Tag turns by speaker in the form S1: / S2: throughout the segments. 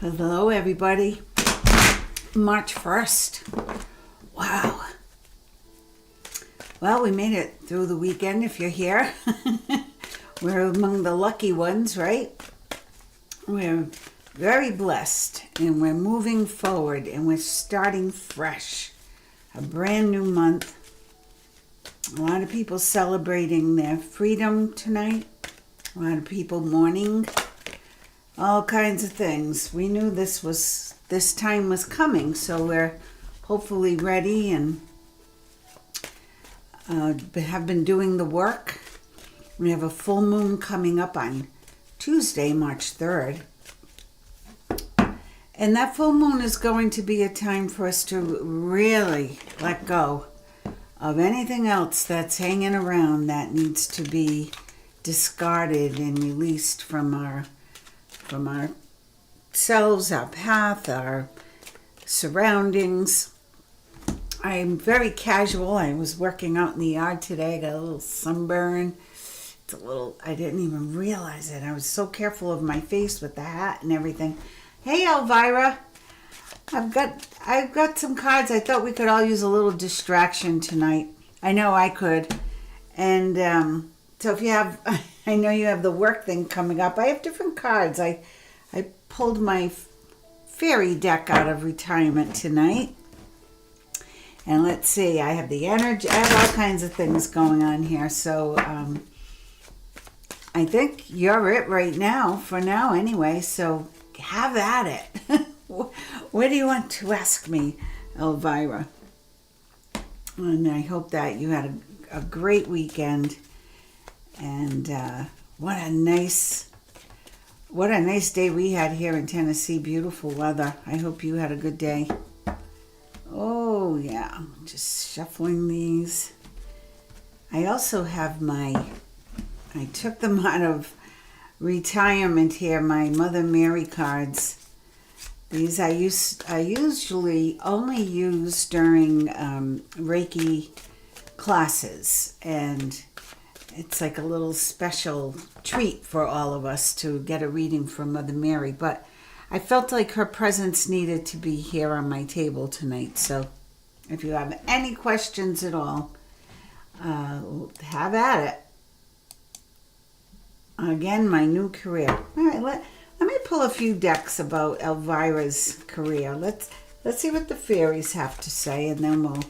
S1: Hello, everybody. March 1st. Wow. Well, we made it through the weekend if you're here. We're among the lucky ones, right? We're very blessed and we're moving forward and we're starting fresh. A brand new month. A lot of people celebrating their freedom tonight. A lot of people mourning. All kinds of things. We knew this time was coming, so we're hopefully ready and have been doing the work. We have a full moon coming up on Tuesday, March 3rd. And that full moon is going to be a time for us to really let go of anything else that's hanging around that needs to be discarded and released from ourselves, our path, our surroundings. I'm very casual. I was working out in the yard today. I got a little sunburn. I didn't even realize it. I was so careful of my face with the hat and everything. Hey, Elvira. I've got some cards. I thought we could all use a little distraction tonight. I know I could. And so if you have, I know you have the work thing coming up. I have different cards. I pulled my fairy deck out of retirement tonight. And let's see, I have the energy. I have all kinds of things going on here. So I think you're it right now, for now anyway. So have at it. What do you want to ask me, Elvira? And I hope that you had a great weekend. And what a nice day we had here in Tennessee. Beautiful weather. I hope you had a good day. Oh yeah, just shuffling these. I also have I took them out of retirement here, my Mother Mary cards. These I usually only use during Reiki classes, and it's like a little special treat for all of us to get a reading from Mother Mary. But I felt like her presence needed to be here on my table tonight. So if you have any questions at all, have at it. Again, my new career. All right, let me pull a few decks about Elvira's career. Let's see what the fairies have to say, and then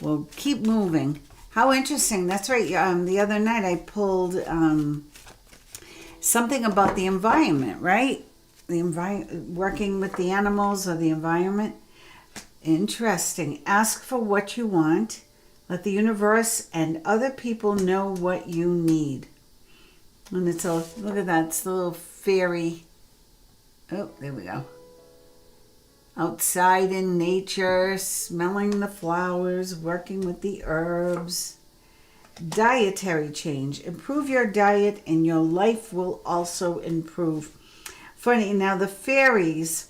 S1: we'll keep moving. How interesting. That's right. The other night I pulled something about the environment, right? Working with the animals or the environment. Interesting. Ask for what you want. Let the universe and other people know what you need. And look at that. It's the little fairy. Oh, there we go. Outside in nature, smelling the flowers, working with the herbs. Dietary change. Improve your diet and your life will also improve. Funny, now the fairies,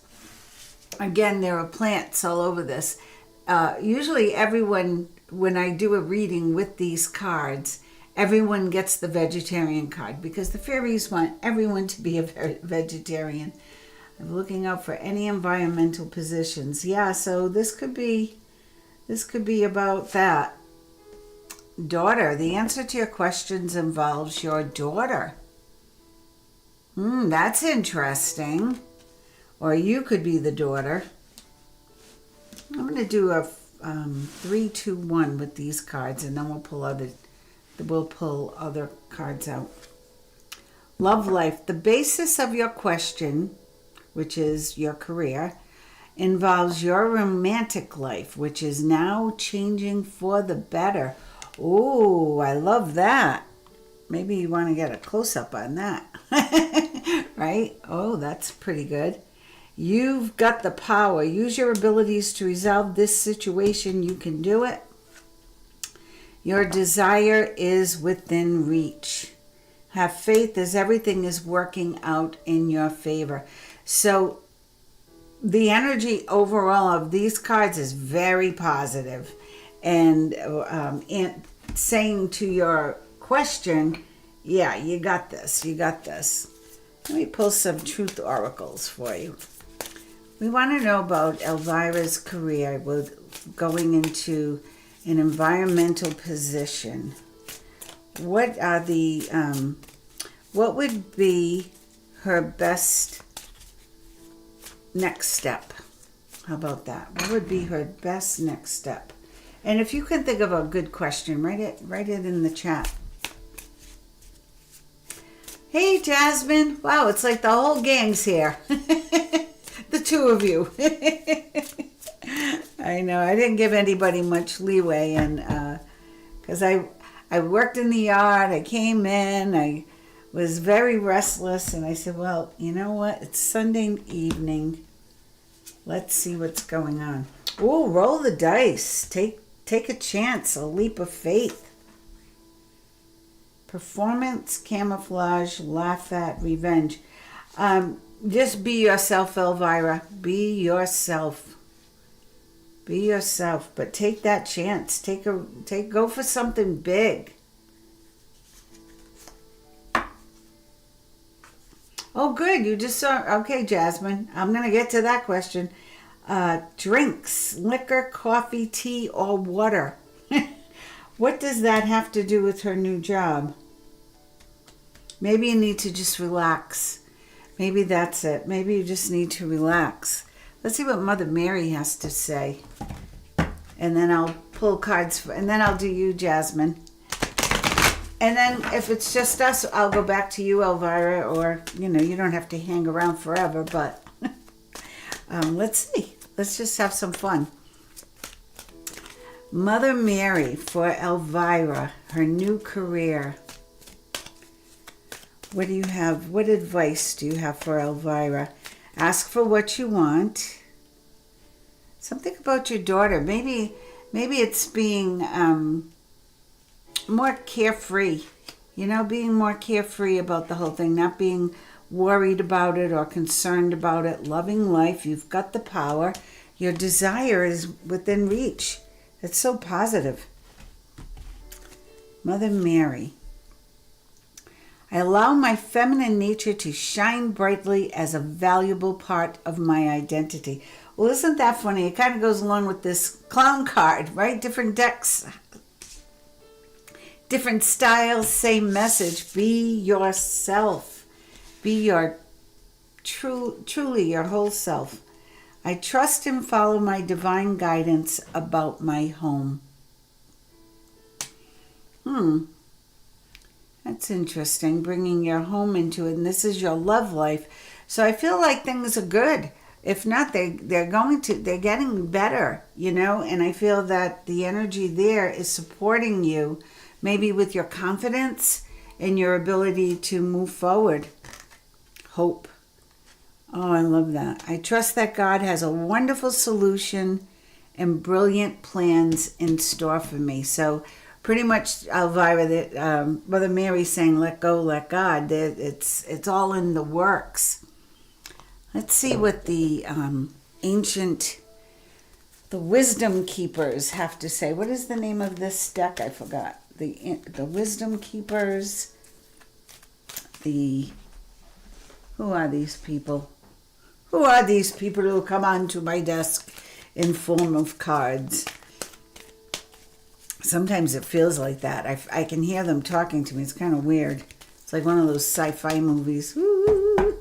S1: again, there are plants all over this. Usually everyone, when I do a reading with these cards, everyone gets the vegetarian card because the fairies want everyone to be a vegetarian. I'm looking out for any environmental positions. Yeah, so this could be about that. Daughter. The answer to your questions involves your daughter. That's interesting. Or you could be the daughter. I'm going to do a 3, 2, 1 with these cards, and then we'll pull other cards out. Love life. The basis of your question, which is your career, involves your romantic life, which is now changing for the better. Oh, I love that. Maybe you want to get a close-up on that. Right? Oh, that's pretty good. You've got the power. Use your abilities to resolve this situation. You can do it. Your desire is within reach. Have faith as everything is working out in your favor. So the energy overall of these cards is very positive. And saying to your question, yeah, you got this. Let me pull some truth oracles for you. We want to know about Elvira's career with going into an environmental position. What are the, what would be her best next step? How about that? What would be her best next step? And if you can think of a good question, write it in the chat. Hey, Jasmine. Wow, it's like the whole gang's here. The two of you. I know. I didn't give anybody much leeway, and because I worked in the yard. I came in. I was very restless, and I said, well, you know what? It's Sunday evening. Let's see what's going on. Oh, roll the dice. Take a chance, a leap of faith. Performance, camouflage, laugh at, revenge. Just be yourself, Elvira. Be yourself. Be yourself, but take that chance. Go for something big. Oh, good. You just saw. Okay, Jasmine. I'm gonna get to that question. Drinks, liquor, coffee, tea, or water. What does that have to do with her new job? Maybe you need to just relax. Maybe that's it. Maybe you just need to relax. Let's see what Mother Mary has to say. And then I'll pull cards, and then I'll do you, Jasmine. And then if it's just us, I'll go back to you, Elvira, or, you don't have to hang around forever, but let's see. Let's just have some fun. Mother Mary for Elvira, her new career. What do you have? What advice do you have for Elvira? Ask for what you want. Something about your daughter. Maybe it's being more carefree. Being more carefree about the whole thing, not being worried about it or concerned about it. Loving life. You've got the power. Your desire is within reach. It's so positive. Mother Mary. I allow my feminine nature to shine brightly as a valuable part of my identity. Well, isn't that funny? It kind of goes along with this clown card, right? Different decks, different styles, same message. Be yourself. Be your truly your whole self. I trust and follow my divine guidance about my home. That's interesting, bringing your home into it, and this is your love life. So I feel like things are good. If not, they're getting better, and I feel that the energy there is supporting you, maybe with your confidence and your ability to move forward. Hope. Oh, I love that. I trust that God has a wonderful solution and brilliant plans in store for me. So pretty much, Elvira, Mother Mary saying, let go, let God. It's all in the works. Let's see what the Wisdom Keepers have to say. What is the name of this deck? I forgot. The Wisdom Keepers. Who are these people? Who are these people who come onto my desk in form of cards? Sometimes it feels like that. I can hear them talking to me. It's kind of weird. It's like one of those sci-fi movies. Ooh.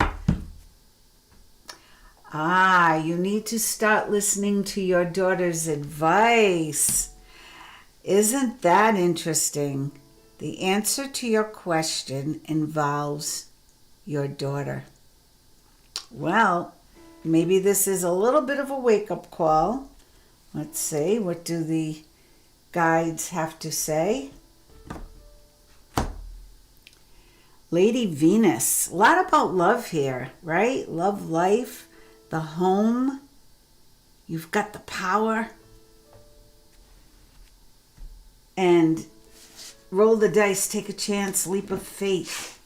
S1: You need to start listening to your daughter's advice. Isn't that interesting? The answer to your question involves your daughter. Well, maybe this is a little bit of a wake-up call. Let's see. What do the guides have to say? Lady Venus. A lot about love here, right? Love life, the home. You've got the power. And roll the dice, take a chance, leap of faith.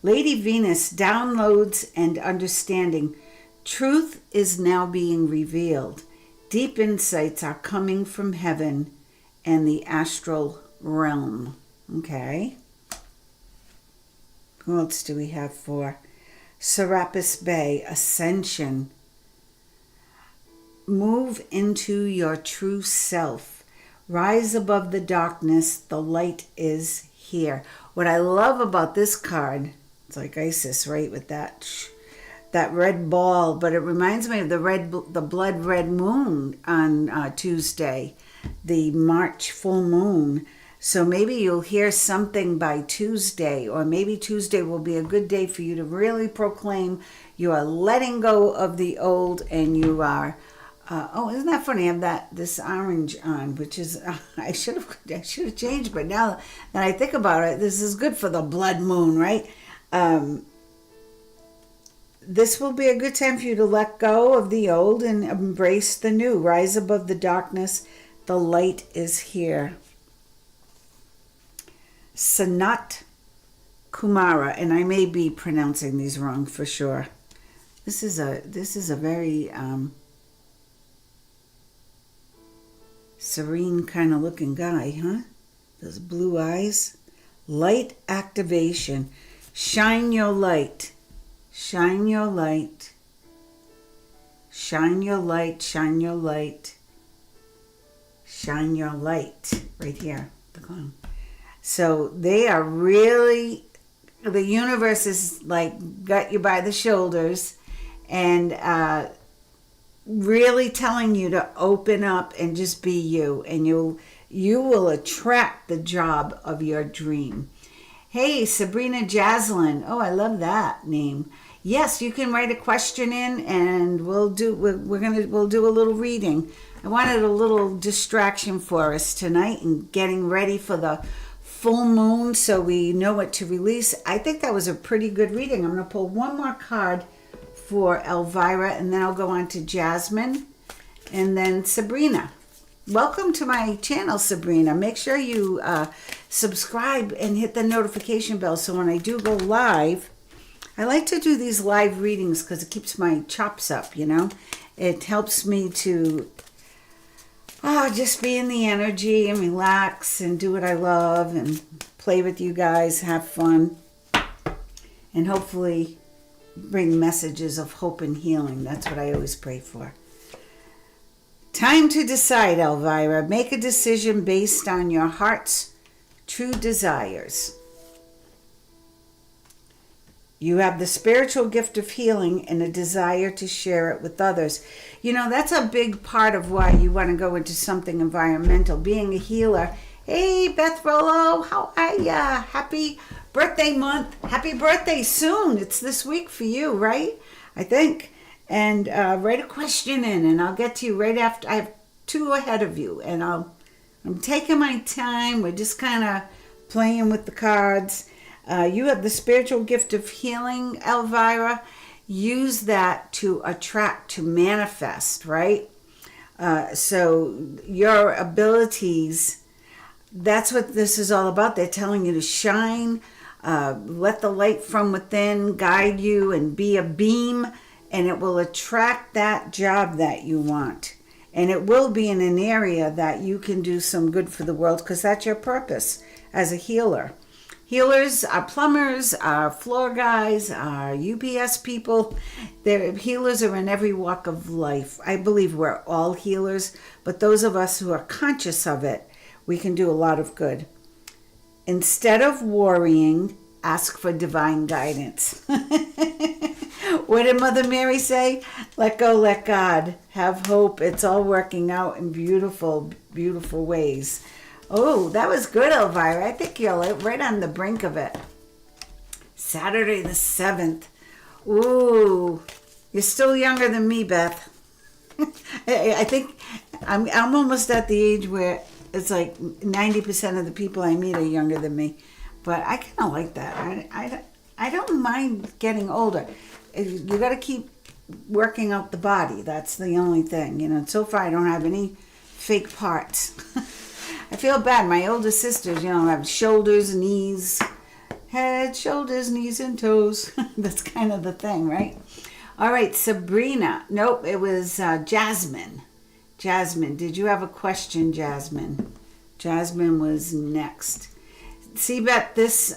S1: Lady Venus, downloads and understanding. Truth is now being revealed. Deep insights are coming from heaven and the astral realm. Okay. Who else do we have for Serapis Bay? Ascension. Move into your true self. Rise above the darkness. The light is here. What I love about this card, it's like Isis, right, with that red ball, but it reminds me of the blood red moon on Tuesday, the March full moon. So maybe you'll hear something by Tuesday, or maybe Tuesday will be a good day for you to really proclaim you are letting go of the old, and you are isn't that funny? I have this orange on, which is I should have changed, but now that I think about it, this is good for the blood moon, right? This will be a good time for you to let go of the old and embrace the new. Rise above the darkness. The light is here. Sanat Kumara, and I may be pronouncing these wrong for sure. This is a very serene kind of looking guy, huh? Those blue eyes. Light activation. Shine your light. Shine your light. Shine your light. Shine your light. Shine your light. Right here. The clown. So they are really, the universe is like got you by the shoulders and really telling you to open up and just be you, and you will attract the job of your dream. Hey, Sabrina Jaslyn. Oh, I love that name. Yes, you can write a question in, and we'll do a little reading. I wanted a little distraction for us tonight and getting ready for the full moon so we know what to release. I think that was a pretty good reading. I'm going to pull one more card for Elvira, and then I'll go on to Jasmine and then Sabrina. Welcome to my channel, Sabrina. Make sure you subscribe and hit the notification bell so when I do go live, I like to do these live readings because it keeps my chops up, you know. It helps me to just be in the energy and relax and do what I love and play with you guys, have fun, and hopefully bring messages of hope and healing. That's what I always pray for. Time to decide, Elvira. Make a decision based on your heart's true desires. You have the spiritual gift of healing and a desire to share it with others. You know, that's a big part of why you want to go into something environmental, being a healer. Hey, Beth Rollo, how are ya? Happy birthday month. Happy birthday soon. It's this week for you, right? I think. And write a question in, and I'll get to you right after. I have two ahead of you, and I'm taking my time. We're just kind of playing with the cards. You have the spiritual gift of healing, Elvira. Use that to attract, to manifest, right? So your abilities, that's what this is all about. They're telling you to shine, let the light from within guide you and be a beam, and it will attract that job that you want. And it will be in an area that you can do some good for the world because that's your purpose as a healer. Healers are plumbers, are floor guys, are UPS people. Healers are in every walk of life. I believe we're all healers, but those of us who are conscious of it, we can do a lot of good. Instead of worrying, ask for divine guidance. What did Mother Mary say? Let go, let God. Have hope. It's all working out in beautiful, beautiful ways. Oh, that was good, Elvira. I think you're right on the brink of it. Saturday the 7th. Ooh, you're still younger than me, Beth. I think I'm almost at the age where it's like 90% of the people I meet are younger than me. But I kind of like that. I don't mind getting older. You got to keep working out the body. That's the only thing. You know, so far I don't have any fake parts. I feel bad. My older sisters, have shoulders, knees, head, shoulders, knees, and toes. That's kind of the thing, right? All right, Sabrina. Nope, it was Jasmine. Jasmine, did you have a question, Jasmine? Jasmine was next. See, Beth, this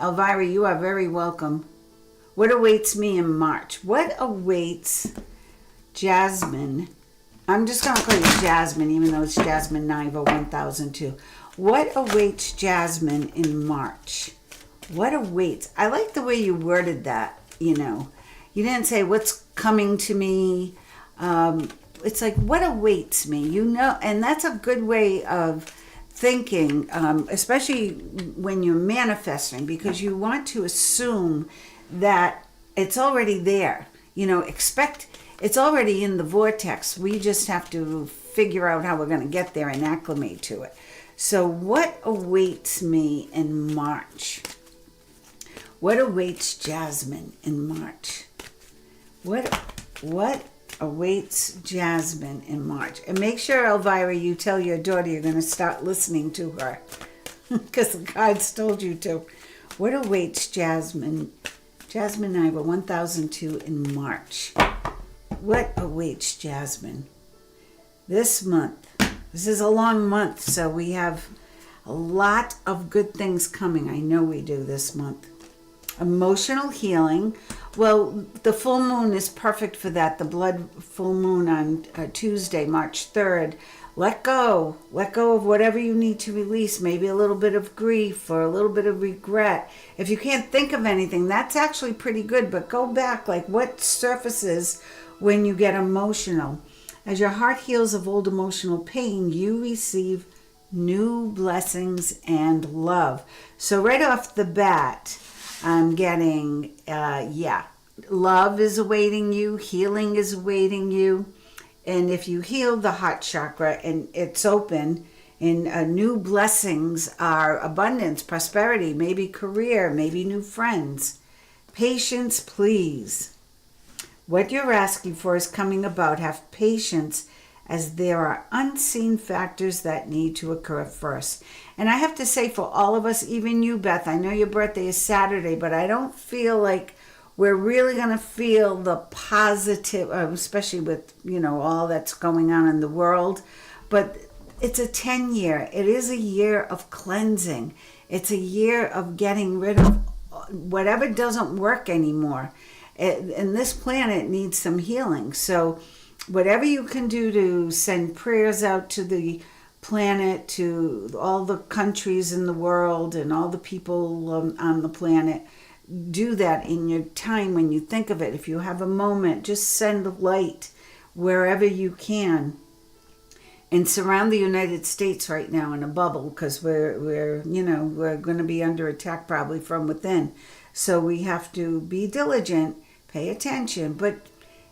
S1: Elvira, you are very welcome. What awaits me in March? What awaits Jasmine? I'm just going to call you Jasmine, even though it's Jasmine Niva 1002. What awaits Jasmine in March? What awaits? I like the way you worded that, you know. You didn't say what's coming to me. It's like what awaits me, you know, and that's a good way of thinking, especially when you're manifesting, because you want to assume that it's already there. You know, expect it's already in the vortex. We just have to figure out how we're going to get there and acclimate to it. So what awaits me in March? What awaits Jasmine in March? What awaits Jasmine in March? And make sure, Elvira, you tell your daughter you're going to start listening to her, because the cards told you to. What awaits Jasmine? Jasmine Niva 1002 in March. What awaits Jasmine this month? This is a long month, so we have a lot of good things coming. I know we do this month. Emotional healing. Well, the full moon is perfect for that. The blood full moon on Tuesday, March 3rd. Let go of whatever you need to release. Maybe a little bit of grief or a little bit of regret. If you can't think of anything, that's actually pretty good. But go back, like what surfaces when you get emotional. As your heart heals of old emotional pain, you receive new blessings and love. So right off the bat, I'm getting, love is awaiting you, healing is awaiting you. And if you heal the heart chakra and it's open, and new blessings are abundance, prosperity, maybe career, maybe new friends. Patience, please. What you're asking for is coming about. Have patience, as there are unseen factors that need to occur first. And I have to say, for all of us, even you, Beth, I know your birthday is Saturday, but I don't feel like we're really going to feel the positive, especially with, you know, all that's going on in the world. But it's a 10-year. It is a year of cleansing. It's a year of getting rid of whatever doesn't work anymore. And this planet needs some healing. So whatever you can do to send prayers out to the planet, to all the countries in the world and all the people on the planet, do that in your time when you think of it. If you have a moment, just send light wherever you can. And surround the United States right now in a bubble, because we're going to be under attack probably from within. So we have to be diligent, pay attention, but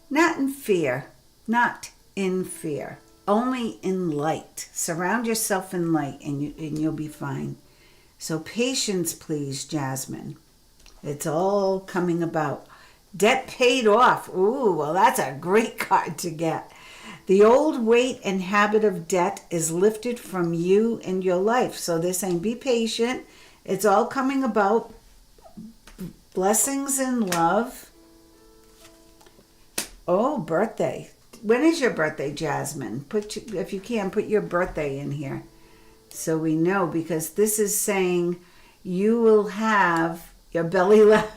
S1: not in fear. Not in fear, only in light. Surround yourself in light and you'll be fine. So patience, please, Jasmine. It's all coming about. Debt paid off. Ooh, well, that's a great card to get. The old weight and habit of debt is lifted from you and your life. So they're saying be patient. It's all coming about. Blessings and love. Oh, birthday. When is your birthday, Jasmine? If you can, put your birthday in here so we know, because this is saying you will have your belly laugh.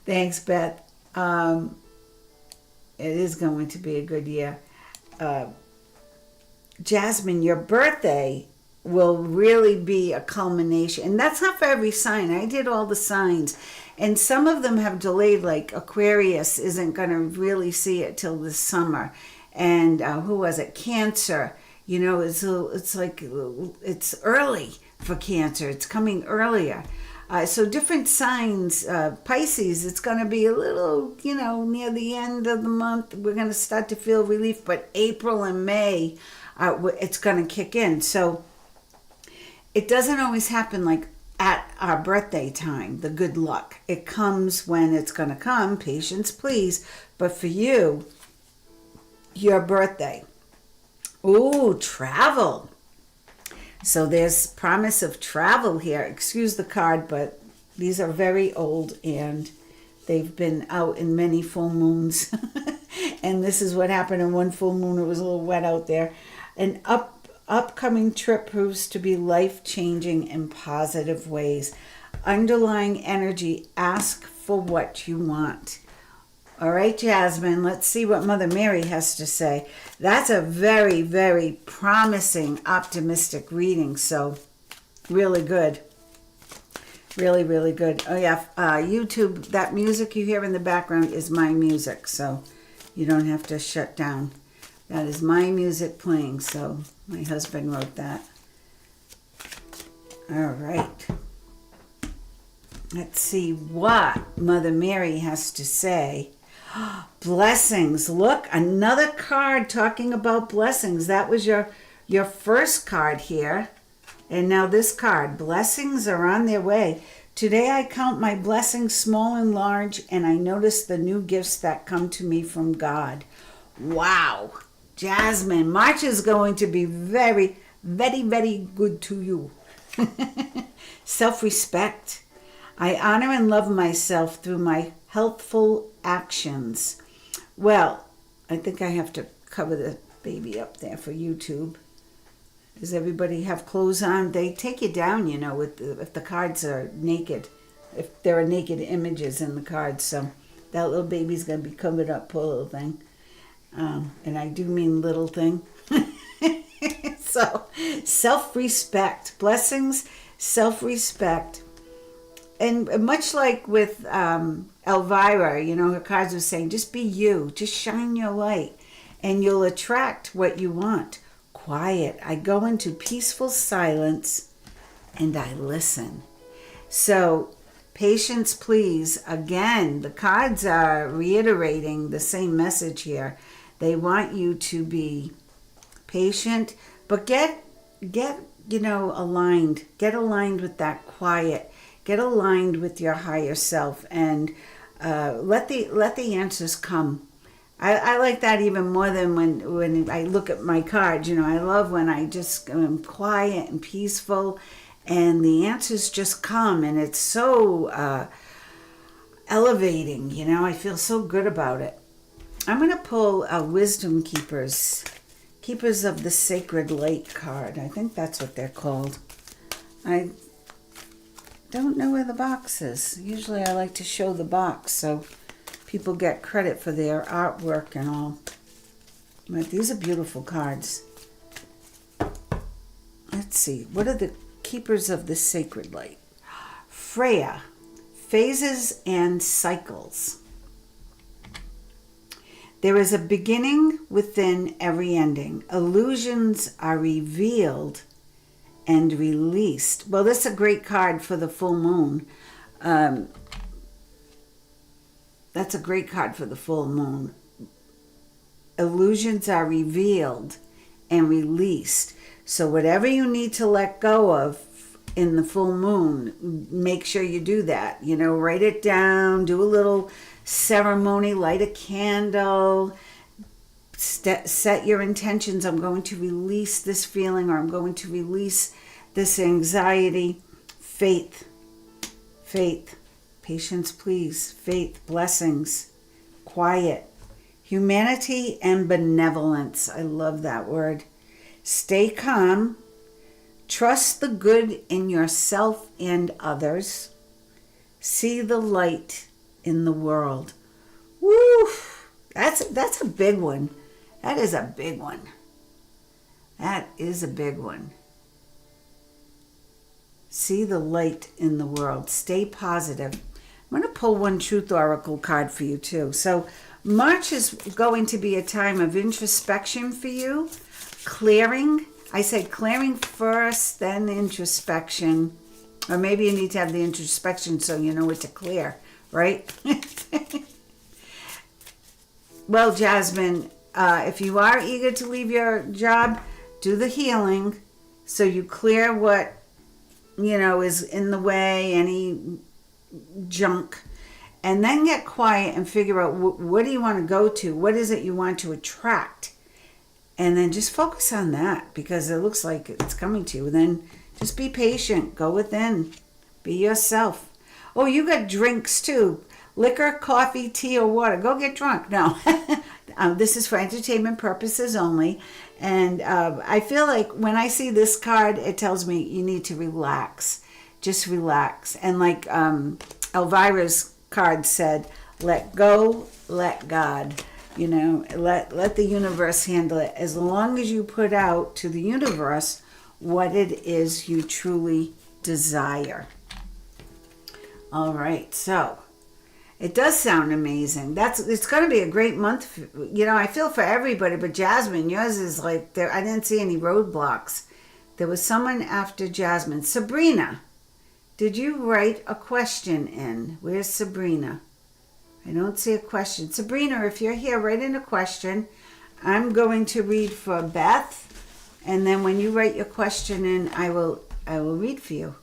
S1: Thanks, Beth. It is going to be a good year. Jasmine, your birthday will really be a culmination. And that's not for every sign. I did all the signs. And some of them have delayed, like Aquarius isn't going to really see it till this summer. And who was it? Cancer. You know, it's like it's early for Cancer. It's coming earlier. So different signs. Pisces, it's going to be a little, near the end of the month. We're going to start to feel relief. But April and May, it's going to kick in. So it doesn't always happen like at our birthday time, the good luck. It comes when it's going to come. Patience, please. But for you, your birthday. Ooh, travel. So there's promise of travel here. Excuse the card, but these are very old and they've been out in many full moons. And this is what happened in one full moon. It was a little wet out there. An upcoming trip proves to be life-changing in positive ways. Underlying energy, ask for what you want. All right, Jasmine, let's see what Mother Mary has to say. That's a very, very promising, optimistic reading, so really good. Really, really good. Oh, yeah, YouTube, that music you hear in the background is my music, so you don't have to shut down. That is my music playing, so my husband wrote that. All right. Let's see what Mother Mary has to say. Blessings. Look, another card talking about blessings. That was your first card here. And now this card. Blessings are on their way. Today I count my blessings small and large, and I notice the new gifts that come to me from God. Wow. Jasmine, March is going to be very, very, very good to you. Self-respect. I honor and love myself through my healthful actions. Well, I think I have to cover the baby up there for YouTube. Does everybody have clothes on? They take you down, you know, if the cards are naked, if there are naked images in the cards. So that little baby's going to be covered up, poor little thing. And I do mean little thing. So self-respect. Blessings, self-respect. And much like with Elvira, you know, her cards were saying, just be you, just shine your light, and you'll attract what you want. Quiet. I go into peaceful silence and I listen. So, patience, please. Again, the cards are reiterating the same message here. They want you to be patient, but get you know, aligned. Get aligned with that quiet. Get aligned with your higher self, and let the answers come. I like that even more than when I look at my cards. You know, I love when I just am quiet and peaceful, and the answers just come, and it's so elevating. You know, I feel so good about it. I'm going to pull a Wisdom Keepers of the Sacred Light card. I think that's what they're called. I don't know where the box is. Usually I like to show the box so people get credit for their artwork and all. But these are beautiful cards. Let's see. What are the Keepers of the Sacred Light? Freya. Phases and cycles. There is a beginning within every ending. Illusions are revealed and released. Well, this is a great card for the full moon. That's a great card for the full moon. Illusions are revealed and released. So whatever you need to let go of in the full moon, make sure you do that. You know, write it down, do a little ceremony, light a candle, set your intentions. I'm going to release this feeling, or I'm going to release this anxiety. Faith, patience, please. Faith, blessings, quiet, humanity, and benevolence. I love that word. Stay calm. Trust the good in yourself and others. See the light in the world. Woo! That's a big one. That is a big one. That is a big one. See the light in the world. Stay positive. I'm going to pull one Truth Oracle card for you too. So March is going to be a time of introspection for you. Clearing. I say clearing first, then introspection. Or maybe you need to have the introspection so you know what to clear, right? Well, Jasmine, if you are eager to leave your job, do the healing so you clear what, you know, is in the way, any junk, and then get quiet and figure out what do you want to go to? What is it you want to attract? And then just focus on that, because it looks like it's coming to you. And then just be patient. Go within. Be yourself. Oh, you got drinks too. Liquor, coffee, tea, or water. Go get drunk. No. This is for entertainment purposes only. And I feel like when I see this card, it tells me you need to relax. Just relax. And like Elvira's card said, let go, let God. You know, let the universe handle it. As long as you put out to the universe what it is you truly desire. All right, so it does sound amazing. It's going to be a great month. You know, I feel for everybody, but Jasmine, yours is like there. I didn't see any roadblocks. There was someone after Jasmine. Sabrina, did you write a question in? Where's Sabrina? I don't see a question. Sabrina, if you're here, write in a question. I'm going to read for Beth, and then when you write your question in, I will read for you.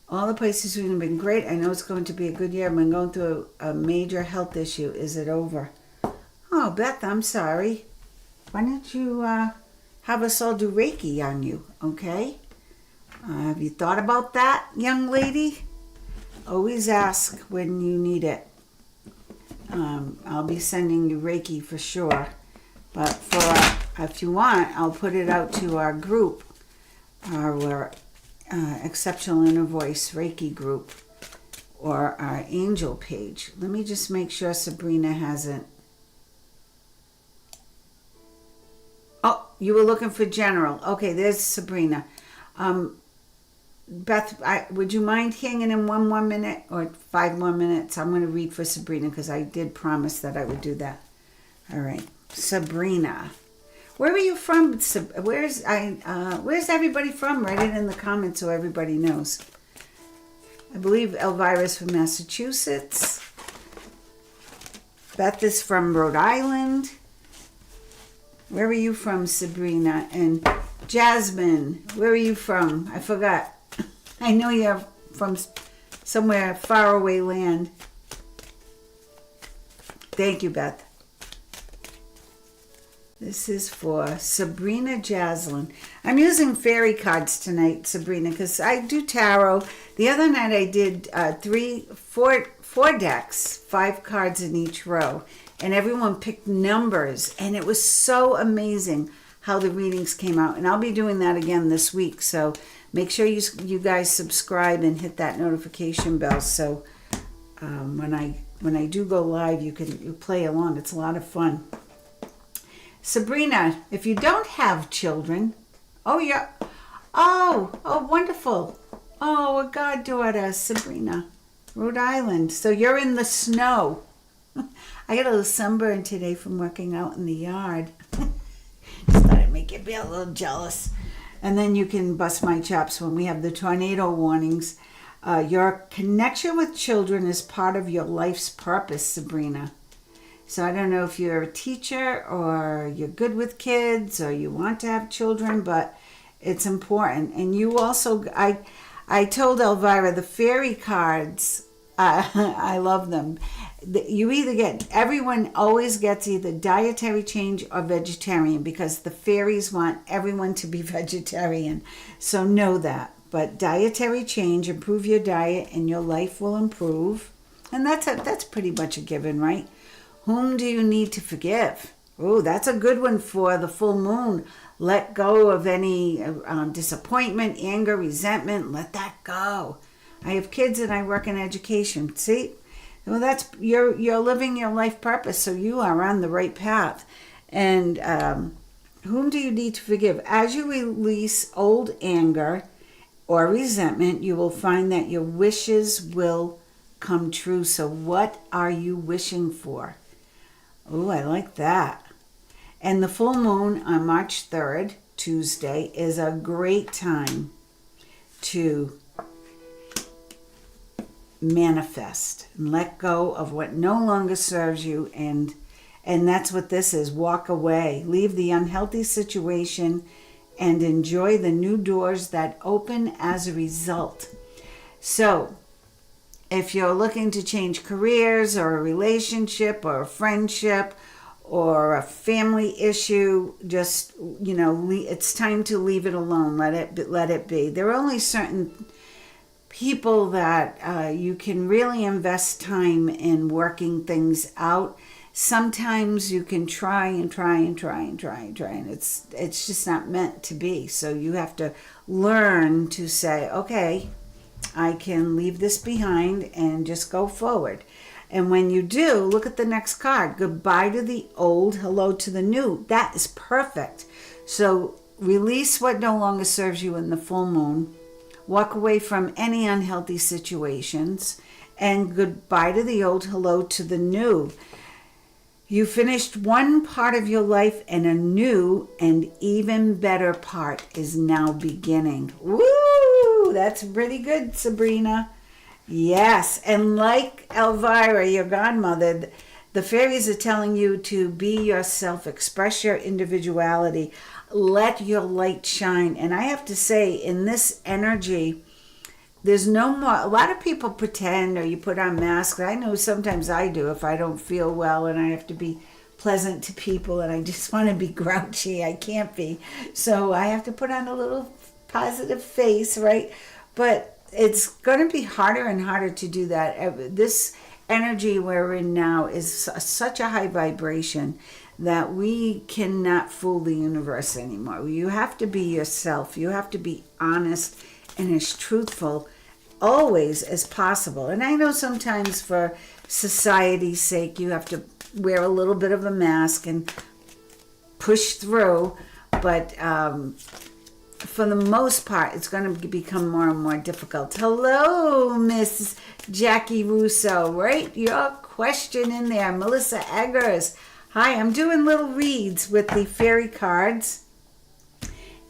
S1: All the places have been great. I know it's going to be a good year. I've been going through a major health issue. Is it over? Oh, Beth, I'm sorry. Why don't you have us all do Reiki on you, okay? Have you thought about that, young lady? Always ask when you need it. I'll be sending you Reiki for sure. But if you want, I'll put it out to our group, our Exceptional Inner Voice Reiki group, or our angel page. Let me just make sure Sabrina hasn't. Oh, you were looking for general. Okay, there's Sabrina. Beth, would you mind hanging in 1 more minute or 5 more minutes? I'm going to read for Sabrina because I did promise that I would do that. All right, Sabrina. Where are you from? Where's everybody from? Write it in the comments so everybody knows. I believe Elvira's from Massachusetts. Beth is from Rhode Island. Where are you from, Sabrina? And Jasmine, where are you from? I forgot. I know you're from somewhere far away land. Thank you, Beth. This is for Sabrina Jaslyn. I'm using fairy cards tonight, Sabrina, because I do tarot. The other night I did four decks, 5 cards in each row, and everyone picked numbers, and it was so amazing how the readings came out. And I'll be doing that again this week, so make sure you guys subscribe and hit that notification bell so when I do go live, you play along. It's a lot of fun. Sabrina, if you don't have children, oh, wonderful. Oh, a goddaughter, Sabrina, Rhode Island. So you're in the snow. I got a little sunburn today from working out in the yard. Just thought I'd make you be a little jealous. And then you can bust my chops when we have the tornado warnings. Your connection with children is part of your life's purpose, Sabrina. So I don't know if you're a teacher or you're good with kids or you want to have children, but it's important. And you also, I told Elvira, the fairy cards, I love them. You everyone always gets either dietary change or vegetarian because the fairies want everyone to be vegetarian. So know that. But dietary change, improve your diet and your life will improve. And that's pretty much a given, right? Whom do you need to forgive? Oh, that's a good one for the full moon. Let go of any disappointment, anger, resentment. Let that go. I have kids and I work in education. See? Well, that's you're living your life purpose, so you are on the right path. And whom do you need to forgive? As you release old anger or resentment, you will find that your wishes will come true. So what are you wishing for? Oh, I like that. And the full moon on March 3rd, Tuesday, is a great time to manifest and let go of what no longer serves you. And that's what this is. Walk away. Leave the unhealthy situation and enjoy the new doors that open as a result. So, if you're looking to change careers or a relationship or a friendship or a family issue, just, it's time to leave it alone. Let it be. There are only certain people that you can really invest time in working things out. sometimes you can try and try and try and try and try, and it's just not meant to be. So you have to learn to say, okay, I can leave this behind and just go forward. And when you do, look at the next card. Goodbye to the old, hello to the new. That is perfect. So release what no longer serves you in the full moon. Walk away from any unhealthy situations. And goodbye to the old, hello to the new. You finished one part of your life, and a new and even better part is now beginning. Woo! That's pretty good, Sabrina. Yes, and like Elvira, your godmother, the fairies are telling you to be yourself, express your individuality, let your light shine. And I have to say, in this energy, there's no more, a lot of people pretend or you put on masks. I know sometimes I do if I don't feel well and I have to be pleasant to people and I just want to be grouchy. I can't be. So I have to put on a little positive face, right? But it's going to be harder and harder to do that. This energy we're in now is such a high vibration that we cannot fool the universe anymore. You have to be yourself. You have to be honest and as truthful always as possible. And I know sometimes for society's sake you have to wear a little bit of a mask and push through, but for the most part it's going to become more and more difficult. Hello, Miss Jackie Russo. Write your question in there. Melissa Eggers. Hi, I'm doing little reads with the fairy cards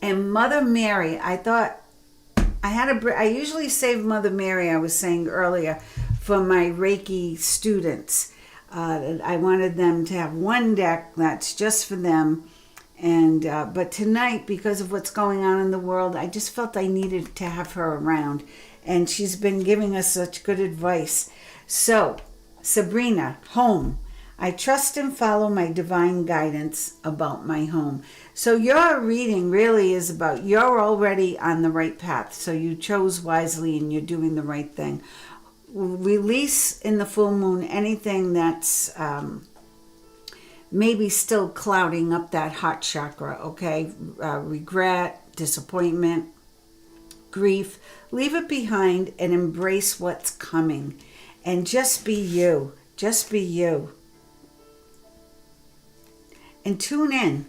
S1: and Mother Mary. I thought I usually save Mother Mary, I was saying earlier, for my Reiki students. I wanted them to have one deck that's just for them. And but tonight, because of what's going on in the world, I just felt I needed to have her around. And she's been giving us such good advice. So, Sabrina, home. I trust and follow my divine guidance about my home. So your reading really is about, you're already on the right path. So you chose wisely and you're doing the right thing. Release in the full moon anything that's maybe still clouding up that heart chakra, okay? Regret, disappointment, grief. Leave it behind and embrace what's coming. And just be you. Just be you. And tune in,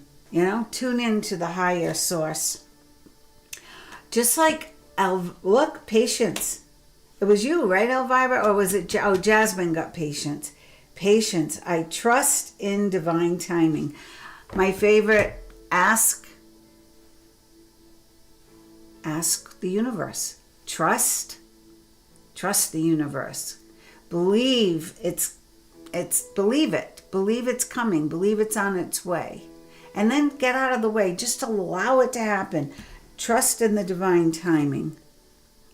S1: tune in to the higher source. Just like, look, patience. It was you, right, Elvira? Or was it, Jasmine got patience. Patience. I trust in divine timing. My favorite, ask the universe. Trust the universe. Believe believe it. Believe it's coming. Believe it's on its way. And then get out of the way. Just allow it to happen. Trust in the divine timing.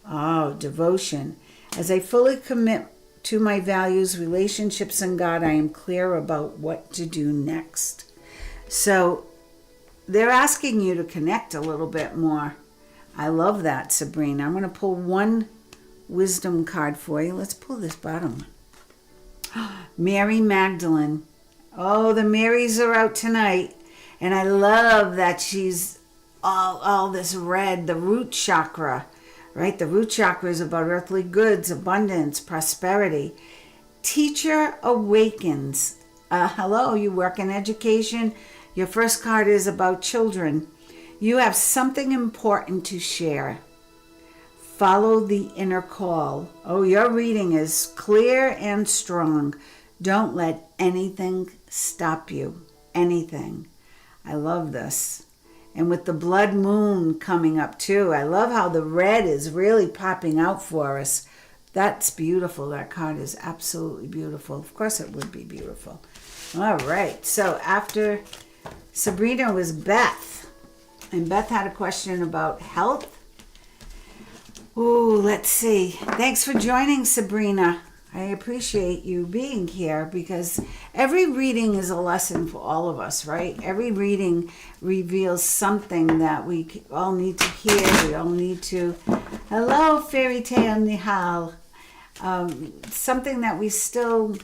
S1: Oh, devotion. As I fully commit to my values, relationships, and God, I am clear about what to do next. So they're asking you to connect a little bit more. I love that, Sabrina. I'm going to pull one wisdom card for you. Let's pull this bottom one. Mary Magdalene. Oh, the Marys are out tonight. And I love that she's all this red, the root chakra, right? The root chakra is about earthly goods, abundance, prosperity. Teacher awakens. Hello, you work in education. Your first card is about children. You have something important to share. Follow the inner call. Oh, your reading is clear and strong. Don't let anything stop you. Anything. I love this. And with the blood moon coming up too, I love how the red is really popping out for us. That's beautiful. That card is absolutely beautiful. Of course it would be beautiful. All right. So after Sabrina was Beth. And Beth had a question about health. Ooh, let's see. Thanks for joining, Sabrina. I appreciate you being here because every reading is a lesson for all of us, right? Every reading reveals something that we all need to hear. We all need to... Hello, Fairy Tale Nihal. Something that we still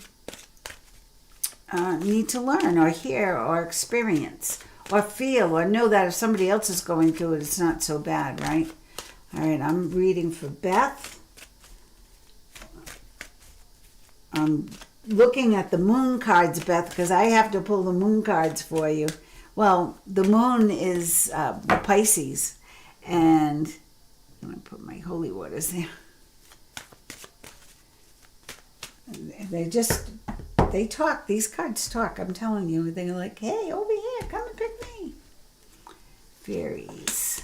S1: need to learn or hear or experience or feel or know that if somebody else is going through it, it's not so bad, right? All right, I'm reading for Beth. I'm looking at the moon cards, Beth, because I have to pull the moon cards for you. Well, the moon is Pisces, and I'm going to put my holy waters there. They talk. These cards talk. I'm telling you. They're like, hey, over here, come and pick me. Fairies.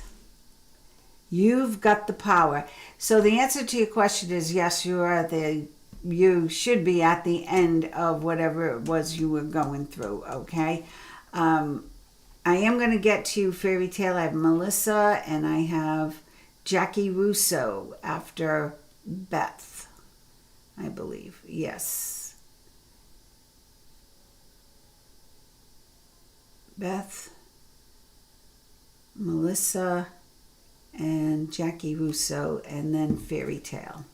S1: You've got the power. So the answer to your question is yes, you should be at the end of whatever it was you were going through, okay? I am going to get to Fairy Tale. I have Melissa and I have Jackie Russo after Beth, I believe. Yes. Beth, Melissa, and Jackie Russo, and then Fairy Tale.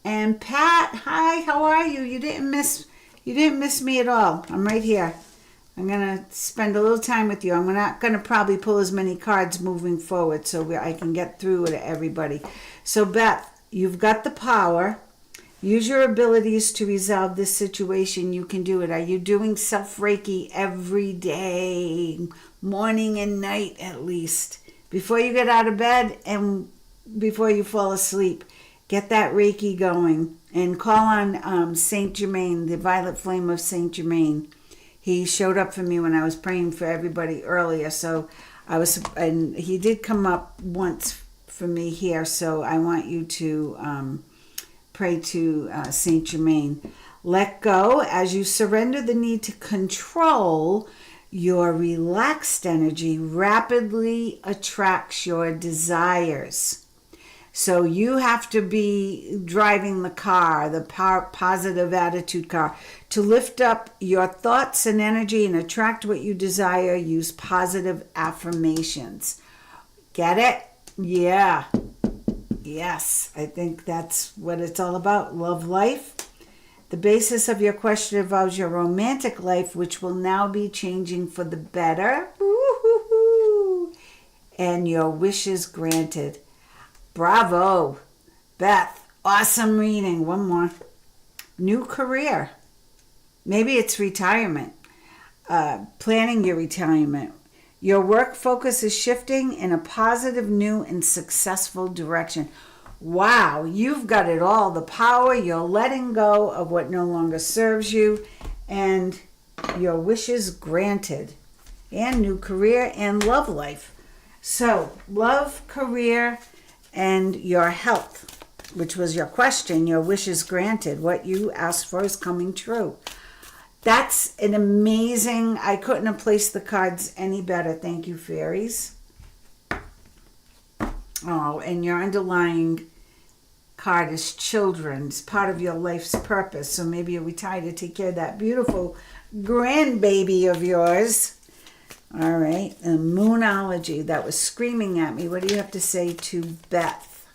S1: And Pat, hi, how are you? You didn't miss me at all. I'm right here. I'm gonna spend a little time with you. I'm not gonna probably pull as many cards moving forward so I can get through to everybody. So Beth, you've got the power. Use your abilities to resolve this situation. You can do it. Are you doing self-Reiki every day, morning and night at least, before you get out of bed and before you fall asleep? Get that Reiki going and call on Saint Germain, the violet flame of Saint Germain. He showed up for me when I was praying for everybody earlier. So and he did come up once for me here. So I want you to pray to Saint Germain. Let go as you surrender the need to control. Your relaxed energy rapidly attracts your desires. So you have to be driving the car, the positive attitude car. To lift up your thoughts and energy and attract what you desire, use positive affirmations. Get it? Yeah. Yes, I think that's what it's all about. Love life. The basis of your question involves your romantic life, which will now be changing for the better. Woo-hoo-hoo. And your wishes granted. Bravo, Beth. Awesome reading. One more. New career. Maybe it's retirement. Planning your retirement. Your work focus is shifting in a positive, new, and successful direction. Wow, you've got it all. The power, you're letting go of what no longer serves you, and your wishes granted. And new career and love life. So, love, career, and your health, which was your question, your wishes granted. What you asked for is coming true. That's an amazing, I couldn't have placed the cards any better. Thank you, fairies. Oh, and your underlying card is children. It's part of your life's purpose. So maybe you're retired to take care of that beautiful grandbaby of yours. All right. And Moonology, that was screaming at me. What do you have to say to Beth?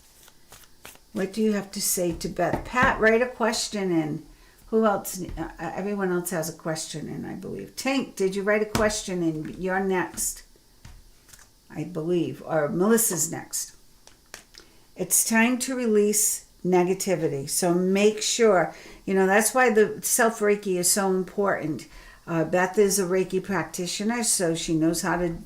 S1: What do you have to say to Beth? Pat, write a question in. Who else? Everyone else has a question in, I believe. Tank, did you write a question in? You're next, I believe. Or Melissa's next. It's time to release negativity. So make sure, that's why the self-Reiki is so important. Beth is a Reiki practitioner, so she knows how to,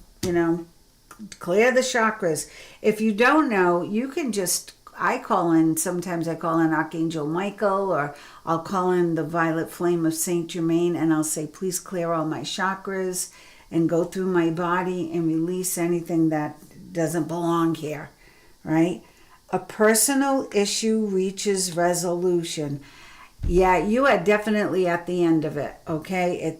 S1: clear the chakras. If you don't know, you can sometimes I call in Archangel Michael, or I'll call in the violet flame of Saint Germain, and I'll say, please clear all my chakras and go through my body and release anything that doesn't belong here, right? A personal issue reaches resolution. Yeah, you are definitely at the end of it, okay?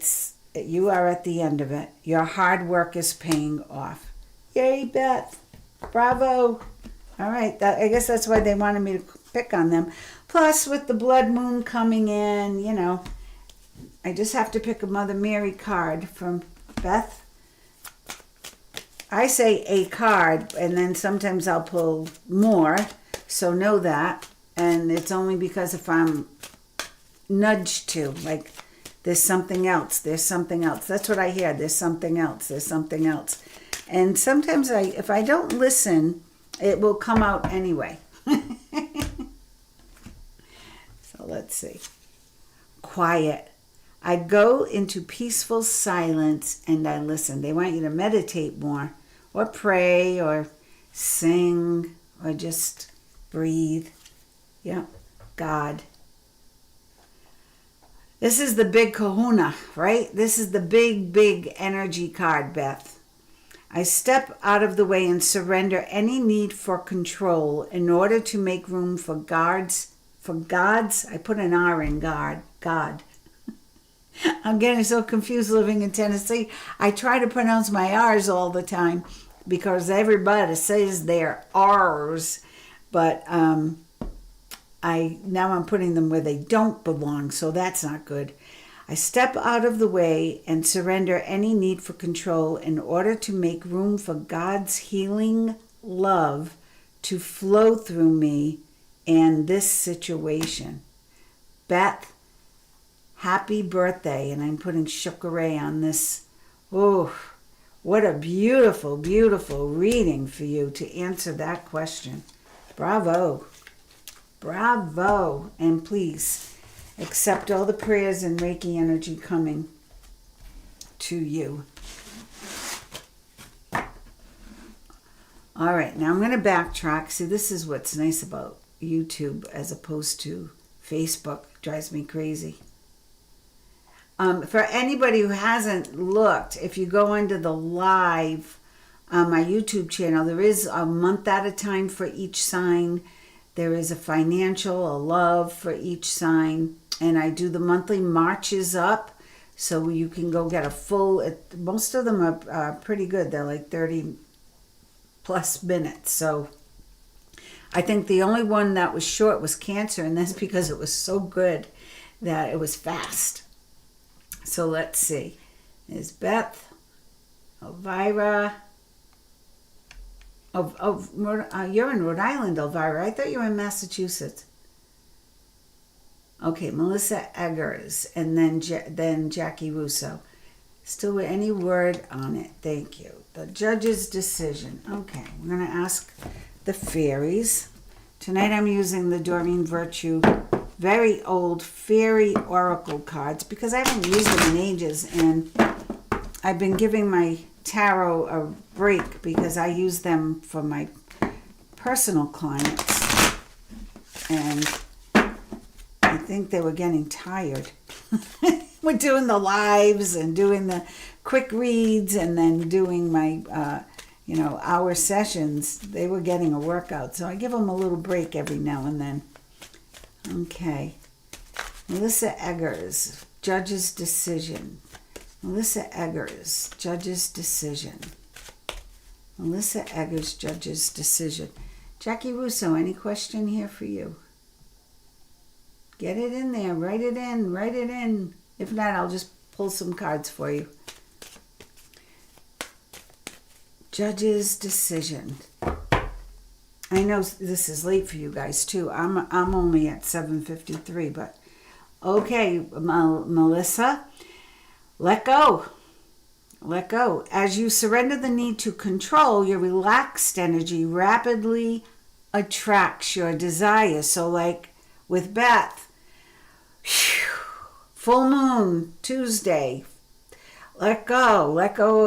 S1: You are at the end of it. Your hard work is paying off. Yay, Beth. Bravo. All right, I guess that's why they wanted me to pick on them. Plus, with the blood moon coming in, I just have to pick a Mother Mary card from Beth. I say a card, and then sometimes I'll pull more, so know that. And it's only because if I'm nudged to, like there's something else, there's something else. That's what I hear. There's something else, there's something else. And sometimes if I don't listen, it will come out anyway. So let's see. Quiet. I go into peaceful silence and I listen. They want you to meditate more, or pray, or sing, or just breathe. Yeah, God. This is the big kahuna, right? This is the big, big energy card, Beth. I step out of the way and surrender any need for control in order to make room for God's, I put an R in God. I'm getting so confused living in Tennessee. I try to pronounce my R's all the time because everybody says they're R's, but now I'm putting them where they don't belong, so that's not good. I step out of the way and surrender any need for control in order to make room for God's healing love to flow through me and this situation. Beth, happy birthday. And I'm putting Shukare on this. Oh, what a beautiful, beautiful reading for you to answer that question. Bravo. Bravo. And please accept all the prayers and Reiki energy coming to you. All right, now I'm going to backtrack. See, this is what's nice about YouTube as opposed to Facebook. Drives me crazy. For anybody who hasn't looked, if you go into the live on my YouTube channel, there is a month at a time for each sign. There is a financial, a love for each sign. And I do the monthly marches up so you can go get a full, most of them are pretty good. They're like 30 plus minutes. So I think the only one that was short was Cancer, and that's because it was so good that it was fast. So let's see. There's Beth, Elvira. You're in Rhode Island, Elvira. I thought you were in Massachusetts. Okay, Melissa Eggers, and then Jackie Russo. Still with any word on it. Thank you. The judge's decision. Okay, we're going to ask the fairies. Tonight I'm using the Doreen Virtue very old fairy oracle cards because I haven't used them in ages, and I've been giving my tarot a break because I use them for my personal clients, and I think they were getting tired. We're doing the lives and doing the quick reads and then doing my hour sessions. They were getting a workout, so I give them a little break every now and then. Okay. Melissa Eggers, judge's decision. Melissa Eggers, judge's decision. Melissa Eggers, judge's decision. Jackie Russo, any question here for you? Get it in there. Write it in. Write it in. If not, I'll just pull some cards for you. Judge's decision. I know this is late for you guys too. I'm only at 7:53, but okay, Melissa, let go. Let go. As you surrender the need to control, your relaxed energy rapidly attracts your desire. So like with Beth, full moon, Tuesday, let go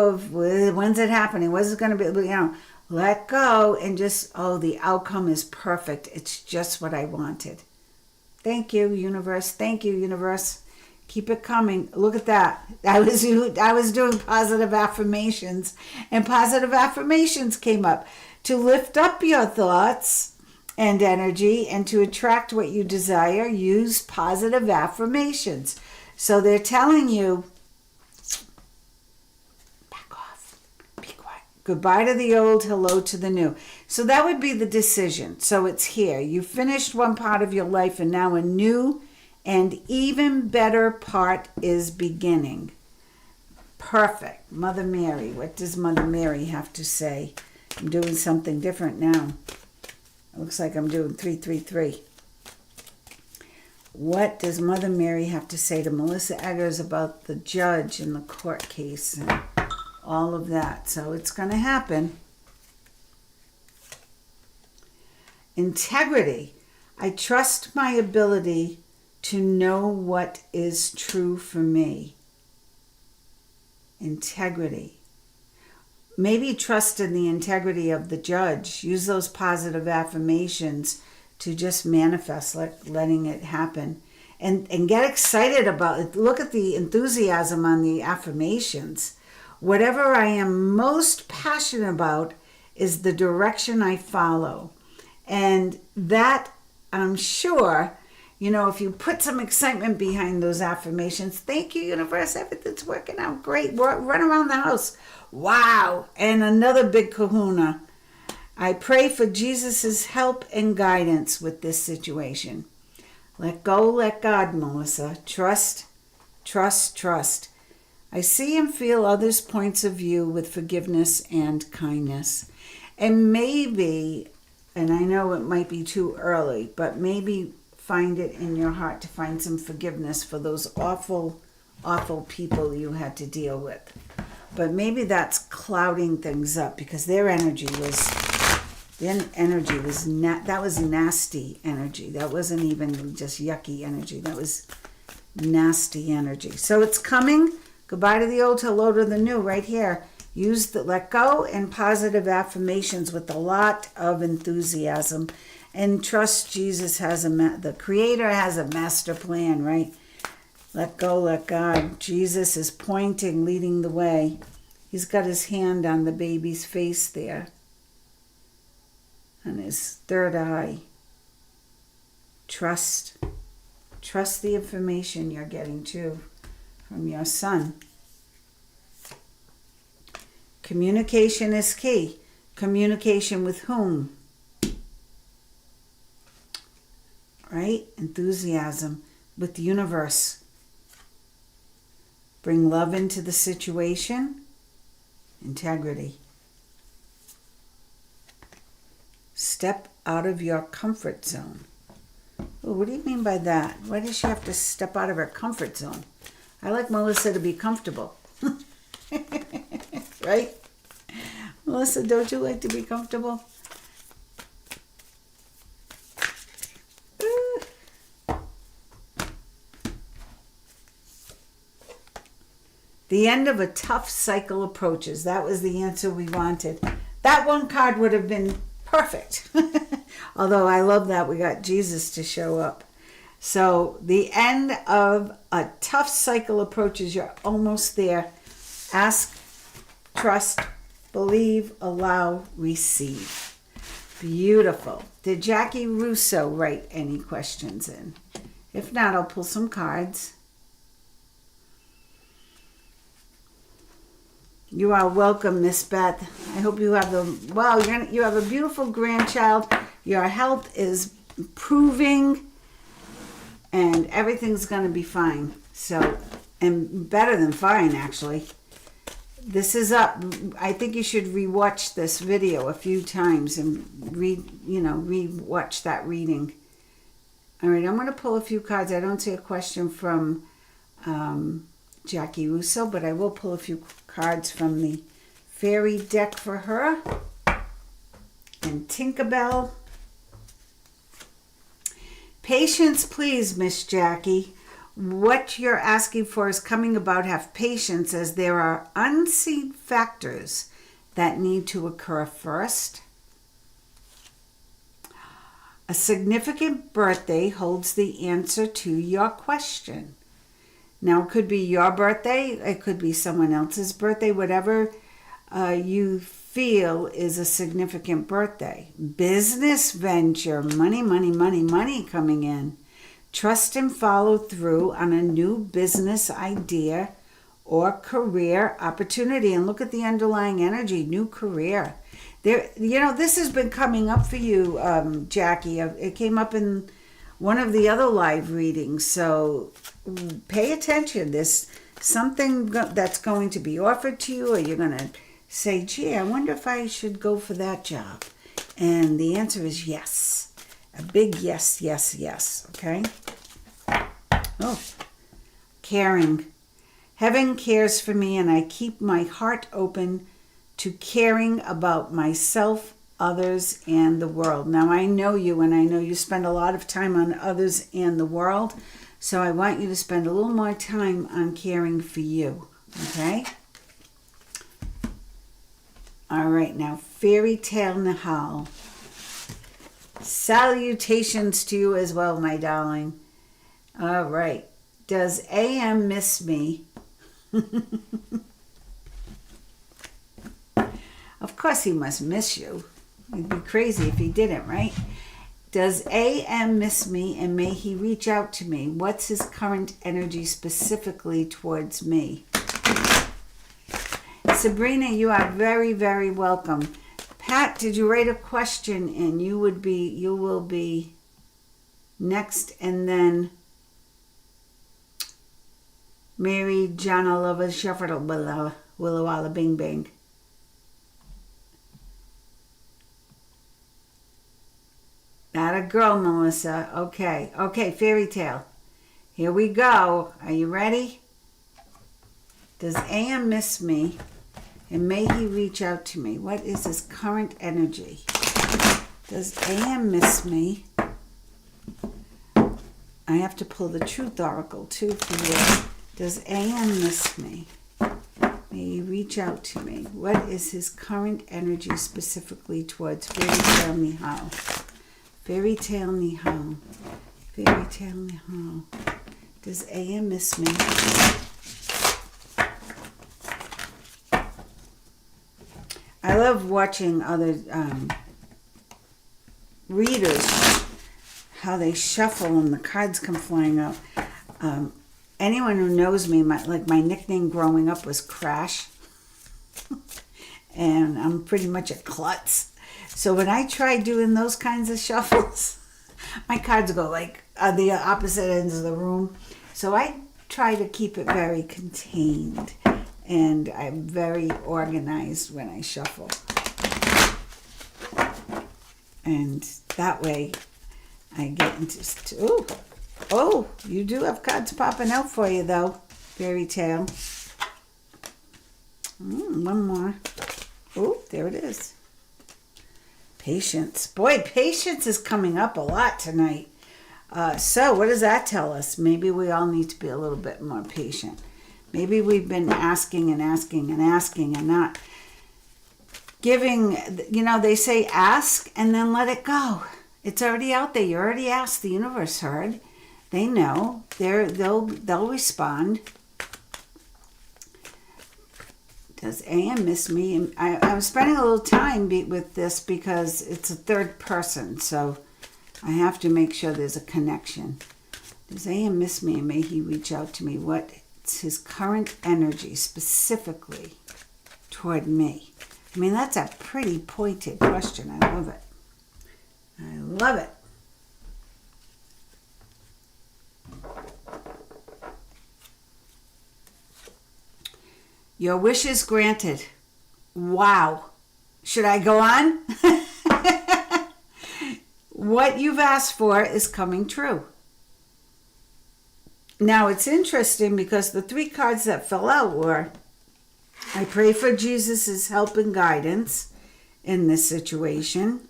S1: of, when's it happening? What's it going to be? Let go and just, the outcome is perfect. It's just what I wanted. Thank you, universe. Thank you, universe. Keep it coming. Look at that. I was doing positive affirmations, and positive affirmations came up. To lift up your thoughts and energy and to attract what you desire, use positive affirmations. So they're telling you, goodbye to the old, hello to the new. So that would be the decision. So it's here. You finished one part of your life and now a new and even better part is beginning. Perfect. Mother Mary. What does Mother Mary have to say? I'm doing something different now. It looks like I'm doing 333. What does Mother Mary have to say to Melissa Eggers about the judge and the court case and all of that? So it's going to happen. Integrity. I trust my ability to know what is true for me. Integrity. Maybe trust in the integrity of the judge. Use those positive affirmations to just manifest, letting it happen. And get excited about it. Look at the enthusiasm on the affirmations. Whatever I am most passionate about is the direction I follow. And that, I'm sure, if you put some excitement behind those affirmations, thank you, universe, everything's working out great. Run around the house. Wow. And another big kahuna. I pray for Jesus' help and guidance with this situation. Let go, let God, Melissa. Trust, trust, trust. I see and feel others' points of view with forgiveness and kindness. And maybe, and I know it might be too early, but maybe find it in your heart to find some forgiveness for those awful, awful people you had to deal with. But maybe that's clouding things up because their energy was that was nasty energy. That wasn't even just yucky energy. That was nasty energy. So it's coming. Goodbye to the old, hello to the new right here. Use the let go and positive affirmations with a lot of enthusiasm. And trust Jesus the Creator has a master plan, right? Let go, let God. Jesus is pointing, leading the way. He's got his hand on the baby's face there. On his third eye. Trust. Trust the information you're getting too from your son. Communication is key. Communication with whom? Right? Enthusiasm with the universe. Bring love into the situation. Integrity. Step out of your comfort zone. Oh, what do you mean by that? Why does she have to step out of her comfort zone? I like Melissa to be comfortable. Right? Melissa, don't you like to be comfortable? The end of a tough cycle approaches. That was the answer we wanted. That one card would have been perfect. Although I love that we got Jesus to show up. So the end of a tough cycle approaches. You're almost there. Ask, trust, believe, allow, receive. Beautiful. Did Jackie Russo write any questions in? If not, I'll pull some cards. You are welcome, Miss Beth. I hope you have you have a beautiful grandchild. Your health is improving and everything's going to be fine. So, and better than fine, actually. This is up. I think you should rewatch this video a few times and rewatch that reading. All right, I'm going to pull a few cards. I don't see a question from Jackie Russo, but I will pull a few cards from the fairy deck for her. And Tinkerbell. Patience, please, Miss Jackie. What you're asking for is coming about. Have patience, as there are unseen factors that need to occur first. A significant birthday holds the answer to your question. Now, it could be your birthday, it could be someone else's birthday, whatever you feel is a significant birthday. Business venture, money coming in. Trust and follow through on a new business idea or career opportunity. And look at the underlying energy, new career. This has been coming up for you, Jackie. It came up in one of the other live readings. So pay attention. There's something that's going to be offered to you, or you're going to say, gee, I wonder if I should go for that job. And the answer is yes. A big yes, yes, yes. Okay? Oh, caring. Heaven cares for me, and I keep my heart open to caring about myself, others, and the world. Now, I know you, and I know you spend a lot of time on others and the world, so I want you to spend a little more time on caring for you, okay? All right, now, Fairy Tale Nihal. Salutations to you as well, my darling. All right. Does AM miss me? Of course he must miss you. He'd be crazy if he didn't, right? Does AM miss me, and may he reach out to me? What's his current energy specifically towards me? Sabrina, you are very, very welcome. Pat, did you write a question? And you will be next, and then Mary Janalova Shepherd Willa Bing Bing. Not a girl, Melissa. Okay, Fairy Tale. Here we go. Are you ready? Does AM miss me? And may he reach out to me? What is his current energy? Does AM miss me? I have to pull the Truth Oracle too for you. Does AM miss me? May he reach out to me? What is his current energy specifically towards Fairy Tale Nihal? Fairy Tale Nihal. Fairy Tale Nihal. Does AM miss me? I love watching other readers, how they shuffle and the cards come flying out. Anyone who knows me, my nickname growing up was Crash. And I'm pretty much a klutz. So when I try doing those kinds of shuffles, my cards go like on the opposite ends of the room. So I try to keep it very contained. And I'm very organized when I shuffle. And that way I get into... Oh, you do have cards popping out for you, though. Fairy Tale. One more. Oh, there it is. Patience. Boy, patience is coming up a lot tonight. So what does that tell us? Maybe we all need to be a little bit more patient. Maybe we've been asking and asking and asking and not giving. They say ask and then let it go. It's already out there. You already asked. The universe heard. They know. They'll respond. Does AM miss me? And I'm spending a little time with this because it's a third person, so I have to make sure there's a connection. Does AM miss me, and may he reach out to me? What's his current energy specifically toward me? I mean, that's a pretty pointed question. I love it. I love it. Your wish is granted. Wow. Should I go on? What you've asked for is coming true. Now, it's interesting because the three cards that fell out were, I pray for Jesus' help and guidance in this situation.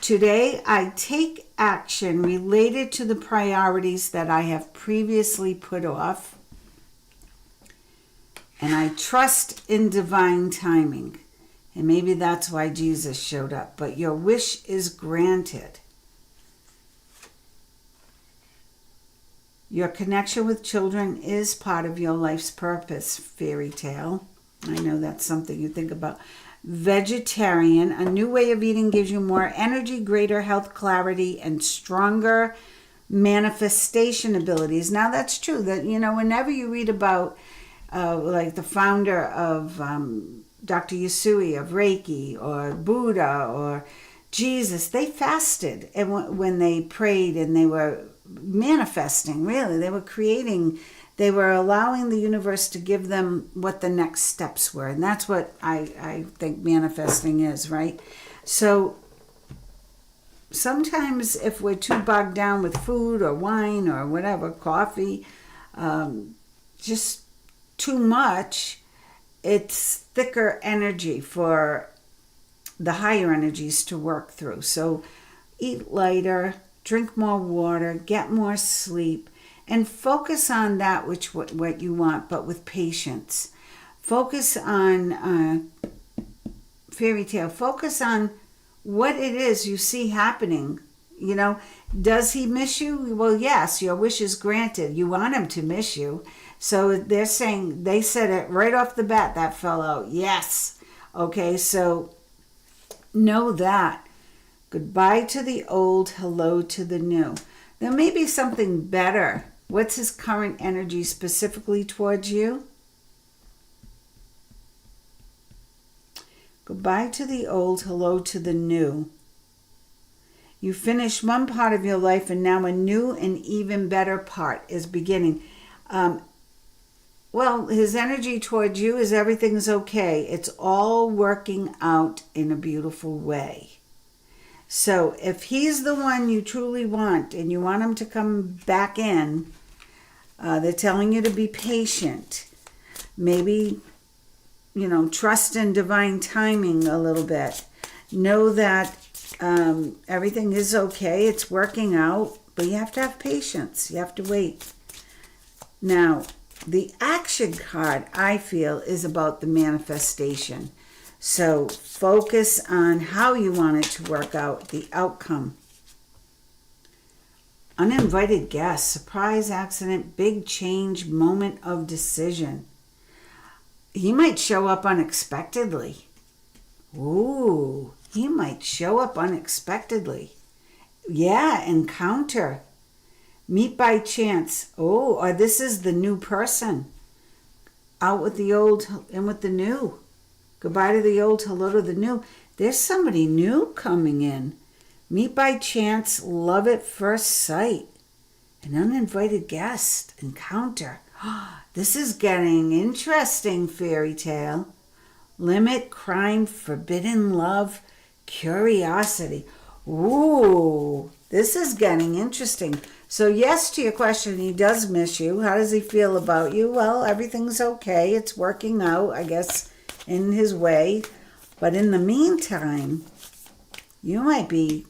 S1: Today, I take action related to the priorities that I have previously put off. And I trust in divine timing. And maybe that's why Jesus showed up. But your wish is granted. Your connection with children is part of your life's purpose, Fairy Tale. I know that's something you think about. Vegetarian, a new way of eating gives you more energy, greater health clarity, and stronger manifestation abilities. Now that's true that, whenever you read about like the founder of Dr. Yusui of Reiki or Buddha or Jesus, they fasted and when they prayed and they were manifesting, really. They were creating, they were allowing the universe to give them what the next steps were. And that's what I think manifesting is, right? So sometimes if we're too bogged down with food or wine or whatever, coffee, just too much, it's thicker energy for the higher energies to work through. So eat lighter, drink more water, get more sleep, and focus on that what you want, but with patience. Focus on fairy tale. Focus on what it is you see happening. You know, does he miss you? Well, yes, your wish is granted. You want him to miss you. So they said it right off the bat, that fell out. Yes. Okay, so know that. Goodbye to the old, hello to the new. There may be something better. What's his current energy specifically towards you? Goodbye to the old, hello to the new. You finished one part of your life and now a new and even better part is beginning. Well, his energy towards you is everything's okay. It's all working out in a beautiful way. So if he's the one you truly want and you want him to come back in, they're telling you to be patient. Maybe, trust in divine timing a little bit. Know that everything is okay. It's working out, but you have to have patience. You have to wait. Now, the action card, I feel, is about the manifestation. So focus on how you want it to work out, the outcome. Uninvited guest, surprise accident, big change, moment of decision. He might show up unexpectedly. Ooh, he might show up unexpectedly. Yeah, encounter. Meet by chance. Oh, or this is the new person. Out with the old and with the new. Goodbye to the old, hello to the new. There's somebody new coming in. Meet by chance, love at first sight. An uninvited guest, encounter. This is getting interesting, fairy tale. Limit, crime, forbidden love, curiosity. Ooh, this is getting interesting. So yes to your question, he does miss you. How does he feel about you? Well, everything's okay. It's working out, I guess, in his way. But in the meantime, you might be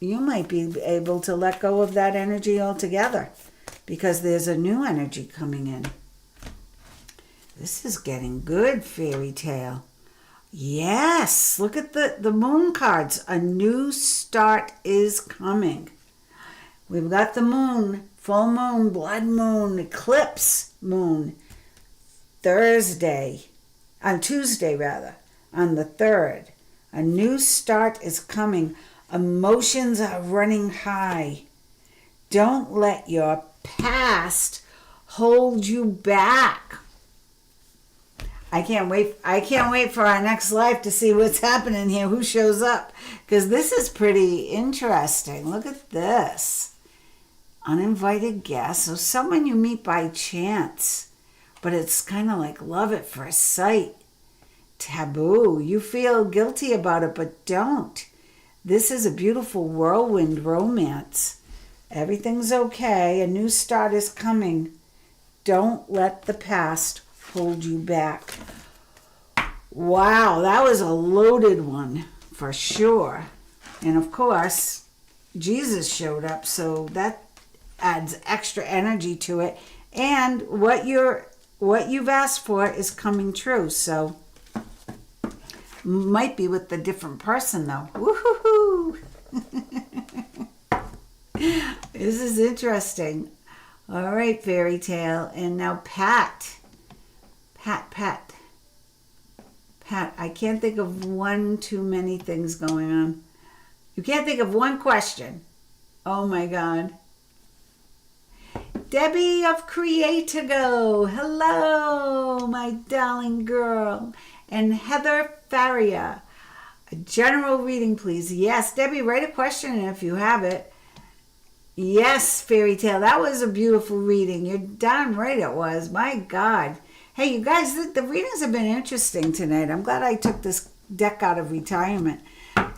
S1: able to let go of that energy altogether because there's a new energy coming in. This is getting good, fairy tale. Yes, look at the moon cards. A new start is coming. We've got the moon, full moon, blood moon, eclipse moon, Tuesday, on the 3rd. A new start is coming. Emotions are running high. Don't let your past hold you back. I can't wait for our next life to see what's happening here, who shows up, because this is pretty interesting. Look at this. Uninvited guest. So someone you meet by chance, but it's kind of like love at first sight. Taboo. You feel guilty about it, but don't. This is a beautiful whirlwind romance. Everything's okay. A new start is coming. Don't let the past hold you back. Wow, that was a loaded one for sure. And of course, Jesus showed up, so that adds extra energy to it. And what you've asked for is coming true. So might be with a different person though. Woohoo! This is interesting. All right, fairy tale. And now Pat, I can't think of one too many things going on. You can't think of one question. Oh my God. Debbie of Creatago. Hello, my darling girl. And Heather Faria. A general reading, please. Yes, Debbie, write a question if you have it. Yes, fairy tale. That was a beautiful reading. You're darn right it was. My God. Hey, you guys, the readings have been interesting tonight. I'm glad I took this deck out of retirement.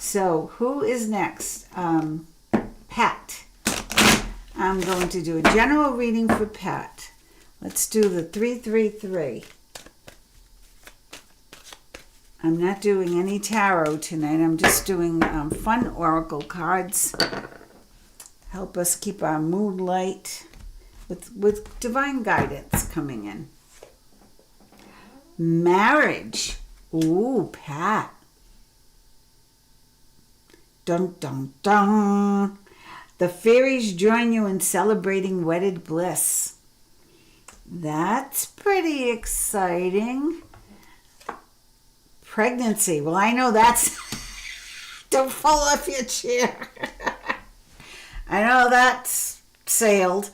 S1: So who is next? Pat. I'm going to do a general reading for Pat. Let's do the 333. I'm not doing any tarot tonight. I'm just doing fun oracle cards. Help us keep our mood light with divine guidance coming in. Marriage. Ooh, Pat. Dun, dun, dun. The fairies join you in celebrating wedded bliss. That's pretty exciting. Pregnancy. Well, I know that's... Don't fall off your chair. I know that's sailed.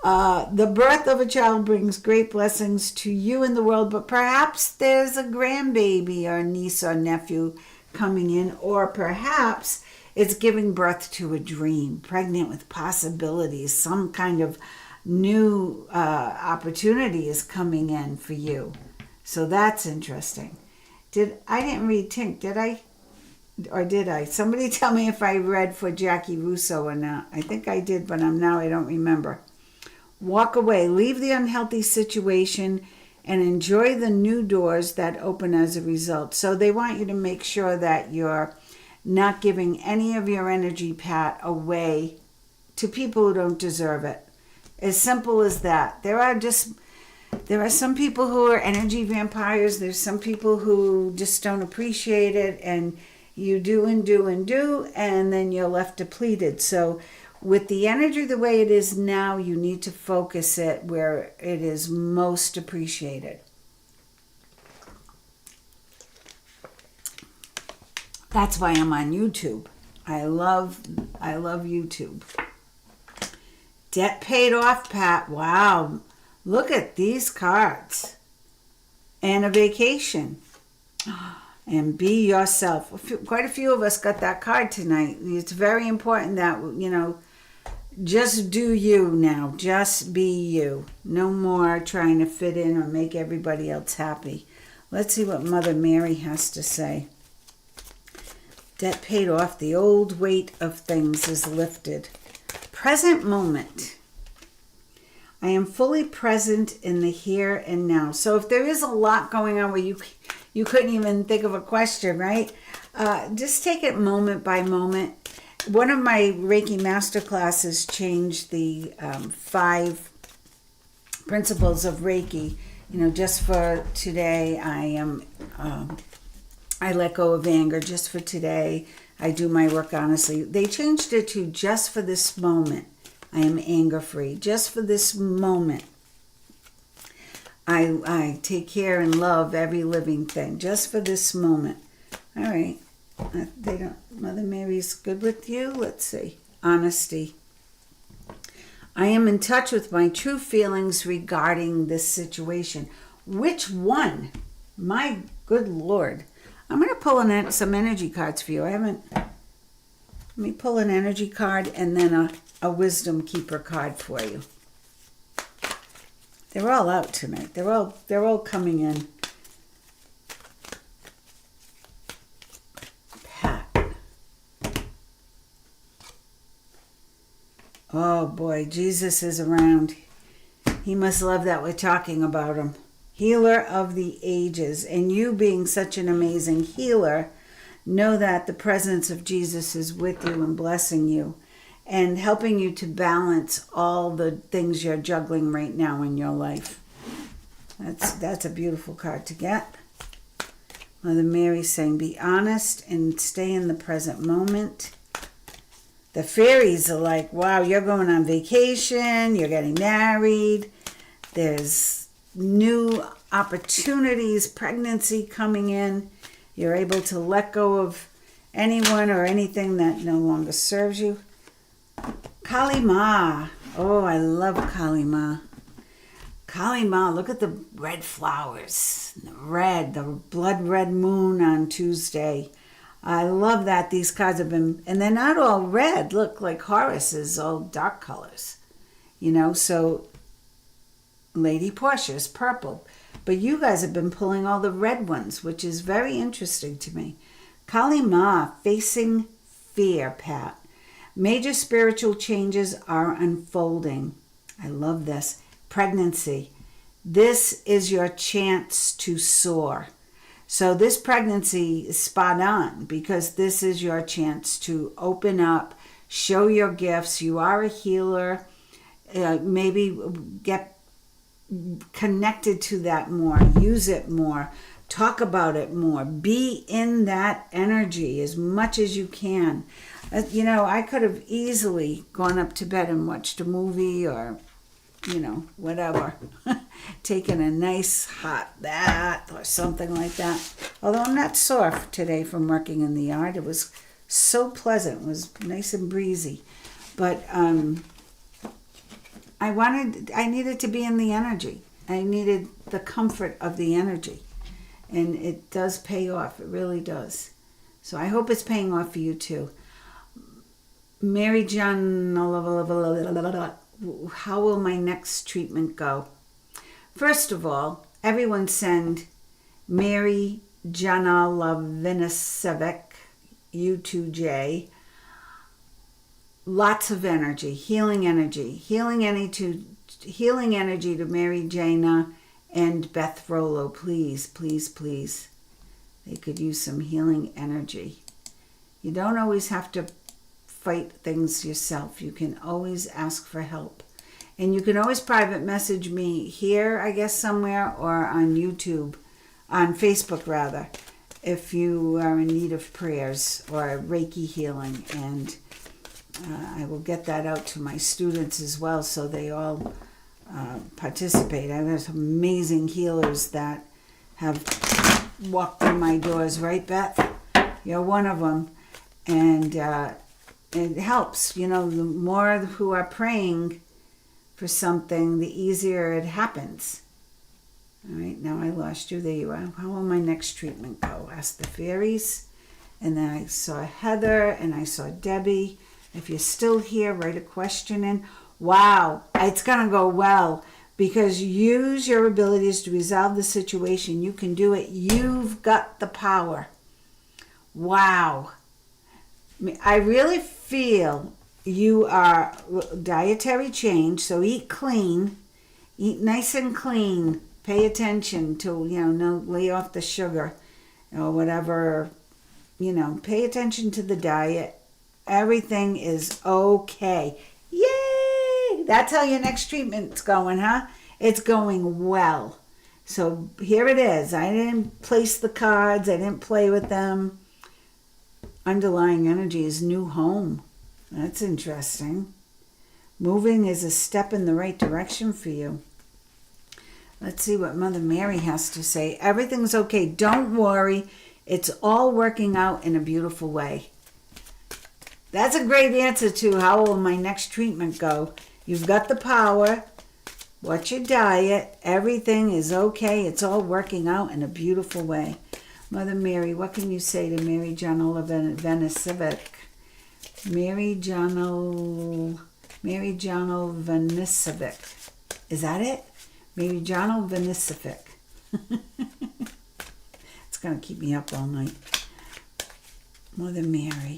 S1: The birth of a child brings great blessings to you in the world, but perhaps there's a grandbaby or niece or nephew coming in, or perhaps it's giving birth to a dream, pregnant with possibilities. Some kind of new opportunity is coming in for you. So that's interesting. I didn't read Tink, did I? Or did I? Somebody tell me if I read for Jackie Russo or not. I think I did, but I don't remember. Walk away. Leave the unhealthy situation and enjoy the new doors that open as a result. So they want you to make sure that you're not giving any of your energy, Pat, away to people who don't deserve it. As simple as that. There are some people who are energy vampires. There's some people who just don't appreciate it, and you do and do and do, and then you're left depleted. So with the energy the way it is now, you need to focus it where it is most appreciated. That's why I'm on YouTube. I love YouTube. Debt paid off, Pat. Wow. Look at these cards. And a vacation. And be yourself. Quite a few of us got that card tonight. It's very important that, just do you now. Just be you. No more trying to fit in or make everybody else happy. Let's see what Mother Mary has to say. Debt paid off. The old weight of things is lifted. Present moment. I am fully present in the here and now. So if there is a lot going on where you couldn't even think of a question, right? Just take it moment by moment. One of my Reiki masterclasses changed the 5 principles of Reiki. Just for today, I let go of anger. Just for today, I do my work honestly. They changed it to just for this moment, I am anger free. Just for this moment, I take care and love every living thing. Just for this moment. All right. Mother Mary's good with you. Let's see. Honesty. I am in touch with my true feelings regarding this situation. Which one? My good Lord. I'm going to pull some energy cards for you. Let me pull an energy card and then a wisdom keeper card for you. They're all out tonight. They're all coming in. Pat. Oh boy, Jesus is around. He must love that we're talking about him. Healer of the ages. And you being such an amazing healer, know that the presence of Jesus is with you and blessing you and helping you to balance all the things you're juggling right now in your life. That's a beautiful card to get. Mother Mary saying, be honest and stay in the present moment. The fairies are like, wow, you're going on vacation, you're getting married, there's new opportunities, pregnancy coming in. You're able to let go of anyone or anything that no longer serves you. Kali Ma. Oh, I love Kali Ma. Kali Ma, look at the red flowers. The blood red moon on Tuesday. I love that these cards have been, and they're not all red. Look, like Horus is all dark colors. So Lady Portia is purple. But you guys have been pulling all the red ones, which is very interesting to me. Kali Ma, facing fear, Pat. Major spiritual changes are unfolding. I love this. Pregnancy. This is your chance to soar. So this pregnancy is spot on because this is your chance to open up, show your gifts. You are a healer. Maybe get connected to that more. Use it more. Talk about it more. Be in that energy as much as you can. I could have easily gone up to bed and watched a movie or, whatever. Taken a nice hot bath or something like that. Although I'm not sore today from working in the yard. It was so pleasant. It was nice and breezy. But I needed to be in the energy. I needed the comfort of the energy. And it does pay off. It really does. So I hope it's paying off for you too. Mary John, how will my next treatment go? First of all, everyone send Mary Jana Lavinisevic, U2J, lots of energy, healing energy to Mary Jana and Beth Rollo, please, please, please. They could use some healing energy. You don't always have to fight things yourself. You can always ask for help. And you can always private message me here, I guess, somewhere, or on YouTube, on Facebook rather, if you are in need of prayers or Reiki healing. And I will get that out to my students as well so they all participate. I have some amazing healers that have walked through my doors, right, Beth? You're one of them. And it helps. The more who are praying for something, the easier it happens. All right, now I lost you. There you are. How will my next treatment go? Ask the fairies. And then I saw Heather and I saw Debbie. If you're still here, write a question in. Wow, it's going to go well because use your abilities to resolve the situation. You can do it. You've got the power. Wow. I really feel you are dietary change, so eat clean, eat nice and clean, pay attention to, no, lay off the sugar or whatever, pay attention to the diet. Everything is okay. Yay! That's how your next treatment's going, huh? It's going well. So here it is. I didn't place the cards. I didn't play with them. Underlying energy is new home. That's interesting. Moving is a step in the right direction for you. Let's see what Mother Mary has to say. Everything's okay. Don't worry. It's all working out in a beautiful way. That's a great answer to how will my next treatment go. You've got the power. Watch your diet. Everything is okay. It's all working out in a beautiful way. Mother Mary, what can you say to Mary Janel Venisivic? Mary Janel Venisivic. Is that it? Mary Janel Venisivic. It's going to keep me up all night. Mother Mary.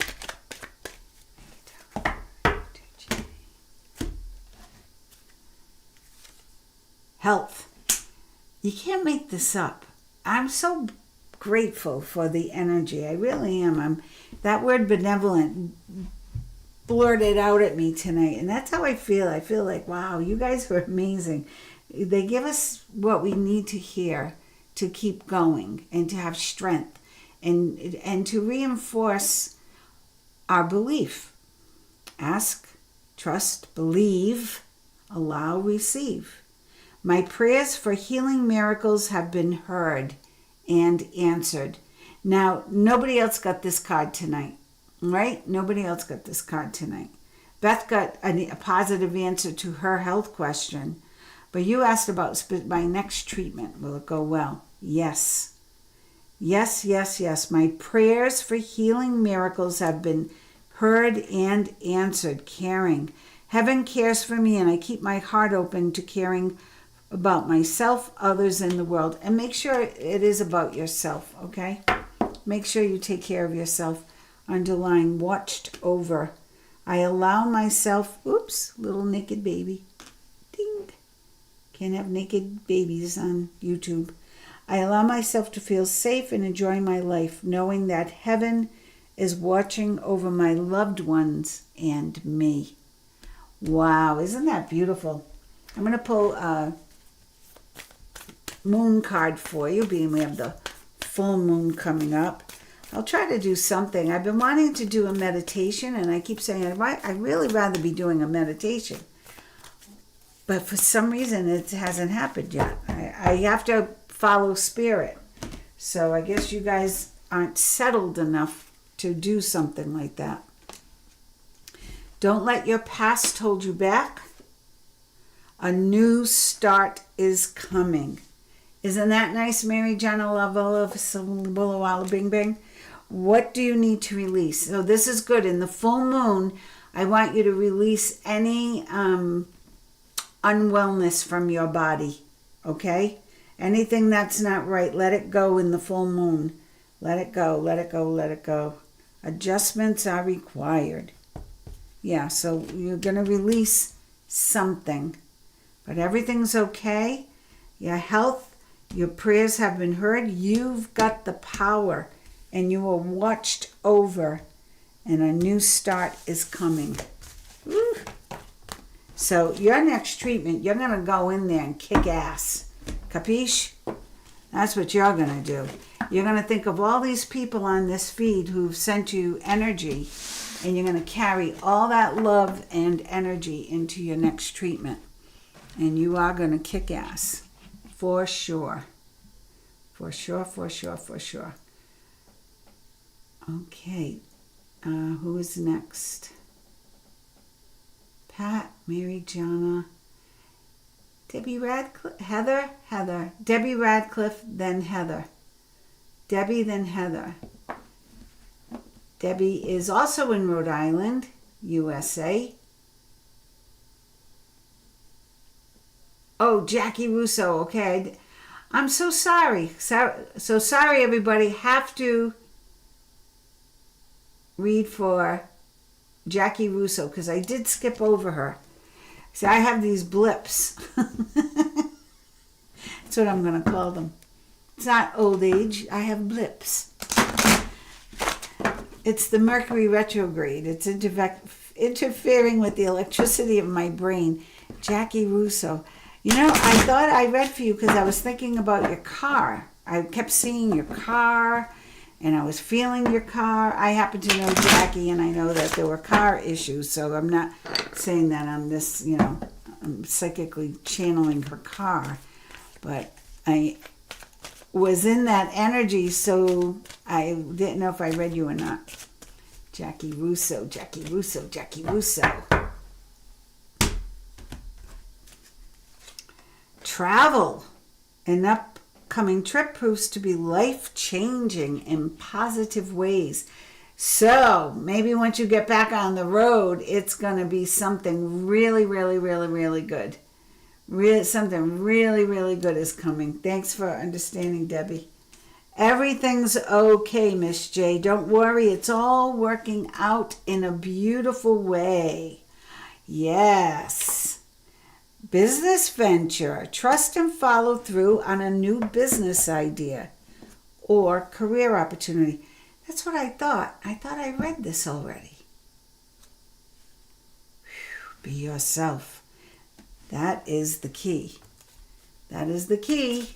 S1: Health. You can't make this up. I'm so grateful for the energy. I really am. That word benevolent blurted out at me tonight, and that's how I feel. I feel like, wow, you guys are amazing. They give us what we need to hear to keep going and to have strength and to reinforce our belief. Ask, trust, believe, allow, receive. My prayers for healing miracles have been heard and answered. Now, nobody else got this card tonight, right? Nobody else got this card tonight. Beth got a positive answer to her health question, but you asked about my next treatment. Will it go well? Yes. Yes, yes, yes. My prayers for healing miracles have been heard and answered. Caring. Heaven cares for me, and I keep my heart open to caring about myself, others, and the world. And make sure it is about yourself, okay? Make sure you take care of yourself. Underline watched over. I allow myself, oops, little naked baby. Ding. Can't have naked babies on YouTube. I allow myself to feel safe and enjoy my life, knowing that heaven is watching over my loved ones and me. Wow, isn't that beautiful? I'm going to pull a moon card for you, being we have the full moon coming up. I'll try to do something. I've been wanting to do a meditation, and I keep saying I'd really rather be doing a meditation. But for some reason, it hasn't happened yet. I have to follow spirit. So I guess you guys aren't settled enough to do something like that. Don't let your past hold you back. A new start is coming. Isn't that nice, Mary Jana Walla Bing Bing? What do you need to release? So this is good. In the full moon, I want you to release any unwellness from your body, okay? Anything that's not right, let it go in the full moon. Let it go, let it go, let it go. Adjustments are required. Yeah, so you're going to release something. But everything's okay. Your health, your prayers have been heard. You've got the power, and you are watched over, and a new start is coming. Woo. So your next treatment, you're going to go in there and kick ass. Capiche? That's what you're going to do. You're going to think of all these people on this feed who've sent you energy, and you're going to carry all that love and energy into your next treatment. And you are going to kick ass. For sure. For sure, for sure, for sure. Okay. Who is next? Pat, Mary Jana, Debbie Radcliffe, Heather. Debbie Radcliffe, then Heather. Debbie, then Heather. Debbie is also in Rhode Island, USA. Oh, Jackie Russo. Okay. I'm so sorry. So sorry, everybody. Have to read for Jackie Russo because I did skip over her. See, I have these blips. That's what I'm going to call them. It's not old age. I have blips. It's the Mercury retrograde. It's interfering with the electricity of my brain. Jackie Russo. You know, I thought I read for you because I was thinking about your car. I kept seeing your car, and I was feeling your car. I happen to know Jackie, and I know that there were car issues, so I'm not saying that I'm this, I'm psychically channeling her car. But I was in that energy, so I didn't know if I read you or not. Jackie Russo, Jackie Russo, Jackie Russo. Travel. An upcoming trip proves to be life-changing in positive ways. So maybe once you get back on the road, it's going to be something really, really, really, really good. Something really, really good is coming. Thanks for understanding, Debbie. Everything's okay, Miss J. Don't worry. It's all working out in a beautiful way. Yes. Business venture. Trust and follow through on a new business idea or career opportunity. That's what I thought. I thought I read this already. Be yourself. That is the key. That is the key.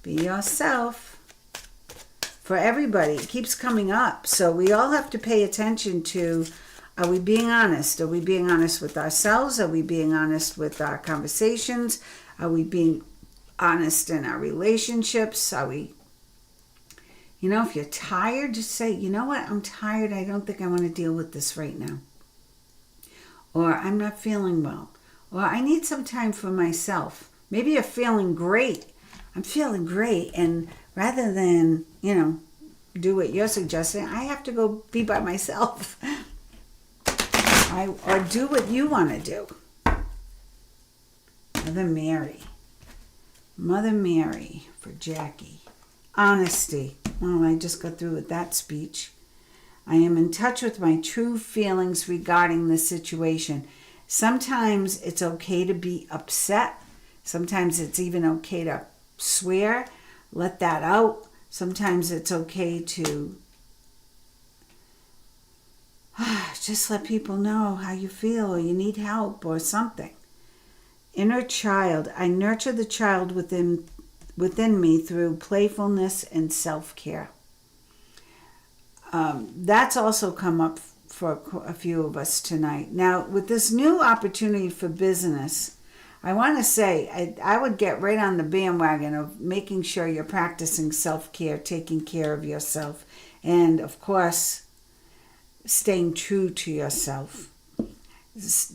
S1: Be yourself. For everybody, it keeps coming up. So we all have to pay attention to, are we being honest? Are we being honest with ourselves? Are we being honest with our conversations? Are we being honest in our relationships? Are we, if you're tired, just say, you know what? I'm tired. I don't think I want to deal with this right now. Or I'm not feeling well. Or I need some time for myself. Maybe you're feeling great. I'm feeling great. And rather than, do what you're suggesting, I have to go be by myself. Or do what you want to do. Mother Mary for Jackie. Honesty. Well, I just got through with that speech. I am in touch with my true feelings regarding the situation. Sometimes it's okay to be upset. Sometimes it's even okay to swear. Let that out. Sometimes it's okay to just let people know how you feel or you need help or something. Inner child. I nurture the child within me through playfulness and self-care. That's also come up for a few of us tonight. Now, with this new opportunity for business, I want to say I would get right on the bandwagon of making sure you're practicing self-care, taking care of yourself, and of course, staying true to yourself.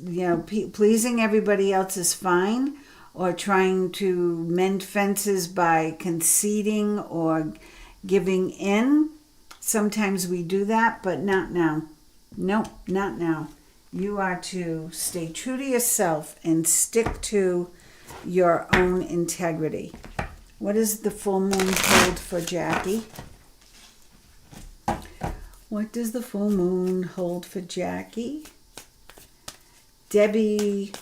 S1: You know, pleasing everybody else is fine, or trying to mend fences by conceding or giving in. Sometimes we do that, but not now. Nope, not now. You are to stay true to yourself and stick to your own integrity. What does the full moon hold for Jackie? What does the full moon hold for Jackie? Debbie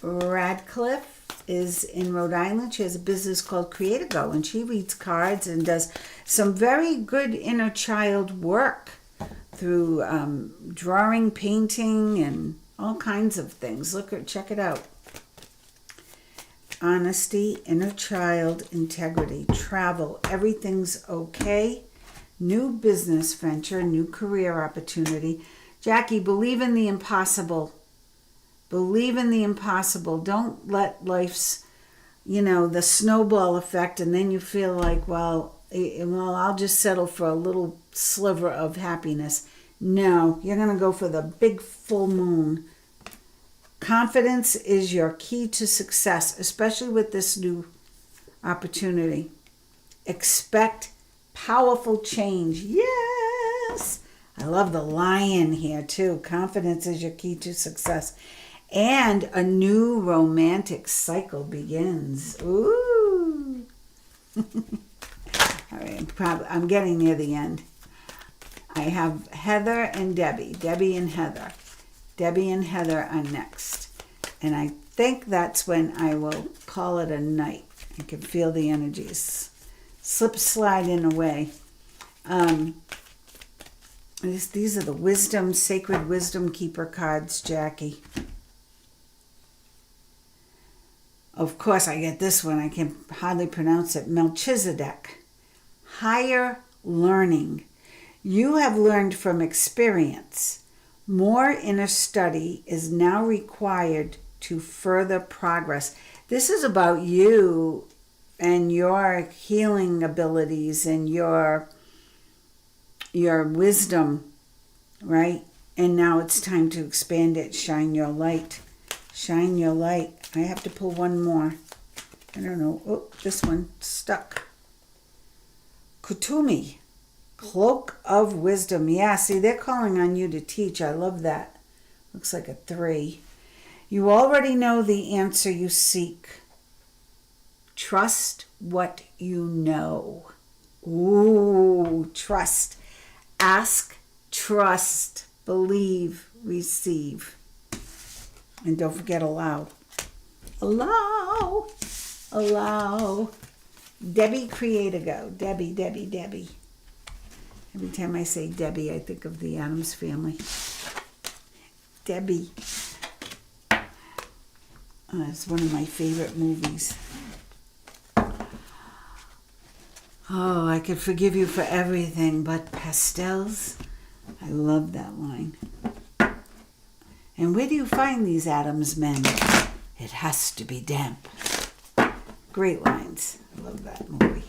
S1: Radcliffe is in Rhode Island. She has a business called Create a Go, and she reads cards and does some very good inner child work through drawing, painting, and all kinds of things. Check it out. Honesty, inner child, integrity, travel, everything's okay. New business venture, new career opportunity. Jackie, believe in the impossible. Believe in the impossible. Don't let life's, the snowball effect, and then you feel like, well, I'll just settle for a little sliver of happiness. No, you're going to go for the big full moon. Confidence is your key to success, especially with this new opportunity. Expect powerful change. Yes! I love the lion here too. Confidence is your key to success. And a new romantic cycle begins. Ooh. All right, I'm getting near the end. I have Heather and Debbie. Debbie and Heather. Debbie and Heather are next. And I think that's when I will call it a night. I can feel the energies sliding away. These are the sacred wisdom keeper cards, Jackie. Of course, I get this one. I can hardly pronounce it. Melchizedek. Higher learning. You have learned from experience. More inner study is now required to further progress. This is about you and your healing abilities and your wisdom, right? And now it's time to expand it. Shine your light. Shine your light. I have to pull one more. I don't know. Oh, this one stuck. Kutumi. Cloak of Wisdom. Yeah, see, they're calling on you to teach. I love that. Looks like a 3. You already know the answer you seek. Trust what you know. Ooh, trust. Ask, trust, believe, receive. And don't forget allow. Allow. Allow. Debbie Create a Go. Debbie, Debbie, Debbie. Every time I say Debbie, I think of the Addams Family. Debbie. It's one of my favorite movies. Oh, I could forgive you for everything but pastels. I love that line. And where do you find these Addams men? It has to be damp. Great lines. I love that movie.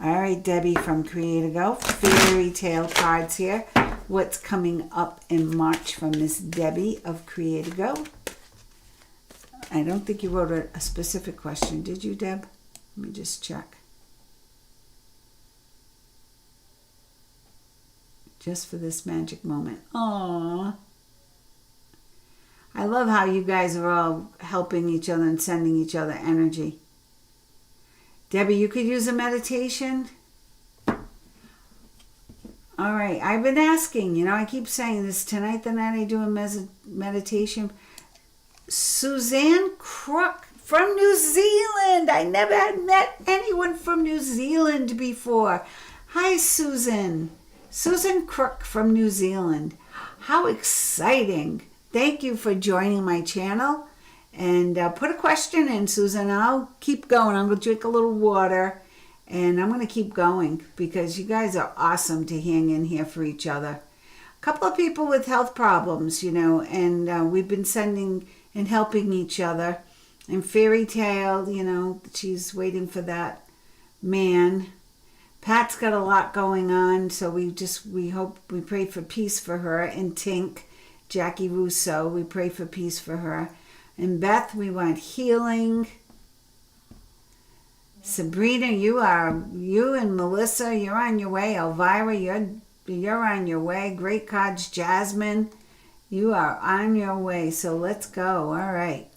S1: All right, Debbie from Create a Go. Fairy tale cards here. What's coming up in March from Miss Debbie of Create a Go? I don't think you wrote a specific question, did you, Deb? Let me just check. Just for this magic moment. Aww. I love how you guys are all helping each other and sending each other energy. Debbie, you could use a meditation. All right. I've been asking, I keep saying this tonight, the night I do a meditation. Suzanne Crook from New Zealand. I never had met anyone from New Zealand before. Hi, Susan. Susan Crook from New Zealand. How exciting. Thank you for joining my channel. And put a question in, Susan. I'll keep going. I'm going to drink a little water. And I'm going to keep going because you guys are awesome to hang in here for each other. A couple of people with health problems, and we've been sending and helping each other. And Fairy Tale, she's waiting for that man. Pat's got a lot going on, so we pray for peace for her. And Tink, Jackie Russo, we pray for peace for her. And Beth, we want healing. Sabrina, you and Melissa, you're on your way. Elvira, you're on your way. Great cards, Jasmine, you are on your way. So let's go. All right.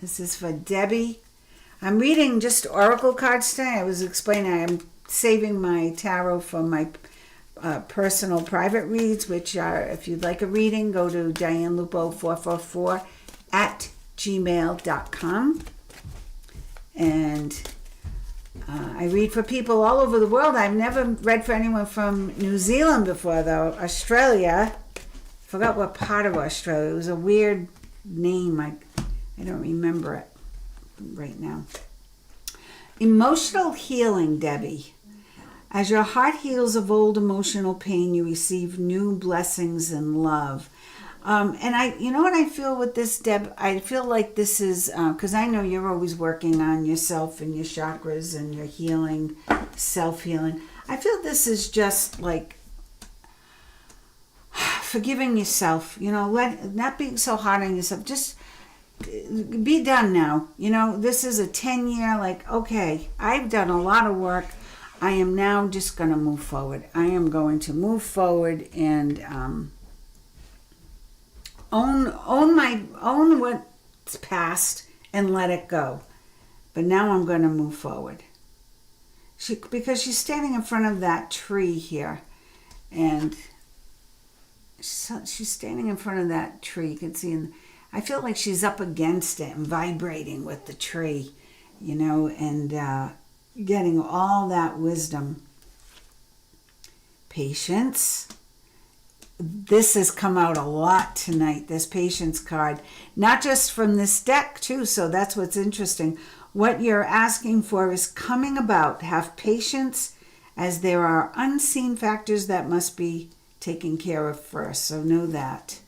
S1: This is for Debbie. I'm reading just oracle cards today. I was explaining I'm saving my tarot for my personal private reads, which are, if you'd like a reading, go to dianelupo444@gmail.com. And I read for people all over the world. I've never read for anyone from New Zealand before, though. Australia. Forgot what part of Australia. It was a weird name. I don't remember it right now. Emotional healing, Debbie. As your heart heals of old emotional pain, you receive new blessings and love. And you know what I feel with this, Deb? I feel like this is, because I know you're always working on yourself and your chakras and your healing, self-healing. I feel this is just like forgiving yourself, not being so hard on yourself. Just be done now. This is a 10-year, okay, I've done a lot of work. I am now just going to move forward. I am going to move forward and own what's past and let it go. But now I'm going to move forward. Because she's standing in front of that tree here, and she's standing in front of that tree. You can see, and I feel like she's up against it and vibrating with the tree, and getting all that wisdom. Patience. This has come out a lot tonight, this patience card. Not just from this deck, too, so that's what's interesting. What you're asking for is coming about. Have patience, as there are unseen factors that must be taken care of first, so know that.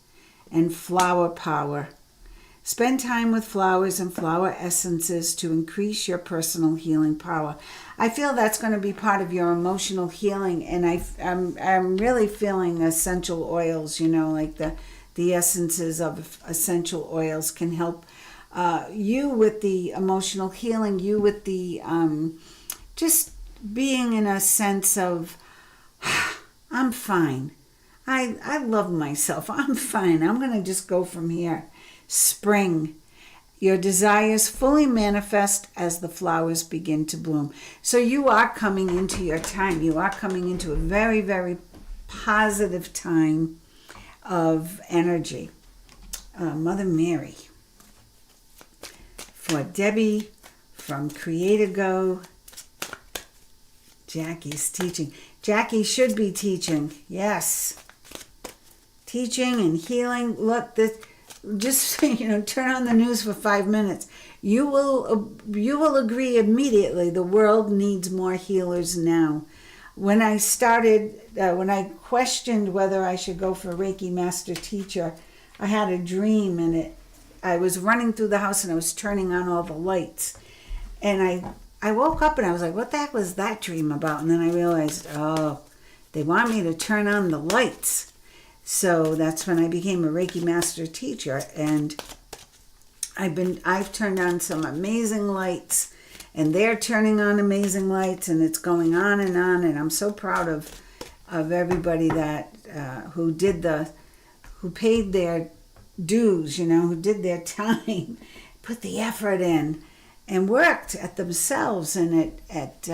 S1: And flower power. Spend time with flowers and flower essences to increase your personal healing power. I feel that's going to be part of your emotional healing, and I'm really feeling essential oils, like the essences of essential oils can help you with the emotional healing, you with the just being in a sense of I'm fine. I love myself. I'm fine. I'm going to just go from here. Spring. Your desires fully manifest as the flowers begin to bloom. So you are coming into your time. You are coming into a very, very positive time of energy. Mother Mary. For Debbie from Creator Go. Jackie's teaching. Jackie should be teaching. Yes. Teaching and healing. Look, this. Just turn on the news for 5 minutes. You will agree immediately. The world needs more healers now. When I started, when I questioned whether I should go for Reiki Master Teacher, I had a dream, and I was running through the house and I was turning on all the lights, and I woke up and I was like, "What the heck was that dream about?" And then I realized, oh, they want me to turn on the lights. So that's when I became a Reiki Master Teacher, and I've turned on some amazing lights, and they're turning on amazing lights, and it's going on, and I'm so proud of everybody that who paid their dues, who did their time, put the effort in, and worked at themselves and at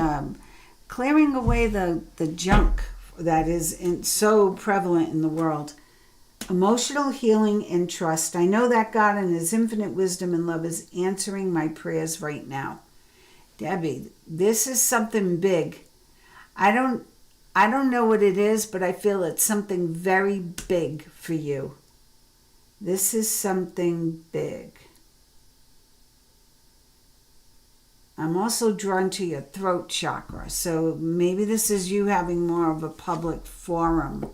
S1: clearing away the junk that is so prevalent in the world. Emotional healing and trust. I know that God in his infinite wisdom and love is answering my prayers right now. Debbie, this is something big. I don't know what it is, but I feel it's something very big for you. This is something big. I'm also drawn to your throat chakra, so maybe this is you having more of a public forum.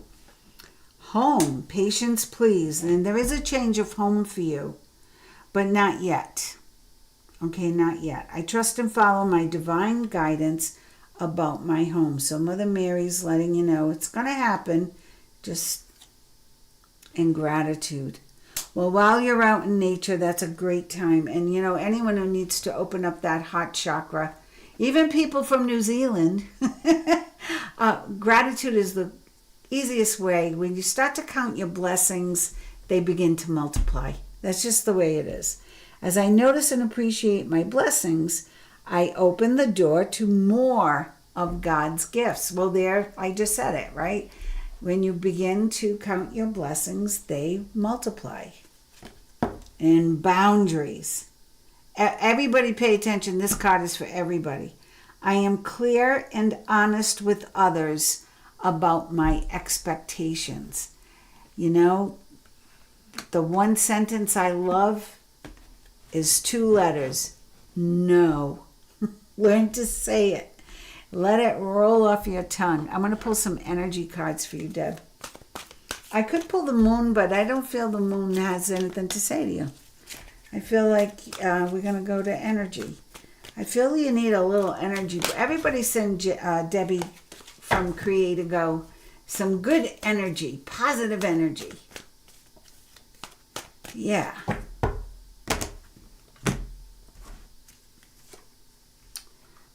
S1: Home, patience please. And there is a change of home for you, but not yet. Okay, not yet. I trust and follow my divine guidance about my home. So Mother Mary's letting you know it's going to happen, just in gratitude. Well, while you're out in nature, that's a great time. And, you know, anyone who needs to open up that heart chakra, even people from New Zealand, gratitude is the easiest way. When you start to count your blessings, they begin to multiply. That's just the way it is. As I notice and appreciate my blessings, I open the door to more of God's gifts. Well, there, I just said it, right? When you begin to count your blessings, they multiply. And boundaries. Everybody pay attention. This card is for everybody. I am clear and honest with others about my expectations. You know, the one sentence I love is 2 letters. No. Learn to say it. Let it roll off your tongue. I'm going to pull some energy cards for you, Deb. I could pull the moon, but I don't feel the moon has anything to say to you. I feel like we're going to go to energy. I feel you need a little energy. Everybody send Debbie from Create to Go some good energy, positive energy. Yeah.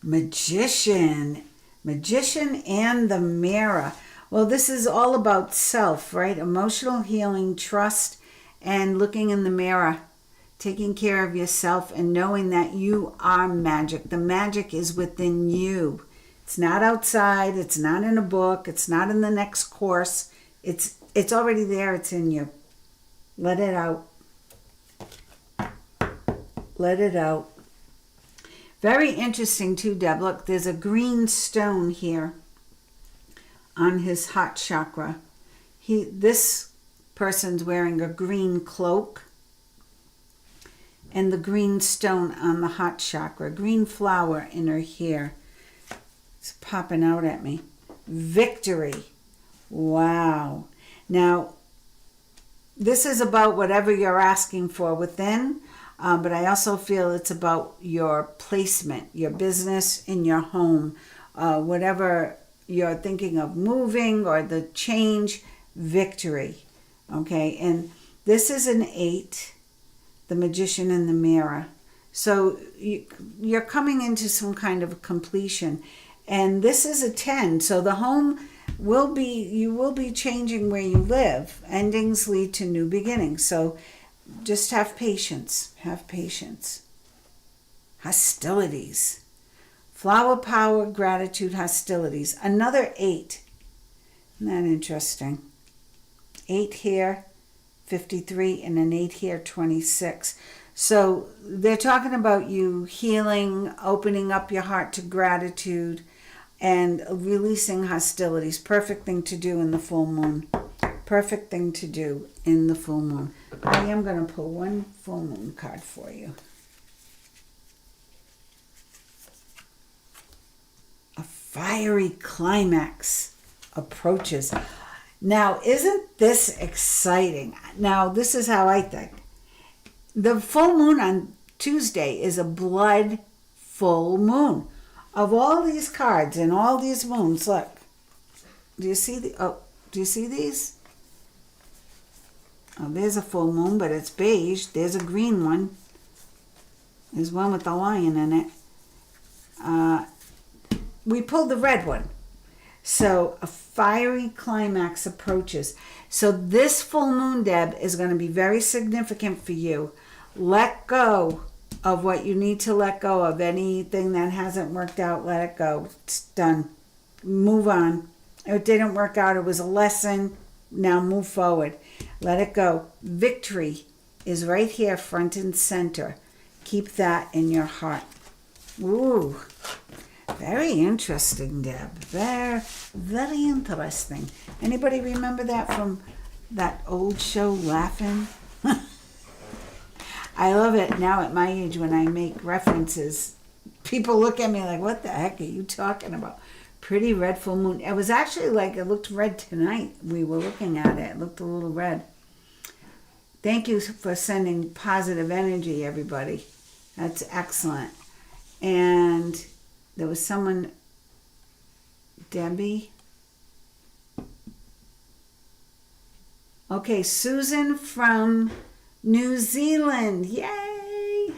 S1: Magician and the Mirror. Well, this is all about self, right? Emotional healing, trust, and looking in the mirror, taking care of yourself and knowing that you are magic. The magic is within you. It's not outside, it's not in a book, it's not in the next course. It's already there, it's in you. Let it out. Let it out. Very interesting too, Deb. Look, there's a green stone here on his heart chakra. This person's wearing a green cloak and the green stone on the heart chakra. Green flower in her hair. It's popping out at me. Victory. Wow. Now, this is about whatever you're asking for within. But I also feel it's about your placement, your business in your home, whatever you're thinking of moving or the change, victory. Okay, and this is an 8, the Magician in the Mirror. So you're coming into some kind of completion. And this is a 10, so the home you will be changing where you live. Endings lead to new beginnings. So just have patience. Have patience. Hostilities. Flower power, gratitude, hostilities. Another 8. Isn't that interesting? 8 here, 53, and an 8 here, 26. So they're talking about you healing, opening up your heart to gratitude, and releasing hostilities. Perfect thing to do in the full moon. Perfect thing to do in the full moon. I am going to pull one full moon card for you. A fiery climax approaches. Now, isn't this exciting? Now, this is how I think. The full moon on Tuesday is a blood full moon. Of all these cards and all these moons, look. Do you see do you see these? Oh, there's a full moon, but it's beige. There's a green one. There's one with a lion in it. We pulled the red one. So a fiery climax approaches. So this full moon, Deb, is going to be very significant for you. Let go of what you need to let go of. Anything that hasn't worked out, let it go. It's done. Move on. It didn't work out. It was a lesson. Now move forward. Let it go. Victory is right here, front and center. Keep that in your heart. Ooh, very interesting, Deb. Very, very interesting. Anybody remember that from that old show, Laughing? I love it now at my age when I make references. People look at me like, what the heck are you talking about? Pretty red full moon. It was actually like, it looked red tonight. We were looking at it. It looked a little red. Thank you for sending positive energy, everybody. That's excellent. And there was someone, Debbie. Okay, Susan from New Zealand. Yay!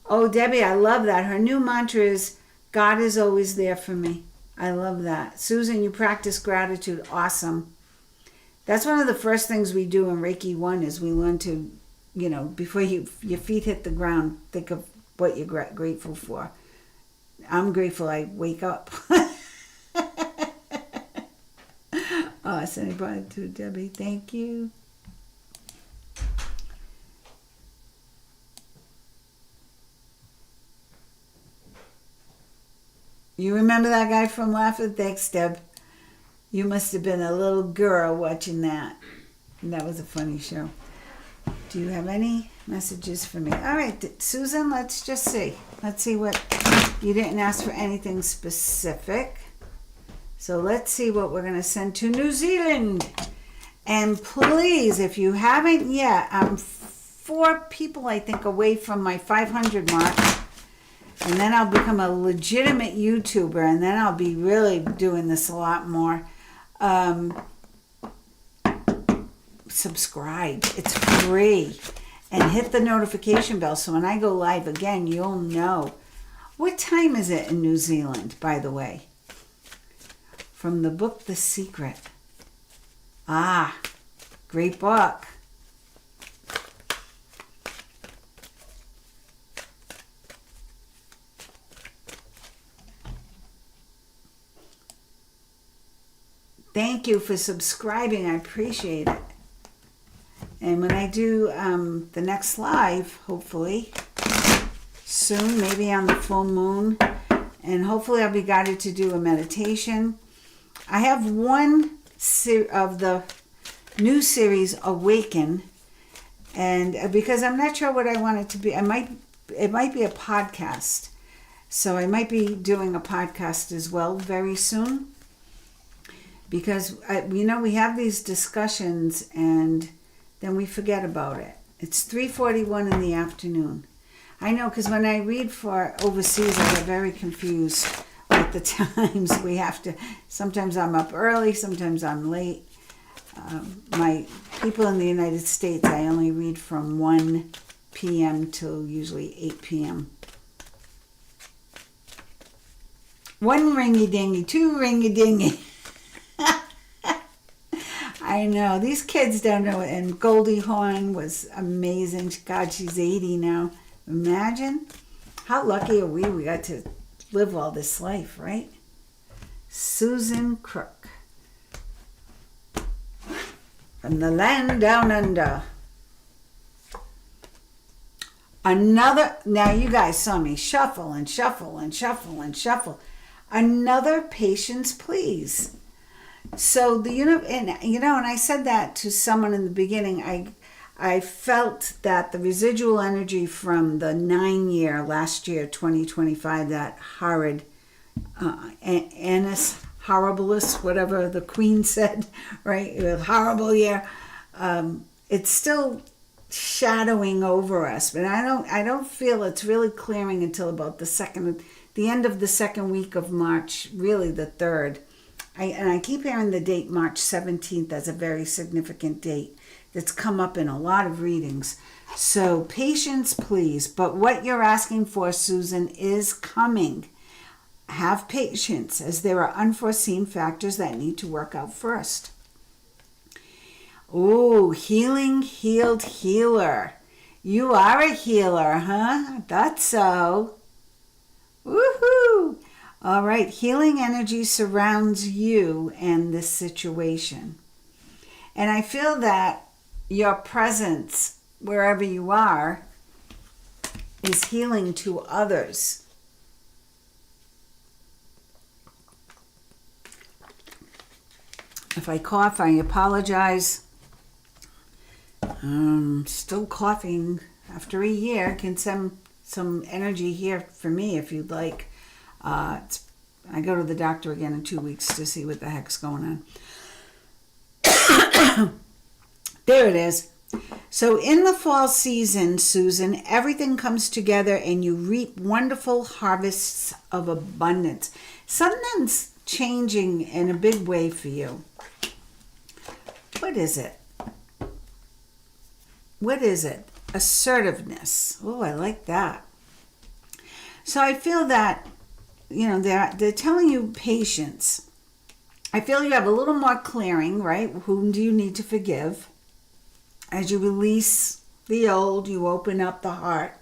S1: Oh, Debbie, I love that. Her new mantra is, God is always there for me. I love that. Susan, you practice gratitude. Awesome. That's one of the first things we do in Reiki 1 is we learn to, before your feet hit the ground, think of what you're grateful for. I'm grateful I wake up. Oh, sending body to Debbie. Thank you. You remember that guy from Laughing? Thanks, Deb. You must have been a little girl watching that. And that was a funny show. Do you have any messages for me? All right, Susan, let's just see. Let's see what... You didn't ask for anything specific. So let's see what we're going to send to New Zealand. And please, if you haven't yet, I'm 4 people, I think, away from my 500 mark. And then I'll become a legitimate YouTuber, and then I'll be really doing this a lot more. Subscribe. It's free. And hit the notification bell so when I go live again, you'll know. What time is it in New Zealand, by the way? From the book The Secret. Ah, great book. Thank you for subscribing. I appreciate it. And when I do the next live, hopefully, soon, maybe on the full moon, and hopefully I'll be guided to do a meditation. I have one of the new series, Awaken, and because I'm not sure what I want it to be, it might be a podcast. So I might be doing a podcast as well very soon. Because, we have these discussions and then we forget about it. It's 3:41 in the afternoon. I know, because when I read for overseas, I get very confused with the times we have to. Sometimes I'm up early, sometimes I'm late. My people in the United States, I only read from 1 p.m. till usually 8 p.m. 1 ringy-dingy, 2 ringy-dingy. I know. These kids don't know it. And Goldie Hawn was amazing. God, she's 80 now. Imagine. How lucky are we? We got to live all this life, right? Susan Crook. From the land down under. Another, now you guys saw me shuffle and shuffle and shuffle and shuffle. Another patience, please. So and I said that to someone in the beginning. I felt that the residual energy from the 9-year last year, 2025, that horrid Annus Horribilis, whatever the Queen said, right? It was a horrible year. It's still shadowing over us, but I don't feel it's really clearing until about the end of the second week of March, really the 3rd. I keep hearing the date March 17th as a very significant date that's come up in a lot of readings. So patience, please. But what you're asking for, Susan, is coming. Have patience, as there are unforeseen factors that need to work out first. Oh, healing, healed, healer. You are a healer, huh? That's so. Woohoo! All right, healing energy surrounds you and this situation. And I feel that your presence, wherever you are, is healing to others. If I cough, I apologize. Still coughing after a year. Can send some energy here for me if you'd like. I go to the doctor again in 2 weeks to see what the heck's going on. There it is. So in the fall season, Susan, everything comes together and you reap wonderful harvests of abundance. Something's changing in a big way for you. What is it? What is it? Assertiveness. Oh, I like that. So I feel that, they're telling you patience. I feel you have a little more clearing, right? Whom do you need to forgive? As you release the old, you open up the heart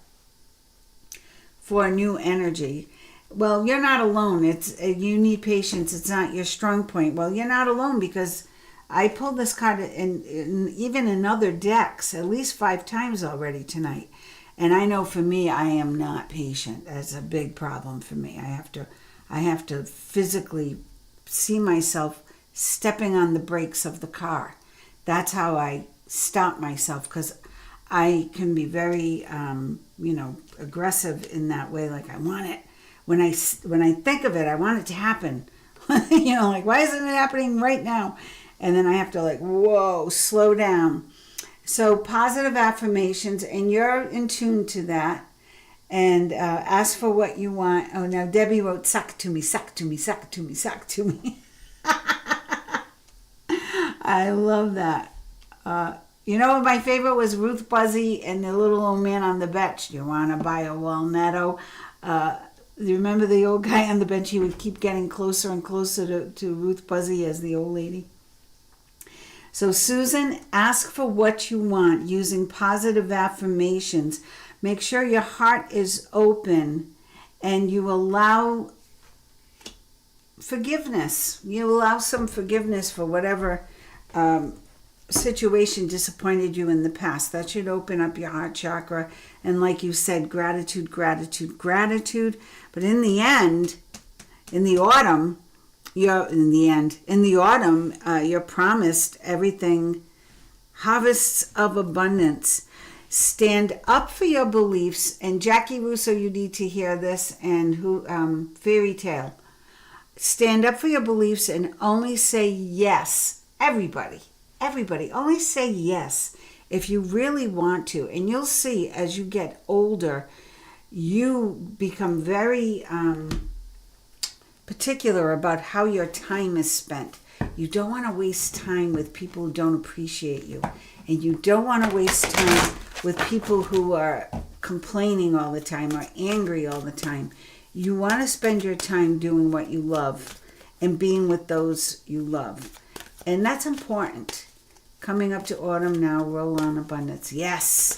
S1: for a new energy. Well, you're not alone. You need patience. It's not your strong point. Well, you're not alone because I pulled this card even in other decks at least 5 times already tonight. And I know for me, I am not patient. That's a big problem for me. I have to physically see myself stepping on the brakes of the car. That's how I stop myself, because I can be very, aggressive in that way. Like I want it. When I think of it, I want it to happen. Like, why isn't it happening right now? And then I have to whoa, slow down. So positive affirmations, and you're in tune to that. And ask for what you want. Oh, now Debbie wrote, suck to me, suck to me, suck to me, suck to me. I love that. My favorite was Ruth Buzzy and the little old man on the bench. You want to buy a walnutto? You remember the old guy on the bench? He would keep getting closer and closer to Ruth Buzzy as the old lady. So Susan, ask for what you want using positive affirmations. Make sure your heart is open and you allow forgiveness. You allow some forgiveness for whatever situation disappointed you in the past. That should open up your heart chakra. And like you said, gratitude, gratitude, gratitude. But in the autumn, you're promised everything, harvests of abundance. Stand up for your beliefs. And Jackie Russo, you need to hear this. And Fairy Tale. Stand up for your beliefs and only say yes. Everybody, only say yes if you really want to. And you'll see as you get older, you become very particular about how your time is spent. You don't want to waste time with people who don't appreciate you. And you don't want to waste time with people who are complaining all the time or angry all the time. You want to spend your time doing what you love and being with those you love. And that's important. Coming up to autumn now, roll on abundance. Yes.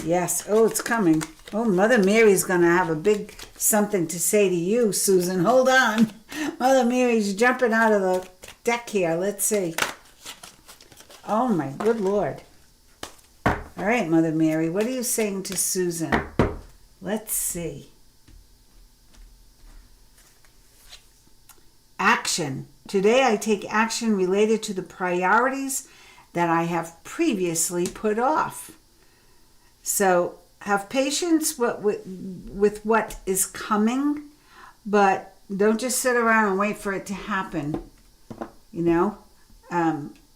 S1: Yes. Oh, it's coming. Oh, Mother Mary's going to have a big something to say to you, Susan. Hold on. Mother Mary's jumping out of the deck here. Let's see. Oh, my good Lord. All right, Mother Mary, what are you saying to Susan? Let's see. Action. Today I take action related to the priorities that I have previously put off. So have patience with what is coming, but don't just sit around and wait for it to happen.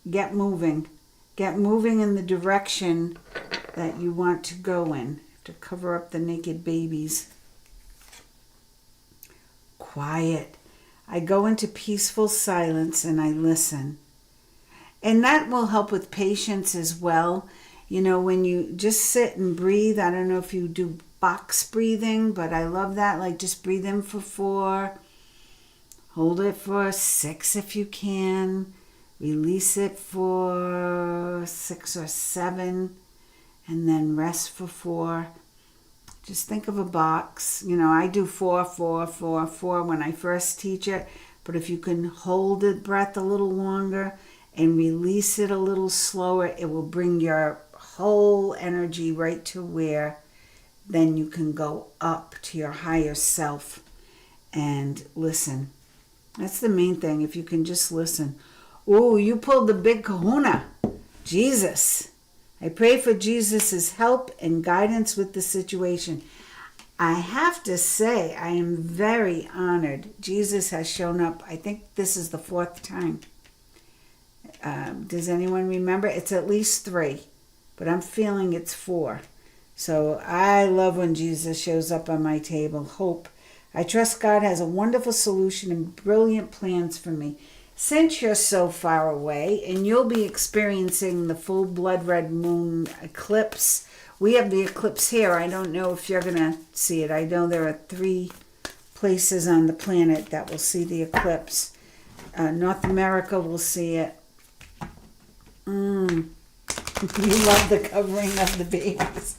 S1: Get moving. Get moving in the direction that you want to go in. To cover up the naked babies. Quiet. I go into peaceful silence and I listen. And that will help with patience as well. When you just sit and breathe, I don't know if you do box breathing, but I love that. Like just breathe in for 4, hold it for 6 if you can, release it for 6 or 7, and then rest for 4. Just think of a box. You know, I do 4, 4, 4, 4 when I first teach it. But if you can hold the breath a little longer and release it a little slower, it will bring your whole energy right to where then you can go up to your higher self and listen. That's the main thing, if you can just listen. Ooh, you pulled the big kahuna. Jesus. I pray for Jesus' help and guidance with the situation. I have to say, I am very honored. Jesus has shown up. I think this is the 4th time. Does anyone remember? It's at least 3, but I'm feeling it's 4. So I love when Jesus shows up on my table. Hope. I trust God has a wonderful solution and brilliant plans for me. Since you're so far away and you'll be experiencing the full blood red moon eclipse, we have the eclipse here. I don't know if you're going to see it. I know there are 3 places on the planet that will see the eclipse. North America will see it. You love the covering of the babies.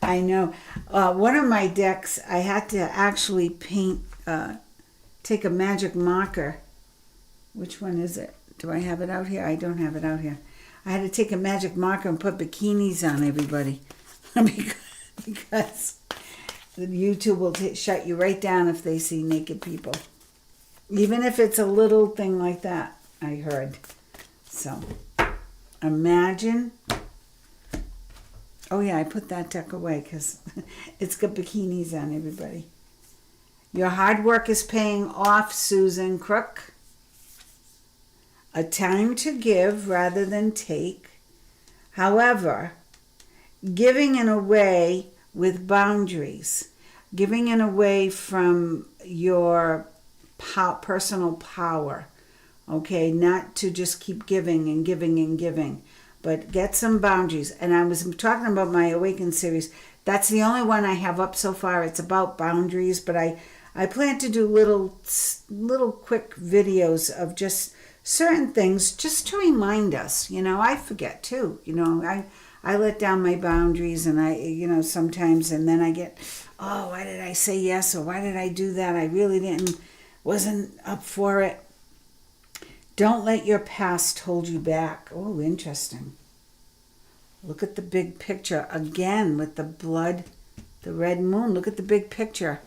S1: I know. One of my decks, I had to actually take a magic marker. Which one is it? Do I have it out here? I don't have it out here. I had to take a magic marker and put bikinis on everybody. Because YouTube will shut you right down if they see naked people. Even if it's a little thing like that, I heard. So, imagine. Oh yeah, I put that deck away because it's got bikinis on everybody. Your hard work is paying off, Susan Crook. A time to give rather than take. However, giving in a way with boundaries. Giving in a way from your personal power. Okay, not to just keep giving and giving and giving. But get some boundaries. And I was talking about my Awaken series. That's the only one I have up so far. It's about boundaries. But I plan to do little quick videos of just certain things just to remind us. You know, I forget too. You know, I let down my boundaries and sometimes, and then I get, oh, why did I say yes? Or why did I do that? I really wasn't up for it. Don't let your past hold you back. Oh, interesting. Look at the big picture again with the red moon. Look at the big picture.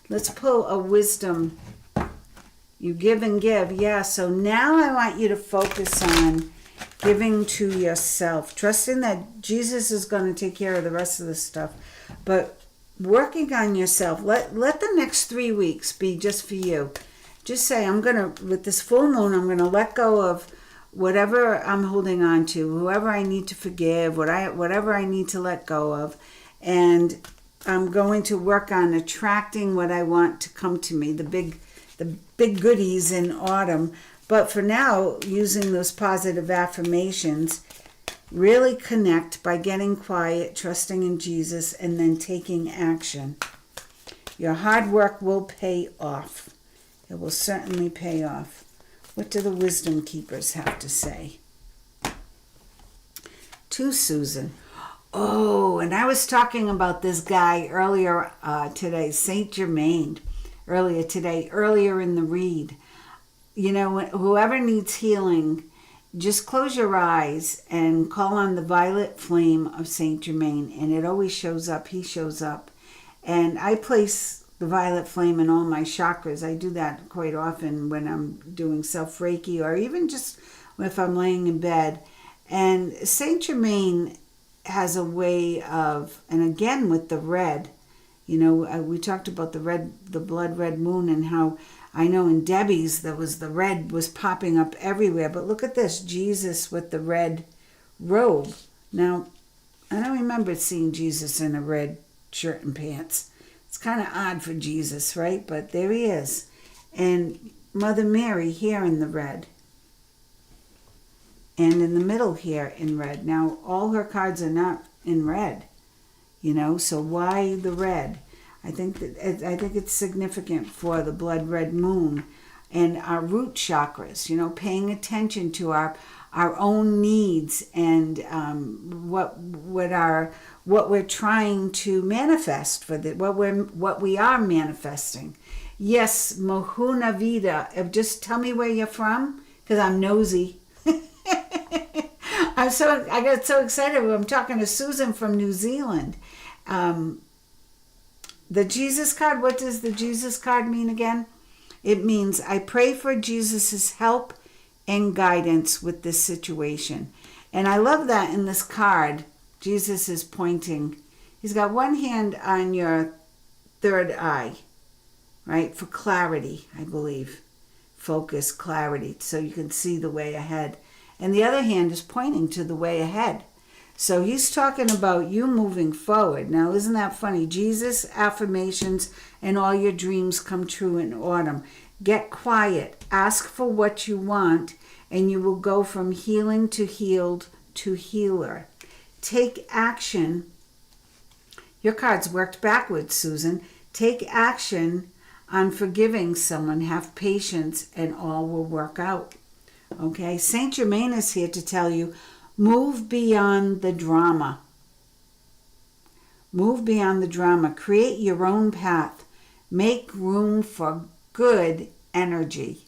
S1: Let's pull a wisdom. You give and give. Yeah, so now I want you to focus on giving to yourself. Trusting that Jesus is going to take care of the rest of the stuff. But working on yourself. Let the next 3 weeks be just for you. Just say, with this full moon, I'm going to let go of whatever I'm holding on to, whoever I need to forgive, whatever I need to let go of. And I'm going to work on attracting what I want to come to me, the big goodies in autumn. But for now, using those positive affirmations, really connect by getting quiet, trusting in Jesus, and then taking action. Your hard work will pay off. It will certainly pay off. What do the wisdom keepers have to say? To Susan. Oh, and I was talking about this guy earlier today, Saint Germain, earlier in the read. You know, whoever needs healing, just close your eyes and call on the violet flame of Saint Germain, and it always shows up. He shows up. And I place the violet flame in all my chakras. I do that quite often when I'm doing self-Reiki or even just if I'm laying in bed. And Saint Germain has a way of, and again with the red, you know, we talked about the blood red moon and how I know in Debbie's the red was popping up everywhere. But look at this, Jesus with the red robe. Now, I don't remember seeing Jesus in a red shirt and pants. It's kind of odd for Jesus, right? But there he is. And Mother Mary here in the red. And in the middle here in red. Now, all her cards are not in red, you know, so why the red? I think it's significant for the blood red moon and our root chakras, you know, paying attention to our own needs and what what we're trying to manifest what we are manifesting. Yes, Mohuna Vida. Just tell me where you're from, because I'm nosy. I got so excited when I'm talking to Susan from New Zealand. The Jesus card, what does the Jesus card mean again? It means I pray for Jesus's help and guidance with this situation. And I love that in this card, Jesus is pointing. He's got one hand on your third eye, right? For clarity, I believe. Focus, clarity, so you can see the way ahead. And the other hand is pointing to the way ahead. So he's talking about you moving forward. Now, isn't that funny? Jesus, affirmations, and all your dreams come true in autumn. Get quiet. Ask for what you want, and you will go from healing to healed to healer. Take action. Your cards worked backwards, Susan. Take action on forgiving someone. Have patience, and all will work out. Okay? Saint Germain is here to tell you, move beyond the drama. Move beyond the drama. Create your own path. Make room for good energy.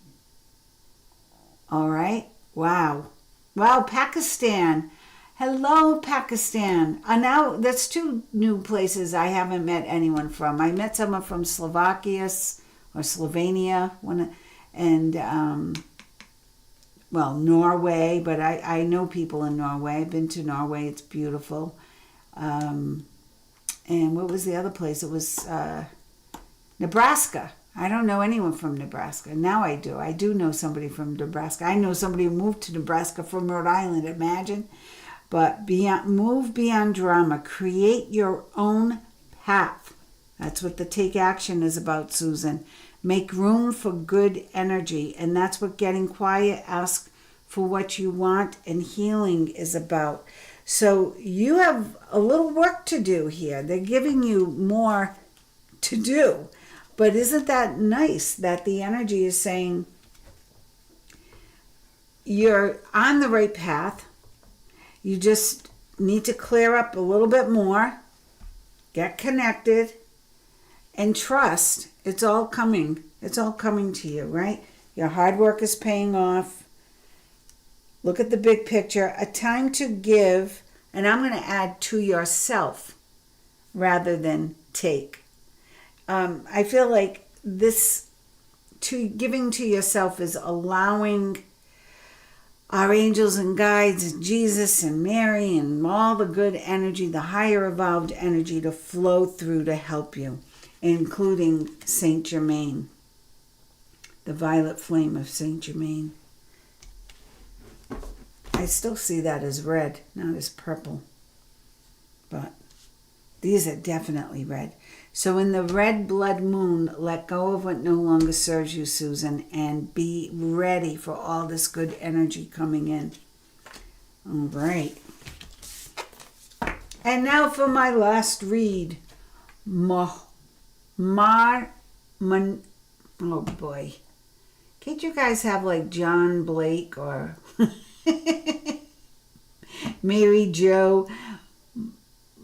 S1: All right? Wow. Wow, Pakistan. Hello, Pakistan. Now, that's 2 new places I haven't met anyone from. I met someone from Slovakia or Slovenia, and Norway, but I know people in Norway. I've been to Norway. It's beautiful. And what was the other place? It was Nebraska. I don't know anyone from Nebraska. Now I do. I do know somebody from Nebraska. I know somebody who moved to Nebraska from Rhode Island, imagine. But move beyond drama. Create your own path. That's what the take action is about, Susan. Make room for good energy. And that's what getting quiet, ask for what you want, and healing is about. So you have a little work to do here. They're giving you more to do. But isn't that nice that the energy is saying you're on the right path? You just need to clear up a little bit more, get connected, and trust. It's all coming. It's all coming to you, right? Your hard work is paying off. Look at the big picture. A time to give, and I'm going to add to yourself rather than take. I feel like giving to yourself is allowing our angels and guides, and Jesus and Mary, and all the good energy, the higher evolved energy to flow through to help you, including Saint Germain, the violet flame of Saint Germain. I still see that as red, not as purple, but these are definitely red. So in the red blood moon, let go of what no longer serves you, Susan, and be ready for all this good energy coming in. All right. And now for my last read. Oh boy. Can't you guys have like John Blake or Mary Jo?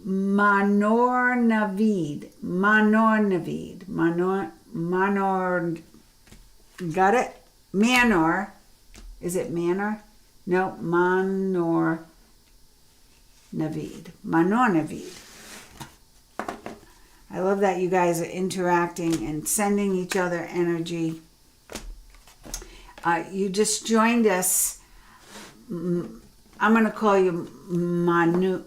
S1: Manor Navid. Got it? Manor. Is it Manor? No, Manor Navid. I love that you guys are interacting and sending each other energy. You just joined us. I'm going to call you Manon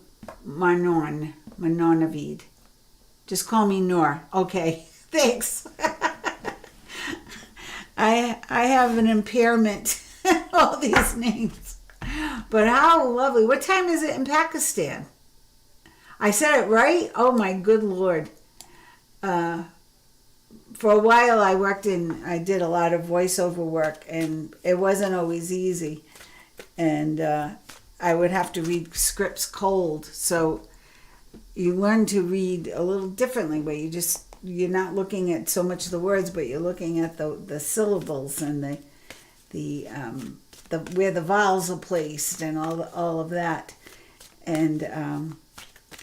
S1: Navid. Just call me Nor. Okay, thanks. I have an impairment. All these names. But how lovely. What time is it in Pakistan? I said it right? Oh my good Lord. For a while I did a lot of voiceover work, and it wasn't always easy. And I would have to read scripts cold. So you learn to read a little differently, where you're not looking at so much the words, but you're looking at the syllables and the where the vowels are placed and all of that. And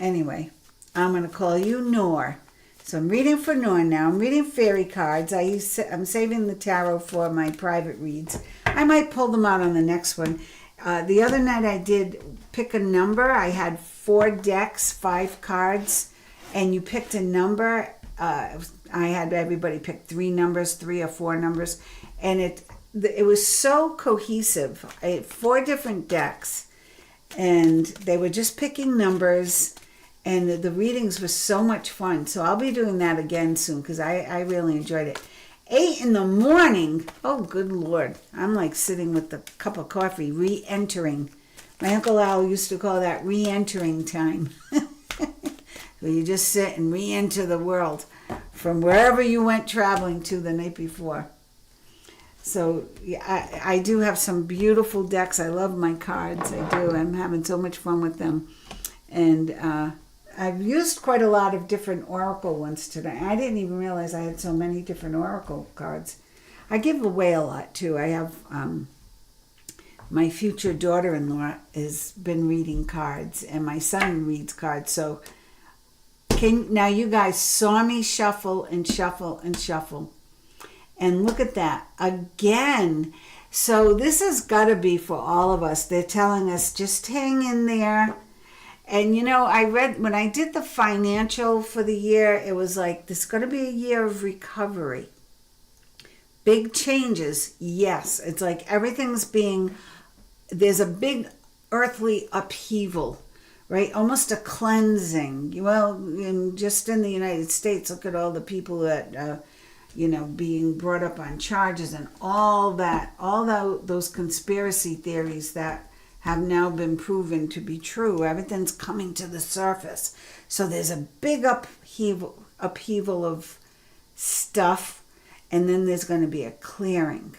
S1: Anyway, I'm going to call you Noor. So I'm reading for Noor now. I'm reading fairy cards. I'm saving the tarot for my private reads. I might pull them out on the next one. The other night I did pick a number. I had 4 decks, 5 cards, and you picked a number. I had everybody pick 3 numbers, 3 or 4 numbers, and it was so cohesive. I had 4 different decks, and they were just picking numbers. And the readings were so much fun. So I'll be doing that again soon because I really enjoyed it. 8 in the morning. Oh, good Lord. I'm like sitting with a cup of coffee, re-entering. My Uncle Al used to call that re-entering time. So you just sit and re-enter the world from wherever you went traveling to the night before. So yeah, I do have some beautiful decks. I love my cards. I do. I'm having so much fun with them. And I've used quite a lot of different oracle ones today. I didn't even realize I had so many different oracle cards. I give away a lot too. I have my future daughter-in-law has been reading cards, and my son reads cards. So now you guys saw me shuffle and shuffle and shuffle, and look at that again. So this has got to be for all of us. They're telling us just hang in there. And, you know, I read when I did the financial for the year, it was like, this is going to be a year of recovery. Big changes, yes. It's like there's a big earthly upheaval, right? Almost a cleansing. Well, just in the United States, look at all the people that, being brought up on charges and all those conspiracy theories that have now been proven to be true. Everything's coming to the surface. So there's a big upheaval of stuff, and then there's going to be a clearing.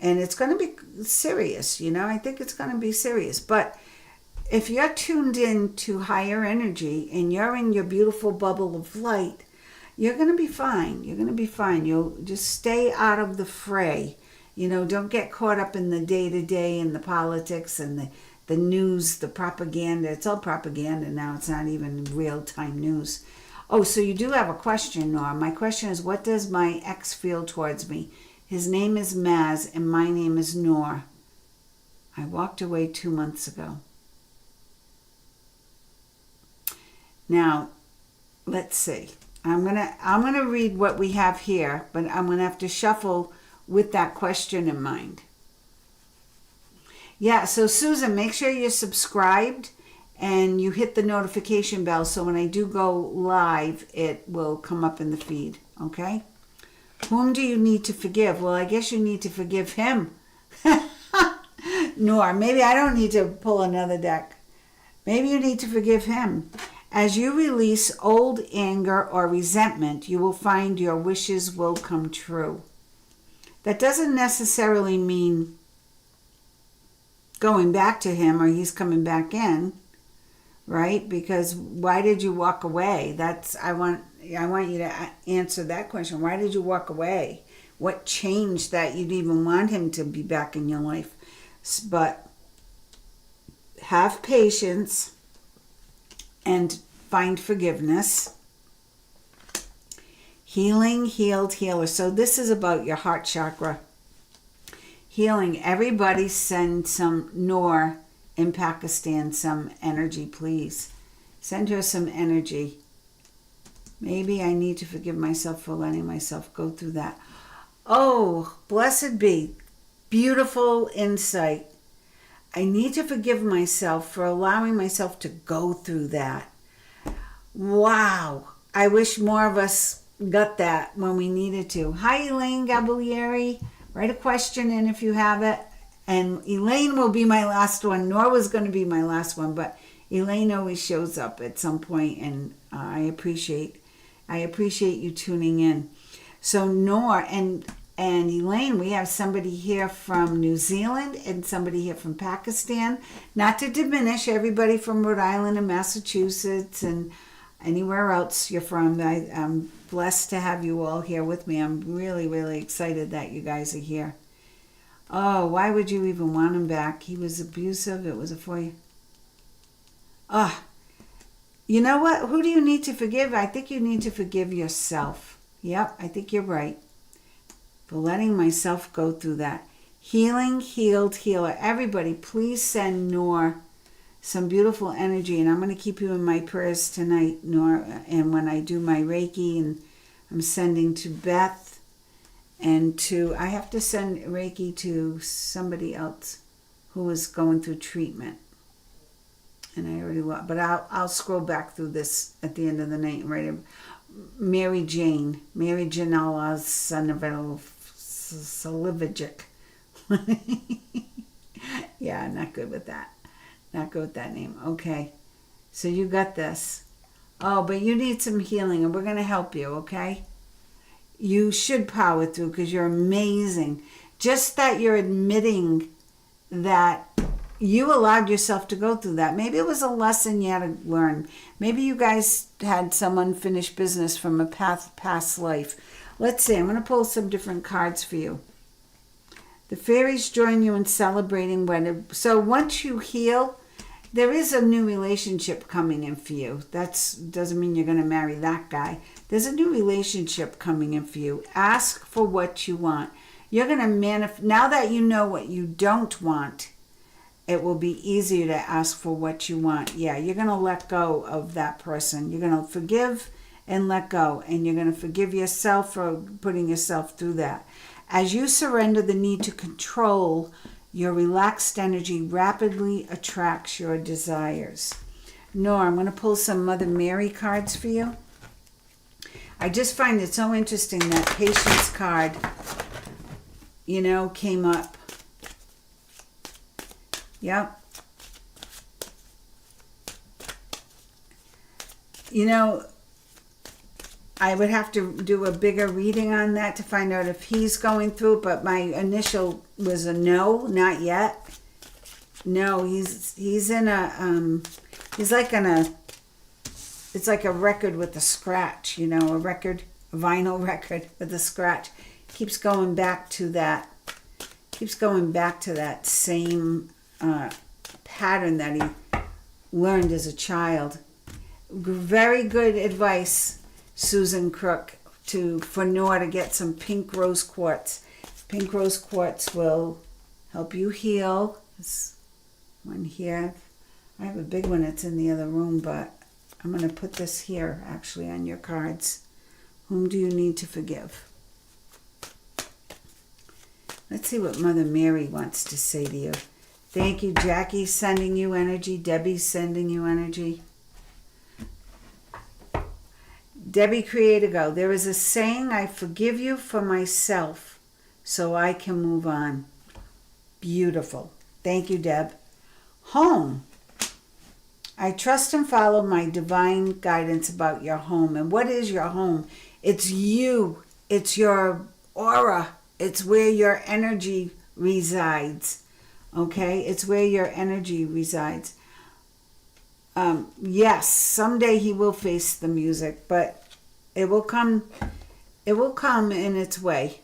S1: And it's going to be serious, I think it's going to be serious. But if you're tuned in to higher energy and you're in your beautiful bubble of light, you're going to be fine. You're going to be fine. You'll just stay out of the fray. Don't get caught up in the day-to-day and the politics and the news, the propaganda. It's all propaganda now. It's not even real-time news. Oh, so you do have a question, Nora. My question is, what does my ex feel towards me? His name is Maz, and my name is Noor. I walked away 2 months ago. Now, let's see. I'm gonna read what we have here, but I'm gonna have to shuffle with that question in mind. Yeah, so Susan, make sure you're subscribed and you hit the notification bell so when I do go live, it will come up in the feed, okay? Whom do you need to forgive? Well, I guess you need to forgive him. Nor, maybe I don't need to pull another deck. Maybe you need to forgive him. As you release old anger or resentment, you will find your wishes will come true. That doesn't necessarily mean going back to him or he's coming back in, right? Because why did you walk away? I want you to answer that question. Why did you walk away? What changed that you'd even want him to be back in your life? But have patience and find forgiveness. Healing, healed, healer. So this is about your heart chakra. Healing. Everybody send some Noor in Pakistan some energy, please. Send her some energy. Maybe I need to forgive myself for letting myself go through that. Oh, blessed be. Beautiful insight. I need to forgive myself for allowing myself to go through that. Wow. I wish more of us got that when we needed to. Hi, Elaine Gabalieri. Write a question in if you have it. And Elaine will be my last one. Noor was going to be my last one, but Elaine always shows up at some point, and I appreciate you tuning in. So Noor and Elaine, we have somebody here from New Zealand and somebody here from Pakistan. Not to diminish everybody from Rhode Island and Massachusetts and anywhere else you're from. I'm blessed to have you all here with me. I'm really, really excited that you guys are here. Oh, why would you even want him back? He was abusive. It was a for you. You know what? Who do you need to forgive? I think you need to forgive yourself. Yep, I think you're right. For letting myself go through that. Healing, healed, healer. Everybody, please send Noor some beautiful energy. And I'm going to keep you in my prayers tonight, Noor. And when I do my Reiki, and I'm sending to Beth and I have to send Reiki to somebody else who is going through treatment. And I already will, but I'll scroll back through this at the end of the night and write it. Mary Janela Salivajic. Yeah, not good with that. Not good with that name. Okay, so you got this. Oh, but you need some healing, and we're going to help you, okay? You should power through because you're amazing. Just that you're admitting that you allowed yourself to go through that. Maybe it was a lesson you had to learn. Maybe you guys had some unfinished business from a past life. Let's see. I'm going to pull some different cards for you. The fairies join you in celebrating when. So once you heal, there is a new relationship coming in for you. That doesn't mean you're going to marry that guy. There's a new relationship coming in for you. Ask for what you want. You're going to manifest. Now that you know what you don't want, it will be easier to ask for what you want. Yeah, you're going to let go of that person. You're going to forgive and let go. And you're going to forgive yourself for putting yourself through that. As you surrender the need to control, your relaxed energy rapidly attracts your desires. Nora, I'm going to pull some Mother Mary cards for you. I just find it so interesting that Patience card, came up. Yep. I would have to do a bigger reading on that to find out if he's going through, but my initial was a no, not yet. No, he's in a, he's like in a, it's like a record with a scratch, a vinyl record with a scratch. Keeps going back to that same pattern that he learned as a child. Very good advice, Susan Crook, for Noor to get some pink rose quartz. Pink rose quartz will help you heal. There's one here. I have a big one that's in the other room, but I'm going to put this here actually on your cards. Whom do you need to forgive? Let's see what Mother Mary wants to say to you. Thank you. Jackie's sending you energy. Debbie's sending you energy. Debbie Creator Go. There is a saying, I forgive you for myself so I can move on. Beautiful. Thank you, Deb. Home. I trust and follow my divine guidance about your home. And what is your home? It's you. It's your aura. It's where your energy resides. Okay? It's where your energy resides. Yes, someday he will face the music, but it will come in its way.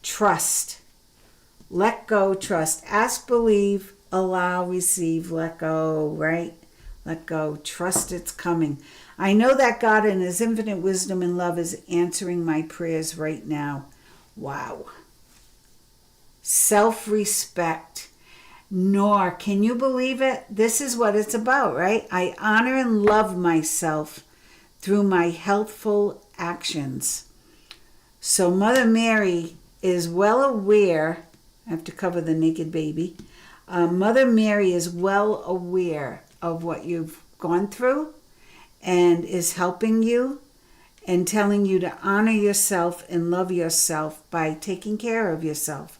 S1: Trust. Let go, trust. Ask, believe, allow, receive, let go, right? Let go. Trust it's coming. I know that God in his infinite wisdom and love is answering my prayers right now. Wow. Self-respect. Nor, can you believe it? This is what it's about, right? I honor and love myself through my healthful actions. So Mother Mary is well aware, I have to cover the naked baby. Mother Mary is well aware of what you've gone through and is helping you and telling you to honor yourself and love yourself by taking care of yourself.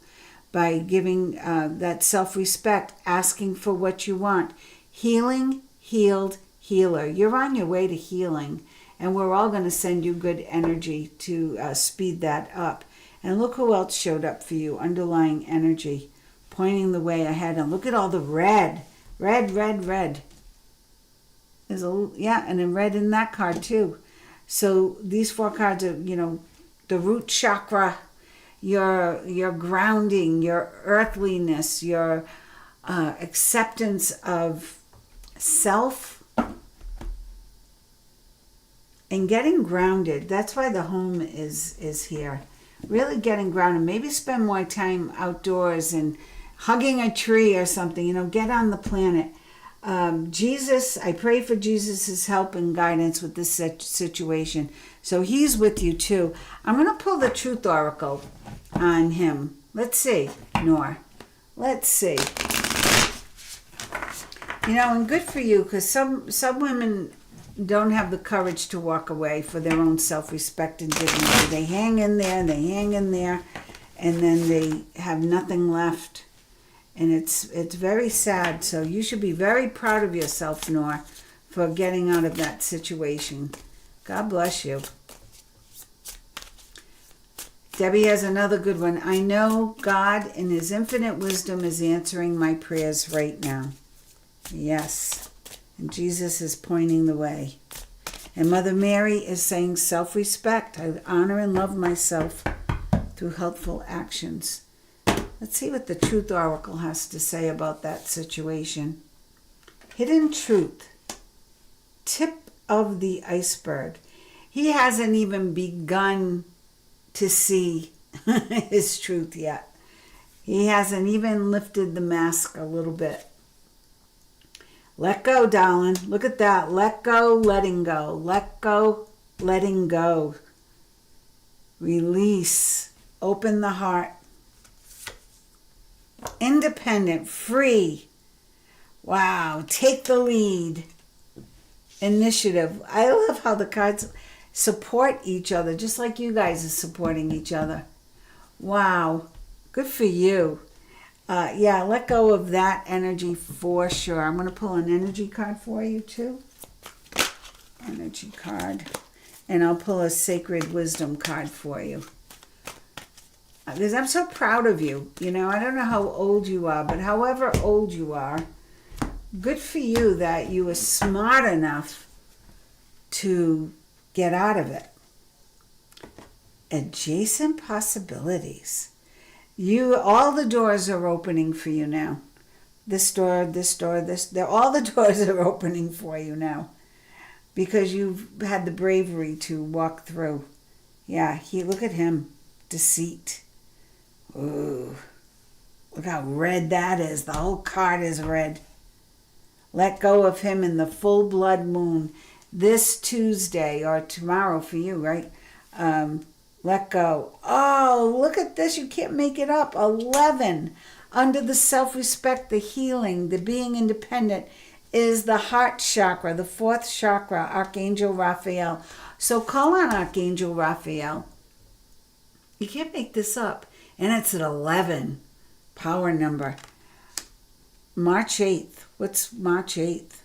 S1: By giving that self-respect, asking for what you want. Healing, healed, healer. You're on your way to healing, and we're all going to send you good energy to speed that up. And look who else showed up for you, underlying energy, pointing the way ahead. And look at all the red. Red, red, red. There's and then red in that card too. So these 4 cards are, the root chakra, your grounding, your earthliness, your acceptance of self, and getting grounded. That's why the home is here. Really getting grounded. Maybe spend more time outdoors and hugging a tree or something. Get on the planet. Jesus, I pray for Jesus' help and guidance with this situation. So he's with you too. I'm going to pull the Truth Oracle on him. Let's see, Noor. Let's see. And good for you, because some women don't have the courage to walk away for their own self-respect and dignity. They hang in there, and then they have nothing left. And it's very sad. So you should be very proud of yourself, Noor, for getting out of that situation. God bless you. Debbie has another good one. I know God in his infinite wisdom is answering my prayers right now. Yes. And Jesus is pointing the way. And Mother Mary is saying self-respect. I honor and love myself through helpful actions. Let's see what the Truth Oracle has to say about that situation. Hidden truth. Tip of the iceberg. He hasn't even begun to see his truth yet. He hasn't even lifted the mask a little bit. Let go, darling. Look at that. Let go, letting go. Let go, letting go. Release. Open the heart. Independent, free. Wow. Take the lead. Initiative. I love how the cards support each other, just like you guys are supporting each other. Wow. Good for you. Yeah, let go of that energy for sure. I'm going to pull an energy card for you too. Energy card. And I'll pull a sacred wisdom card for you. Because I'm so proud of you. I don't know how old you are, but however old you are, good for you that you were smart enough to get out of it. Adjacent possibilities. All the doors are opening for you now. This door, all the doors are opening for you now. Because you've had the bravery to walk through. Yeah, look at him. Deceit. Ooh. Look how red that is. The whole card is red. Let go of him in the full blood moon. This Tuesday, or tomorrow for you, right? Let go. Oh, look at this. You can't make it up. 11. Under the self-respect, the healing, the being independent is the heart chakra, the 4th chakra, Archangel Raphael. So call on Archangel Raphael. You can't make this up. And it's at 11. Power number. March 8th. What's March 8th?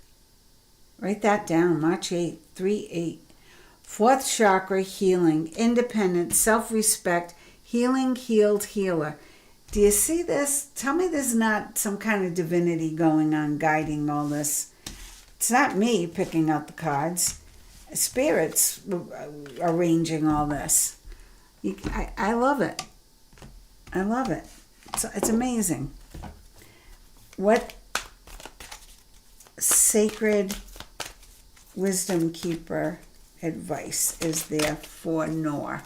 S1: Write that down. March 8th. 3-8. 4th chakra, healing, independent, self-respect, healing, healed, healer. Do you see this? Tell me there's not some kind of divinity going on guiding all this. It's not me picking out the cards. Spirits arranging all this. I love it. I love it. It's amazing. What sacred wisdom keeper advice is there for Noor?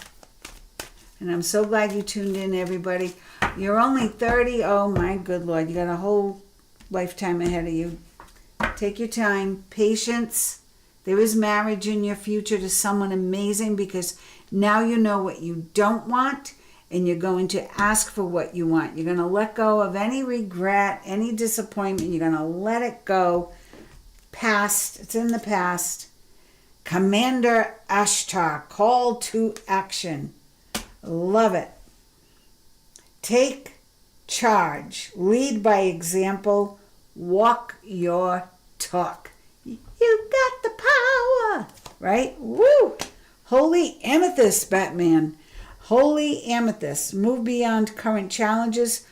S1: And I'm so glad you tuned in, everybody. You're only 30. Oh my good Lord, you got a whole lifetime ahead of you. Take your time. Patience. There is marriage in your future to someone amazing, because now you know what you don't want, and you're going to ask for what you want. You're going to let go of any regret, any disappointment. You're going to let it go. Past. It's in the past. Commander Ashtar, call to action. Love it. Take charge. Lead by example. Walk your talk. You got the power. Right? Woo! Holy Amethyst, Batman. Holy Amethyst. Move beyond current challenges.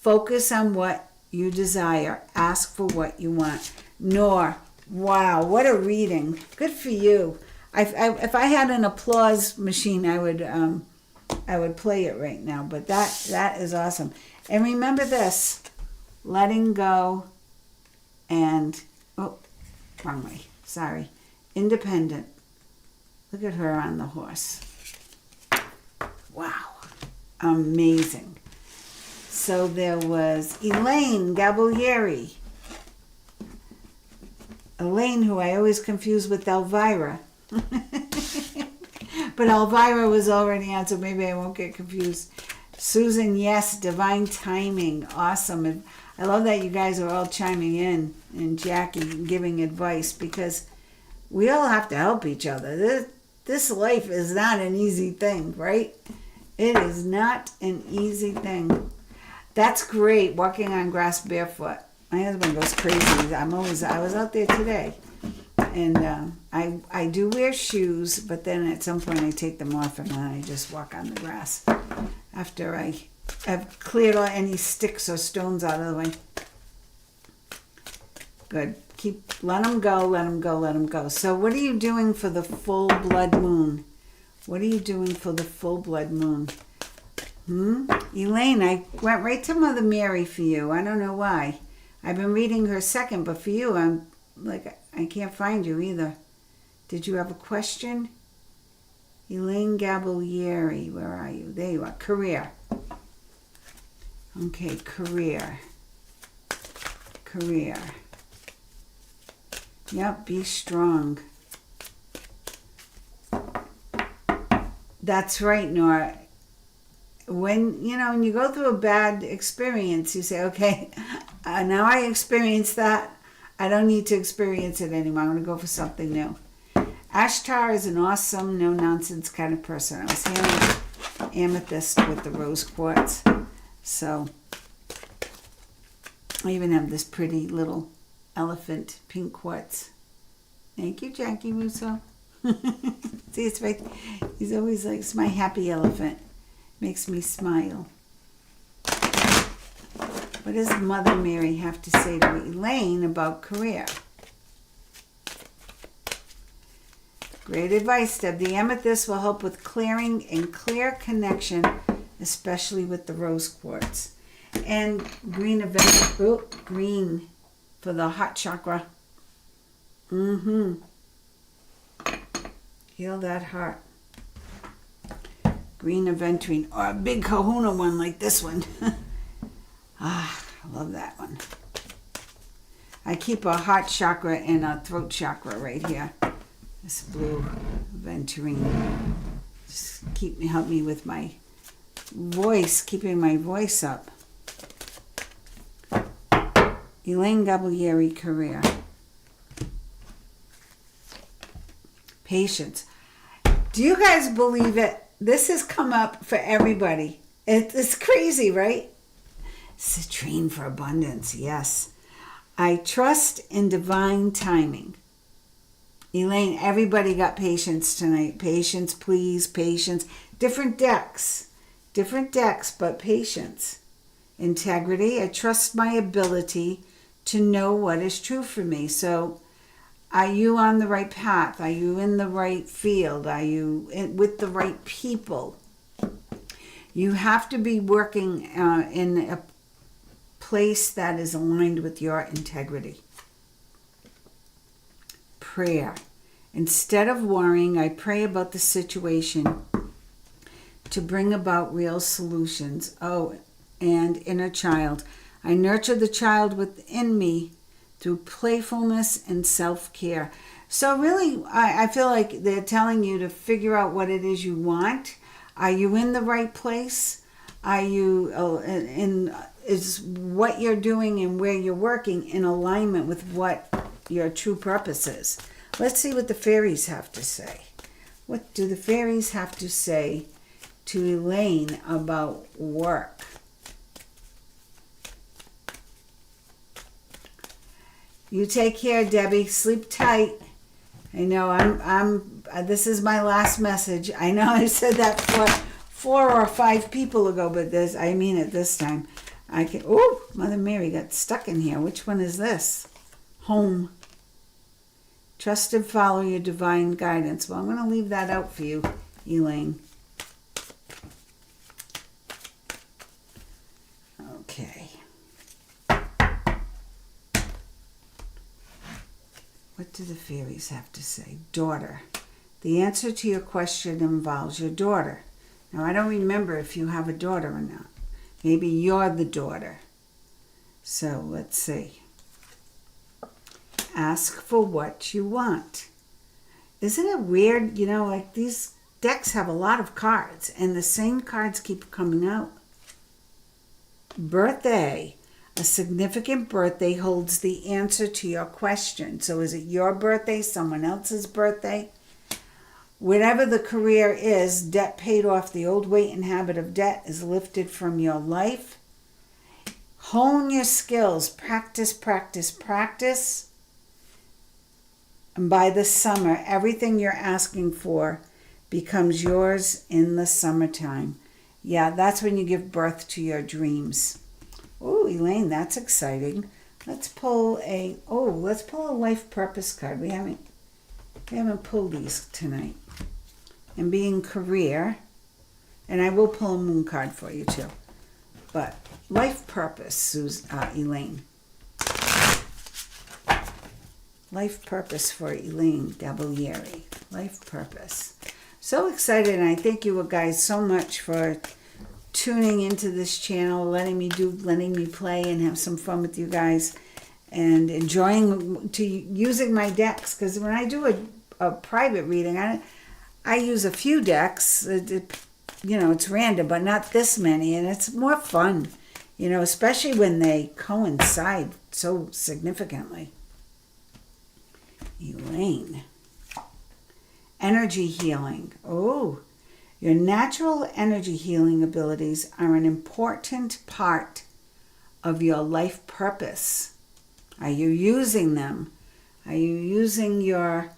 S1: Focus on what you desire. Ask for what you want. Noor. Wow, what a reading. Good for you. If I had an applause machine, I would play it right now. But that is awesome. And remember this. Letting go and... Oh, wrong way. Sorry. Independent. Look at her on the horse. Wow. Amazing. So there was Elaine Gabalieri. Elaine, who I always confuse with Elvira. But Elvira was already on, so maybe I won't get confused. Susan, yes, divine timing. Awesome. And I love that you guys are all chiming in, and Jackie giving advice, because we all have to help each other. This life is not an easy thing, right? It is not an easy thing. That's great, walking on grass barefoot. My husband goes crazy. I was out there today, and I do wear shoes, but then at some point I take them off and then I just walk on the grass after I've cleared any sticks or stones out of the way. Good. Let them go, let them go, let them go. So what are you doing for the full blood moon? What are you doing for the full blood moon? Elaine, I went right to Mother Mary for you. I don't know why. I've been reading her second, but for you, I'm like, I can't find you either. Did you have a question? Elaine Gabalieri, where are you? There you are. Career. Okay, career. Career. Yep, be strong. That's right, Nora. When you go through a bad experience, you say, okay, now I experienced that. I don't need to experience it anymore. I'm going to go for something new. Ashtar is an awesome, no-nonsense kind of person. I was hearing amethyst with the rose quartz. So I even have this pretty little elephant pink quartz. Thank you, Jackie Russo. See, it's right. He's always like, it's my happy elephant. Makes me smile. What does Mother Mary have to say to Elaine about career? Great advice, Deb. The amethyst will help with clearing and clear connection, especially with the rose quartz. And green green for the heart chakra. Heal that heart. Green aventurine, or a big kahuna one like this one. I love that one. I keep a heart chakra and a throat chakra right here. This blue aventurine. Just help me with my voice, keeping my voice up. Elaine Gabalieri, career. Patience. Do you guys believe it? This has come up for everybody. It's crazy, right? Citrine for abundance, yes. I trust in divine timing. Elaine, everybody got patience tonight. Patience, please, patience. Different decks, but patience. Integrity, I trust my ability to know what is true for me. So, are you on the right path? Are you in the right field? Are you with the right people? You have to be working in a place that is aligned with your integrity. Prayer. Instead of worrying, I pray about the situation to bring about real solutions. Oh, and inner child. I nurture the child within me through playfulness and self-care. So really, I feel like they're telling you to figure out what it is you want. Are you in the right place? Are you is what you're doing and where you're working in alignment with what your true purpose is? Let's see what the fairies have to say. What do the fairies have to say to Elaine about work? You take care, Debbie. Sleep tight. I know I'm this is my last message. I know I said that four or five people ago, but I mean it this time. Mother Mary got stuck in here. Which one is this? Home. Trust and follow your divine guidance. Well, I'm going to leave that out for you, Elaine. Okay. What do the fairies have to say? Daughter. The answer to your question involves your daughter. Now, I don't remember if you have a daughter or not. Maybe you're the daughter. So let's see. Ask for what you want. Isn't it weird? You know, like these decks have a lot of cards and the same cards keep coming out. Birthday. A significant birthday holds the answer to your question. So is it your birthday, someone else's birthday? Whatever the career is, debt paid off, the old weight and habit of debt is lifted from your life. Hone your skills. Practice, practice, practice. And by the summer, everything you're asking for becomes yours in the summertime. Yeah, that's when you give birth to your dreams. Oh, Elaine, that's exciting. Let's pull a life purpose card. We haven't pulled these tonight. And being career, and I will pull a moon card for you too. But life purpose, Elaine. Life purpose for Elaine Gablieri. Life purpose. So excited, and I thank you guys so much for tuning into this channel, letting me play and have some fun with you guys, and enjoying using my decks. Because when I do a private reading, I use a few decks. It's random, but not this many, and it's more fun. Especially when they coincide so significantly. Elaine. Energy healing. Oh, your natural energy healing abilities are an important part of your life purpose. Are you using them? Are you using your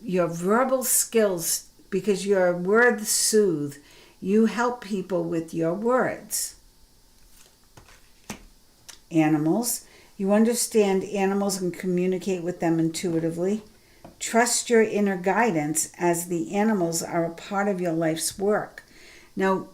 S1: verbal skills? Because your words soothe. You help people with your words. Animals. You understand animals and communicate with them intuitively. Trust your inner guidance, as the animals are a part of your life's work. Now,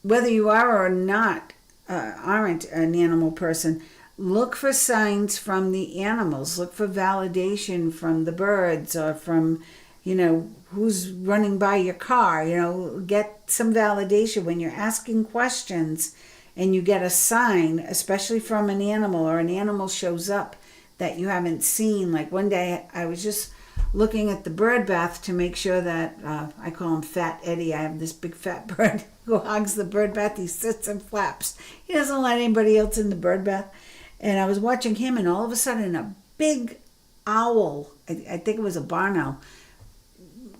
S1: whether you are or not, aren't an animal person, look for signs from the animals. Look for validation from the birds or from, who's running by your car. Get some validation when you're asking questions and you get a sign, especially from an animal, or an animal shows up that you haven't seen. Like one day I was just looking at the bird bath to make sure that, I call him Fat Eddie. I have this big fat bird who hogs the bird bath. He sits and flaps. He doesn't let anybody else in the bird bath. And I was watching him, and all of a sudden a big owl, I think it was a barn owl,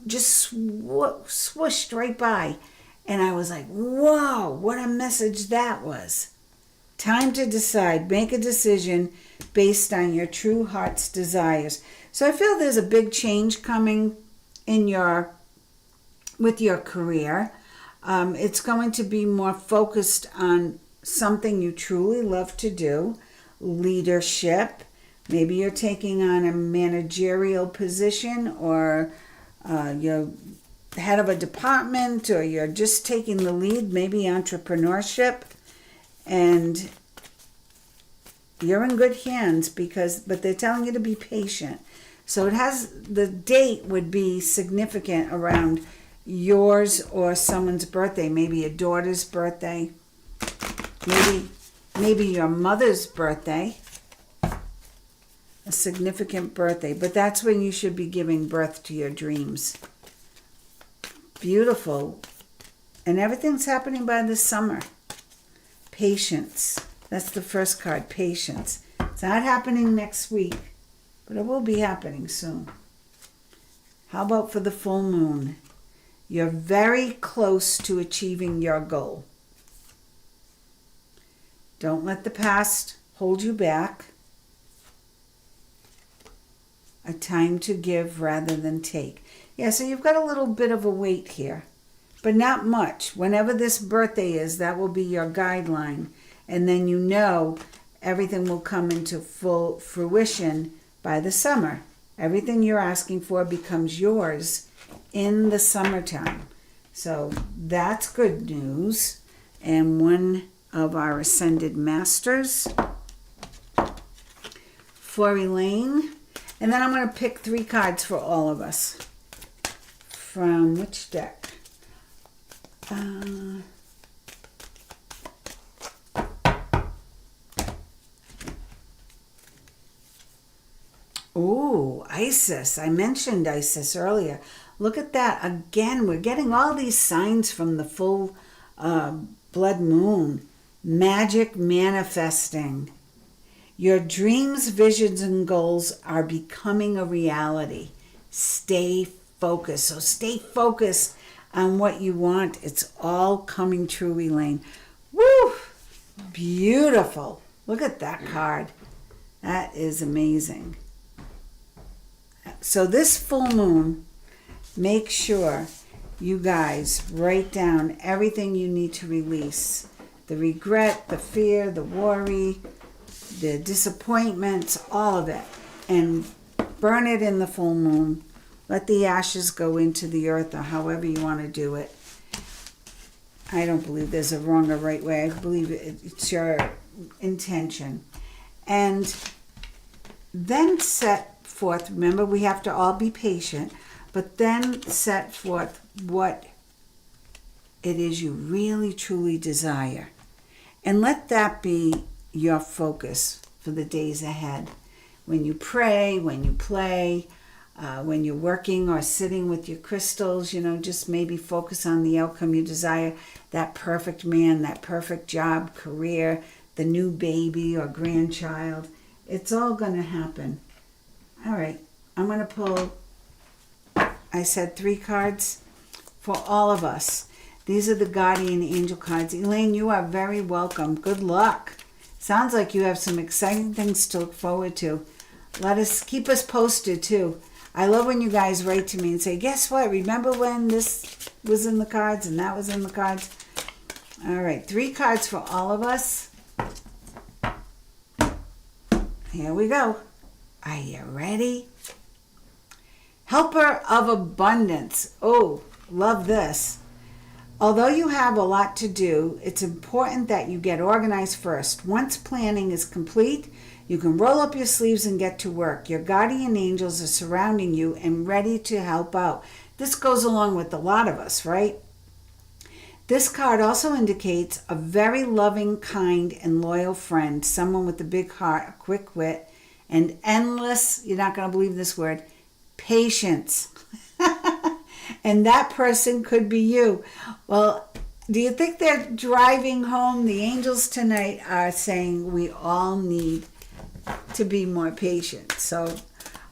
S1: just swooshed right by. And I was like, whoa, what a message that was. Time to decide. Make a decision based on your true heart's desires. So I feel there's a big change coming with your career. It's going to be more focused on something you truly love to do. Leadership. Maybe you're taking on a managerial position, or you're head of a department, or you're just taking the lead, maybe entrepreneurship, and you're in good hands but they're telling you to be patient. So the date would be significant around yours or someone's birthday, maybe a daughter's birthday, maybe your mother's birthday, a significant birthday. But that's when you should be giving birth to your dreams. Beautiful. And everything's happening by the summer. Patience. That's the first card, patience. It's not happening next week, but it will be happening soon. How about for the full moon? You're very close to achieving your goal. Don't let the past hold you back. A time to give rather than take. Yeah, so you've got a little bit of a wait here, but not much. Whenever this birthday is, that will be your guideline. And then everything will come into full fruition by the summer. Everything you're asking for becomes yours in the summertime. So that's good news. And one of our ascended masters for Elaine. And then I'm going to pick 3 cards for all of us. From which deck? Oh, Isis. I mentioned Isis earlier. Look at that. Again, we're getting all these signs from the full blood moon. Magic manifesting. Your dreams, visions, and goals are becoming a reality. Stay focused. So stay focused on what you want. It's all coming true, Elaine. Woo! Beautiful. Look at that card. That is amazing. So this full moon, make sure you guys write down everything you need to release. The regret, the fear, the worry, the disappointments, all of it. And burn it in the full moon. Let the ashes go into the earth, or however you want to do it. I don't believe there's a wrong or right way. I believe it's your intention. And then set forth, remember we have to all be patient, but then set forth what it is you really truly desire. And let that be your focus for the days ahead. When you pray, when you play, when you're working or sitting with your crystals, just maybe focus on the outcome you desire. That perfect man, that perfect job, career, the new baby or grandchild. It's all going to happen. All right, I'm going to pull, I said 3 cards for all of us. These are the guardian angel cards. Elaine, you are very welcome. Good luck. Sounds like you have some exciting things to look forward to. Keep us posted too. I love when you guys write to me and say, guess what? Remember when this was in the cards and that was in the cards? All right, 3 cards for all of us. Here we go. Are you ready? Helper of abundance. Oh, love this. Although you have a lot to do, it's important that you get organized first. Once planning is complete, you can roll up your sleeves and get to work. Your guardian angels are surrounding you and ready to help out. This goes along with a lot of us, right? This card also indicates a very loving, kind, and loyal friend, someone with a big heart, a quick wit, and endless, you're not going to believe this word, patience. And that person could be you. Well, do you think they're driving home? The angels tonight are saying we all need to be more patient. So,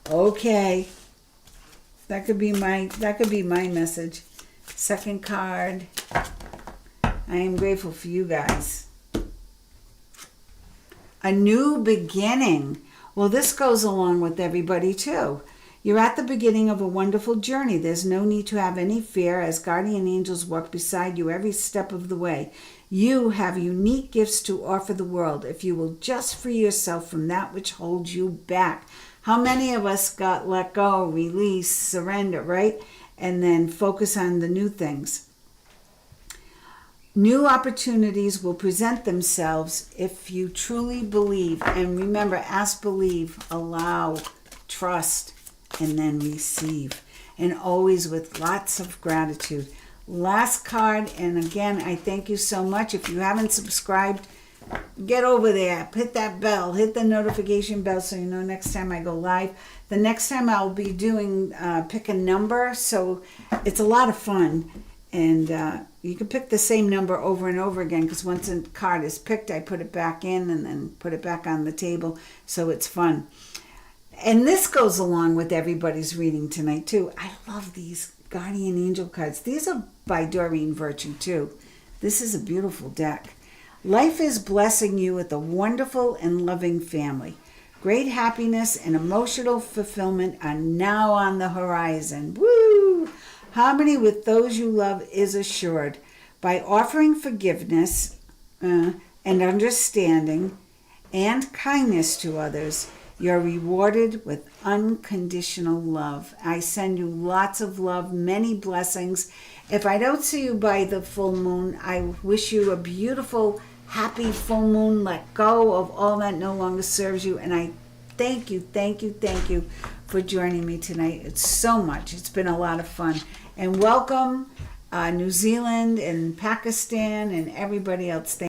S1: okay. That could be my message. Second card. I am grateful for you guys. A new beginning. Well, this goes along with everybody too. You're at the beginning of a wonderful journey. There's no need to have any fear as guardian angels walk beside you every step of the way. You have unique gifts to offer the world if you will just free yourself from that which holds you back. How many of us got let go, release, surrender, right? And then focus on the new things. New opportunities will present themselves if you truly believe. And remember, ask, believe, allow, trust, and then receive. And always with lots of gratitude. Last card, and again, I thank you so much. If you haven't subscribed, get over there. Hit that bell. Hit the notification bell so you know next time I go live. The next time I'll be doing pick a number. So it's a lot of fun. And you can pick the same number over and over again because once a card is picked, I put it back in and then put it back on the table. So it's fun. And this goes along with everybody's reading tonight, too. I love these guardian angel cards. These are by Doreen Virtue, too. This is a beautiful deck. Life is blessing you with a wonderful and loving family. Great happiness and emotional fulfillment are now on the horizon. Woo! Harmony with those you love is assured. By offering forgiveness and understanding and kindness to others, you're rewarded with unconditional love. I send you lots of love, many blessings. If I don't see you by the full moon, I wish you a beautiful, happy full moon. Let go of all that no longer serves you. And I thank you for joining me tonight. It's so much. It's been a lot of fun. And welcome, New Zealand and Pakistan and everybody else.